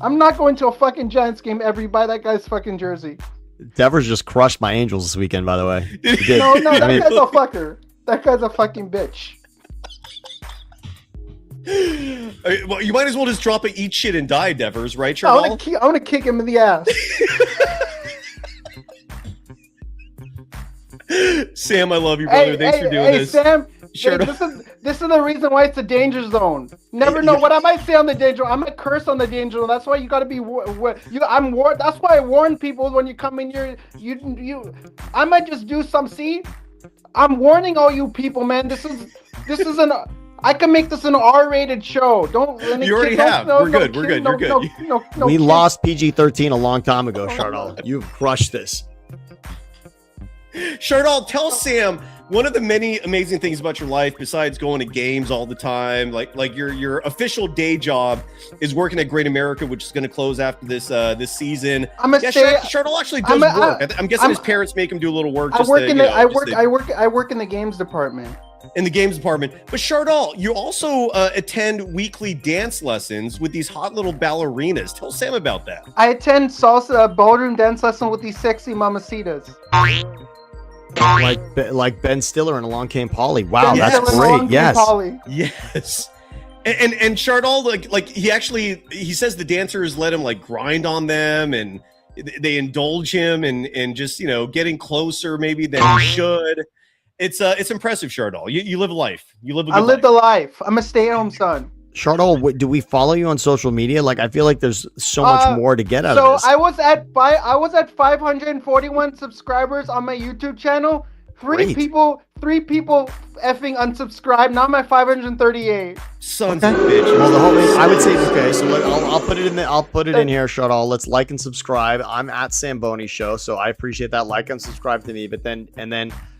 I'm not going to a fucking Giants game ever. You buy that guy's fucking jersey. Devers just crushed my Angels this weekend, by the way. No, that guy's a fucker. That guy's a fucking bitch. Well, you might as well just drop it, eat shit, and die, Devers, right, Chardal? I want to kick him in the ass. Sam, I love you, brother. Thanks for doing this. Sam, this is the reason why it's a danger zone. Never know what I might say on the danger zone. I might curse on the danger zone. That's why you got to be. I'm warned. That's why I warn people when you come in here. I might just do some. See, I'm warning all you people, man. This is an. I can make this an R-rated show. You already have. We're good. You're good. We lost PG-13 a long time ago, Chardal. You've crushed this. Chardal, tell Sam one of the many amazing things about your life, besides going to games all the time, like your official day job is working at Great America, which is going to close after this season. Chardal actually does work. I'm guessing his parents make him do a little work. I work in the games department. In the games department. But Chardal, you also attend weekly dance lessons with these hot little ballerinas. Tell Sam about that. I attend salsa ballroom dance lesson with these sexy mamacitas. Like Ben Stiller and Along Came Polly. Wow, that's great. Yes. Yes. And Chardal, like he says the dancers let him like grind on them and they indulge him and just, getting closer maybe than he should. It's impressive, Chardal. You live a life. You live a good life. I live the life. I'm a stay-at-home son. Chardal, do we follow you on social media? Like, I feel like there's so much more to get out of this. So I was at 541 subscribers on my YouTube channel. Three people effing unsubscribed. Now I'm at 538. Sons of bitches. Well, the whole thing, I would say, okay, so I'll put it in there. I'll put it in here, Chardal. Let's like and subscribe. I'm at Samboni Show, so I appreciate that. Like and subscribe to me. But then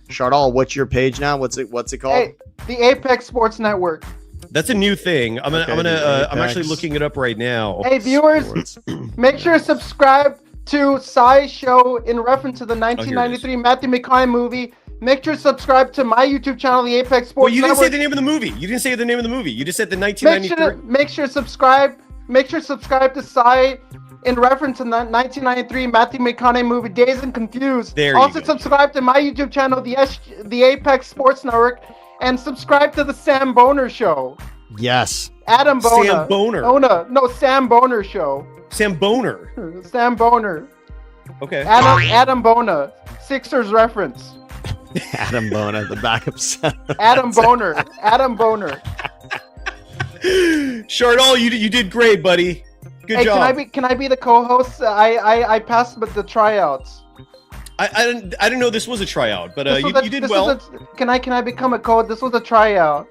Chardal, what's your page now? What's it called? Hey, the Apex Sports Network. That's a new thing. I'm actually looking it up right now. Hey, viewers, make sure to subscribe to Sai's show in reference to the 1993 Matthew McConaughey movie. Make sure to subscribe to my YouTube channel, the Apex Sports. Well, you didn't say the name of the movie. You didn't say the name of the movie. You just said the 1993. Make sure to subscribe. Make sure to subscribe to Sai in reference to the 1993 Matthew McConaughey movie, Daze and Confused. Also subscribe to my YouTube channel, the Apex Sports Network, and subscribe to the Sam Boner Show. Yes. Adam Boner. Sam Boner. No, Sam Boner Show. Sam Boner. Sam Boner. Okay. Adam Boner. Sixers reference. Adam Boner, the backup center. Adam Boner. Chardol, you did great, buddy. Good job. Can I be the co-host? I passed with the tryouts. I didn't know this was a tryout, but you did well. Can I become a co-host? This was a tryout.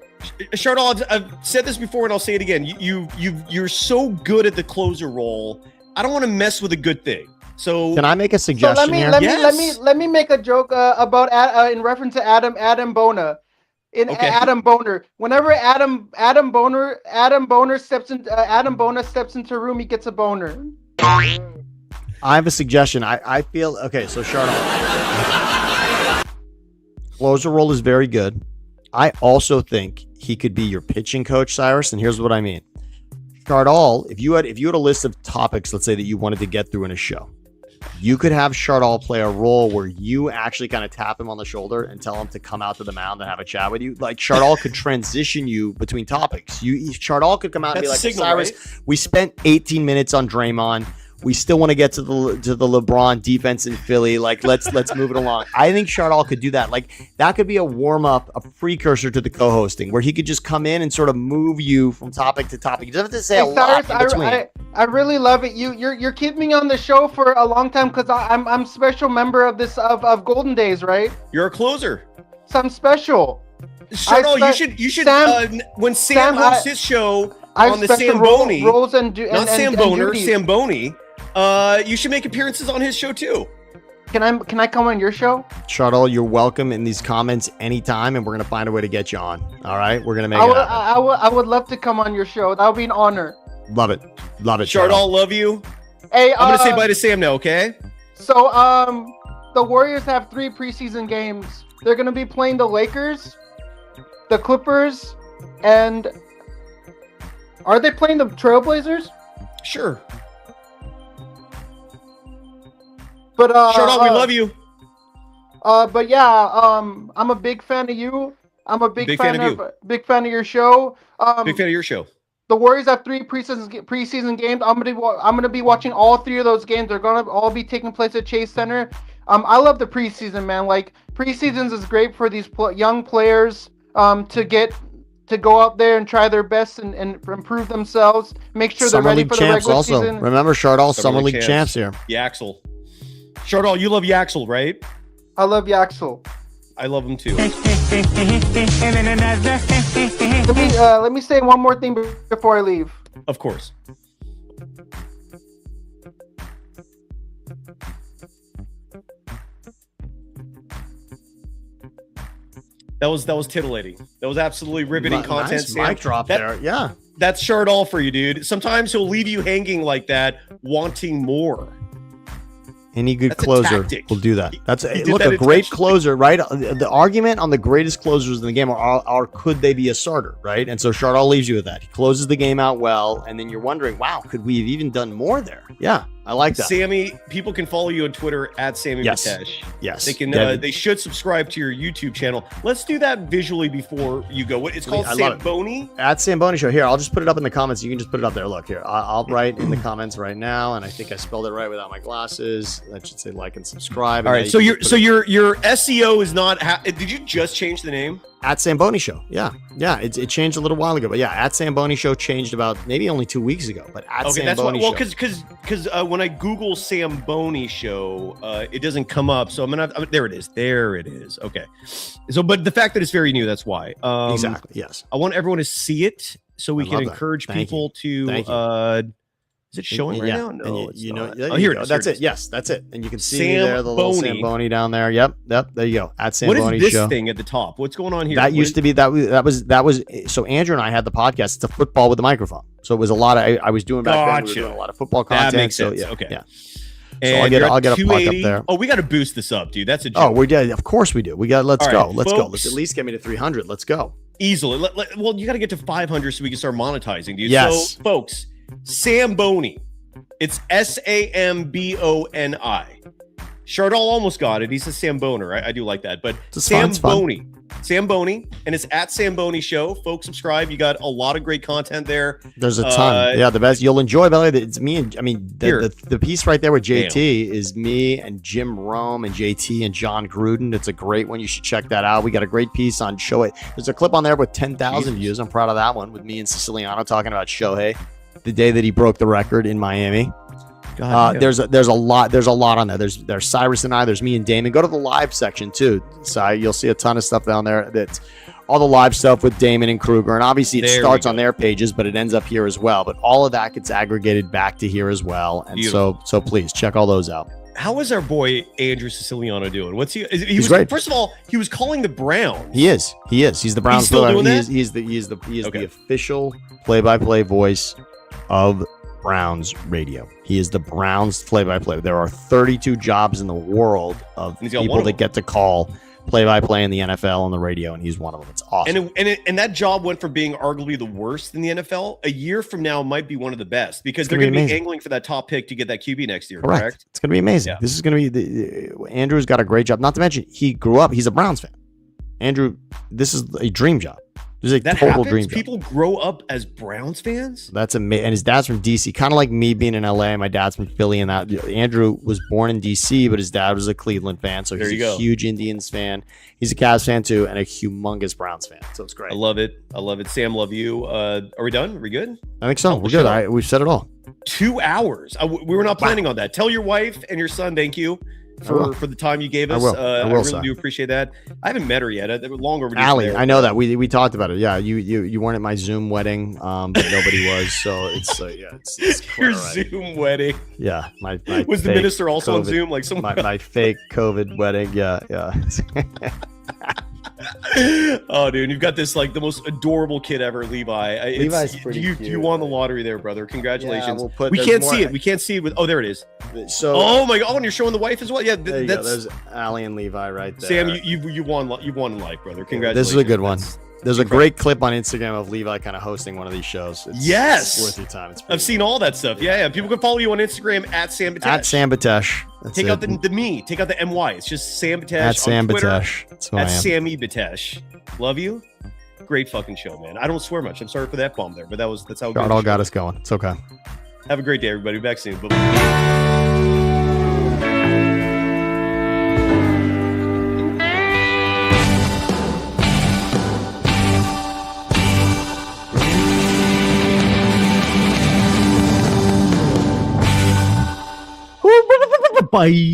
Chardol, I've said this before and I'll say it again. You're so good at the closer role. I don't want to mess with a good thing. So can I make a suggestion here? Let me make a joke about in reference to Adam Boner. Adam Boner. Whenever Adam Boner steps into a room, he gets a boner. I have a suggestion. I feel okay. So Chardol, closer role is very good. I also think he could be your pitching coach, Cyrus. And here's what I mean. Chardol, if you had a list of topics, let's say that you wanted to get through in a show, you could have Chardol play a role where you actually kind of tap him on the shoulder and tell him to come out to the mound and have a chat with you. Like Chardol could transition you between topics. Chardol could come out and be like, Cyrus, right? We spent 18 minutes on Draymond. We still want to get to the LeBron defense in Philly. Like, let's move it along. I think Chardol could do that. Like, that could be a warm-up, a precursor to the co-hosting, where he could just come in and sort of move you from topic to topic. You don't have to say a lot in between. I really love it. You're keeping me on the show for a long time because I'm special member of this of Golden Days, right? You're a closer. So I'm special. Chardol, you should when Sam hosts his show on the Sam Boney, Sam Boner, Sam Boney. You should make appearances on his show too. Can I come on your show? Chardol, you're welcome in these comments anytime, and we're gonna find a way to get you on. All right, we're gonna make it happen. I would love to come on your show. That would be an honor. Love it, Chardol, love you. Hey, I'm gonna say bye to Sam now, okay? So the Warriors have 3 preseason games. They're gonna be playing the Lakers, the Clippers, and are they playing the Trailblazers? Sure. But Chardol, we love you. But yeah, I'm a big fan of you. I'm a big fan of your show. Big fan of your show. The Warriors have 3 preseason games. I'm gonna be watching all 3 of those games. They're gonna all be taking place at Chase Center. I love the preseason, man. Like preseasons is great for these young players to go out there and try their best and improve themselves. Make sure they're ready for the regular season. Remember, Chardol, Summer League champs here. Yaxel. Chardol, you love Yaxel, right? I love Yaxel. I love him too. Let me say one more thing before I leave. Of course. That was titillating. That was absolutely riveting content. Nice mic drop there. Yeah. That's Chardol for you, dude. Sometimes he'll leave you hanging like that, wanting more. Any good closer will do that. A great closer, right? The argument on the greatest closers in the game are could they be a starter, right? And so Chardol leaves you with that. He closes the game out well, and then you're wondering, wow, could we have even done more there? Yeah, I like that. Sammy, people can follow you on Twitter at Sammy Betesh. Yes. They can. They should subscribe to your YouTube channel. Let's do that visually before you go. It's called Sam Boney. At Sam Boney Show. Here, I'll just put it up in the comments. You can just put it up there. Look here. I'll write in the comments right now, and I think I spelled it right without my glasses. That should say like and subscribe. All right. So your SEO is not. Did you just change the name? At Sam Boney Show. Yeah. It changed a little while ago, but yeah, at Sam Boney Show changed about maybe only 2 weeks ago. But at Sam Boney Show. Because when I Google Sam Boney Show, it doesn't come up. So there it is. There it is. Okay. So, but the fact that it's very new, that's why. Exactly. Yes. I want everyone to see it so we can encourage people to Is it showing right now? No, you not. Oh, here it is. That's it. Yes, that's it. And you can see me there, the little Samboni down there. Yep. There you go. At Samboni What is this show. thing at the top? What's going on here? That used to be that was. So Andrew and I had the podcast. It's a football with the microphone. So it was a lot of I was doing back then. We were doing a lot of football content. That makes sense. So, yeah, okay. Yeah. And so I'll get a puck up there. Oh, we got to boost this up, dude. That's a joke. Oh, we did. Of course we do. Let's go. Let's folks, go. Let's at least get me to 300. Let's go. Easily. Well, you got to get to 500 so we can start monetizing, dude. Yes. So, folks, Samboni. It's Samboni. Chardal almost got it. He's a Samboner. I do like that. But Samboni. Samboni. And it's at Samboni Show. Folks, subscribe. You got a lot of great content there. There's a ton. The best. You'll enjoy, by the way. It's me and the piece right there with JT is me and Jim Rome and JT and John Gruden. It's a great one. You should check that out. We got a great piece on Shohei. There's a clip on there with 10,000 views. I'm proud of that one with me and Siciliano talking about Shohei. The day that he broke the record in Miami. There's a lot on there. There's Cyrus and I. There's me and Damon. Go to the live section too. So you'll see a ton of stuff down there. That's all the live stuff with Damon and Kruger. And obviously it starts on their pages, but it ends up here as well. But all of that gets aggregated back to here as well. And so please check all those out. How is our boy Andrew Siciliano doing? What's he? He's great. First of all, he was calling the Browns. He is. He's the Browns. He's still doing that? He is the official play-by-play voice of Browns radio. He is the Browns play-by-play. There are 32 jobs in the world of people that get to call play-by-play in the NFL on the radio, and he's one of them. It's awesome. And that job went from being arguably the worst in the NFL. A year from now might be one of the best because they're going to be angling for that top pick to get that QB next year. Correct? It's going to be amazing. Yeah. This is going to be Andrew's got a great job. Not to mention he grew up. He's a Browns fan. Andrew, this is a dream job. This is a total dream job. People grow up as Browns fans. That's amazing. And his dad's from DC, kind of like me being in LA. My dad's from Philly, and that Andrew was born in DC, but his dad was a Cleveland fan, so he's a huge Indians fan. He's a Cavs fan too, and a humongous Browns fan. So it's great. I love it. Sam, love you. Are we done? Are we good? I think so. We're good. We've said it all. 2 hours. We were not planning on that. Tell your wife and your son thank you for the time you gave us. I really do appreciate that. I haven't met her yet. Long overdue. Allie, I know that we talked about it. Yeah, you weren't at my Zoom wedding, but nobody was. So it's it's your Zoom wedding. Yeah, my was the minister also on Zoom? Like someone my fake COVID wedding. Yeah. Oh, dude, you've got this like the most adorable kid ever, Levi. Levi's pretty cute. You won the lottery there, brother. Congratulations. Yeah, we can't see it. We can't see it with. Oh, there it is. So. Oh my God! Oh, and you're showing the wife as well. Yeah, there you go. There's Allie and Levi right there. Sam, you won in life, brother. Congratulations. This is a good one. There's a great clip on Instagram of Levi kind of hosting one of these shows. It's worth your time. I've seen all that stuff. Yeah. People can follow you on Instagram at Sam Betesh. At Sam Betesh. Take out the me. Take out the MY. It's just Sam Betesh. At Sam Betesh. That's Sammy Betesh. Love you. Great fucking show, man. I don't swear much. I'm sorry for that bomb there, but that's how it all got us going. It's okay. Have a great day, everybody. Back soon. Bye-bye. Bye.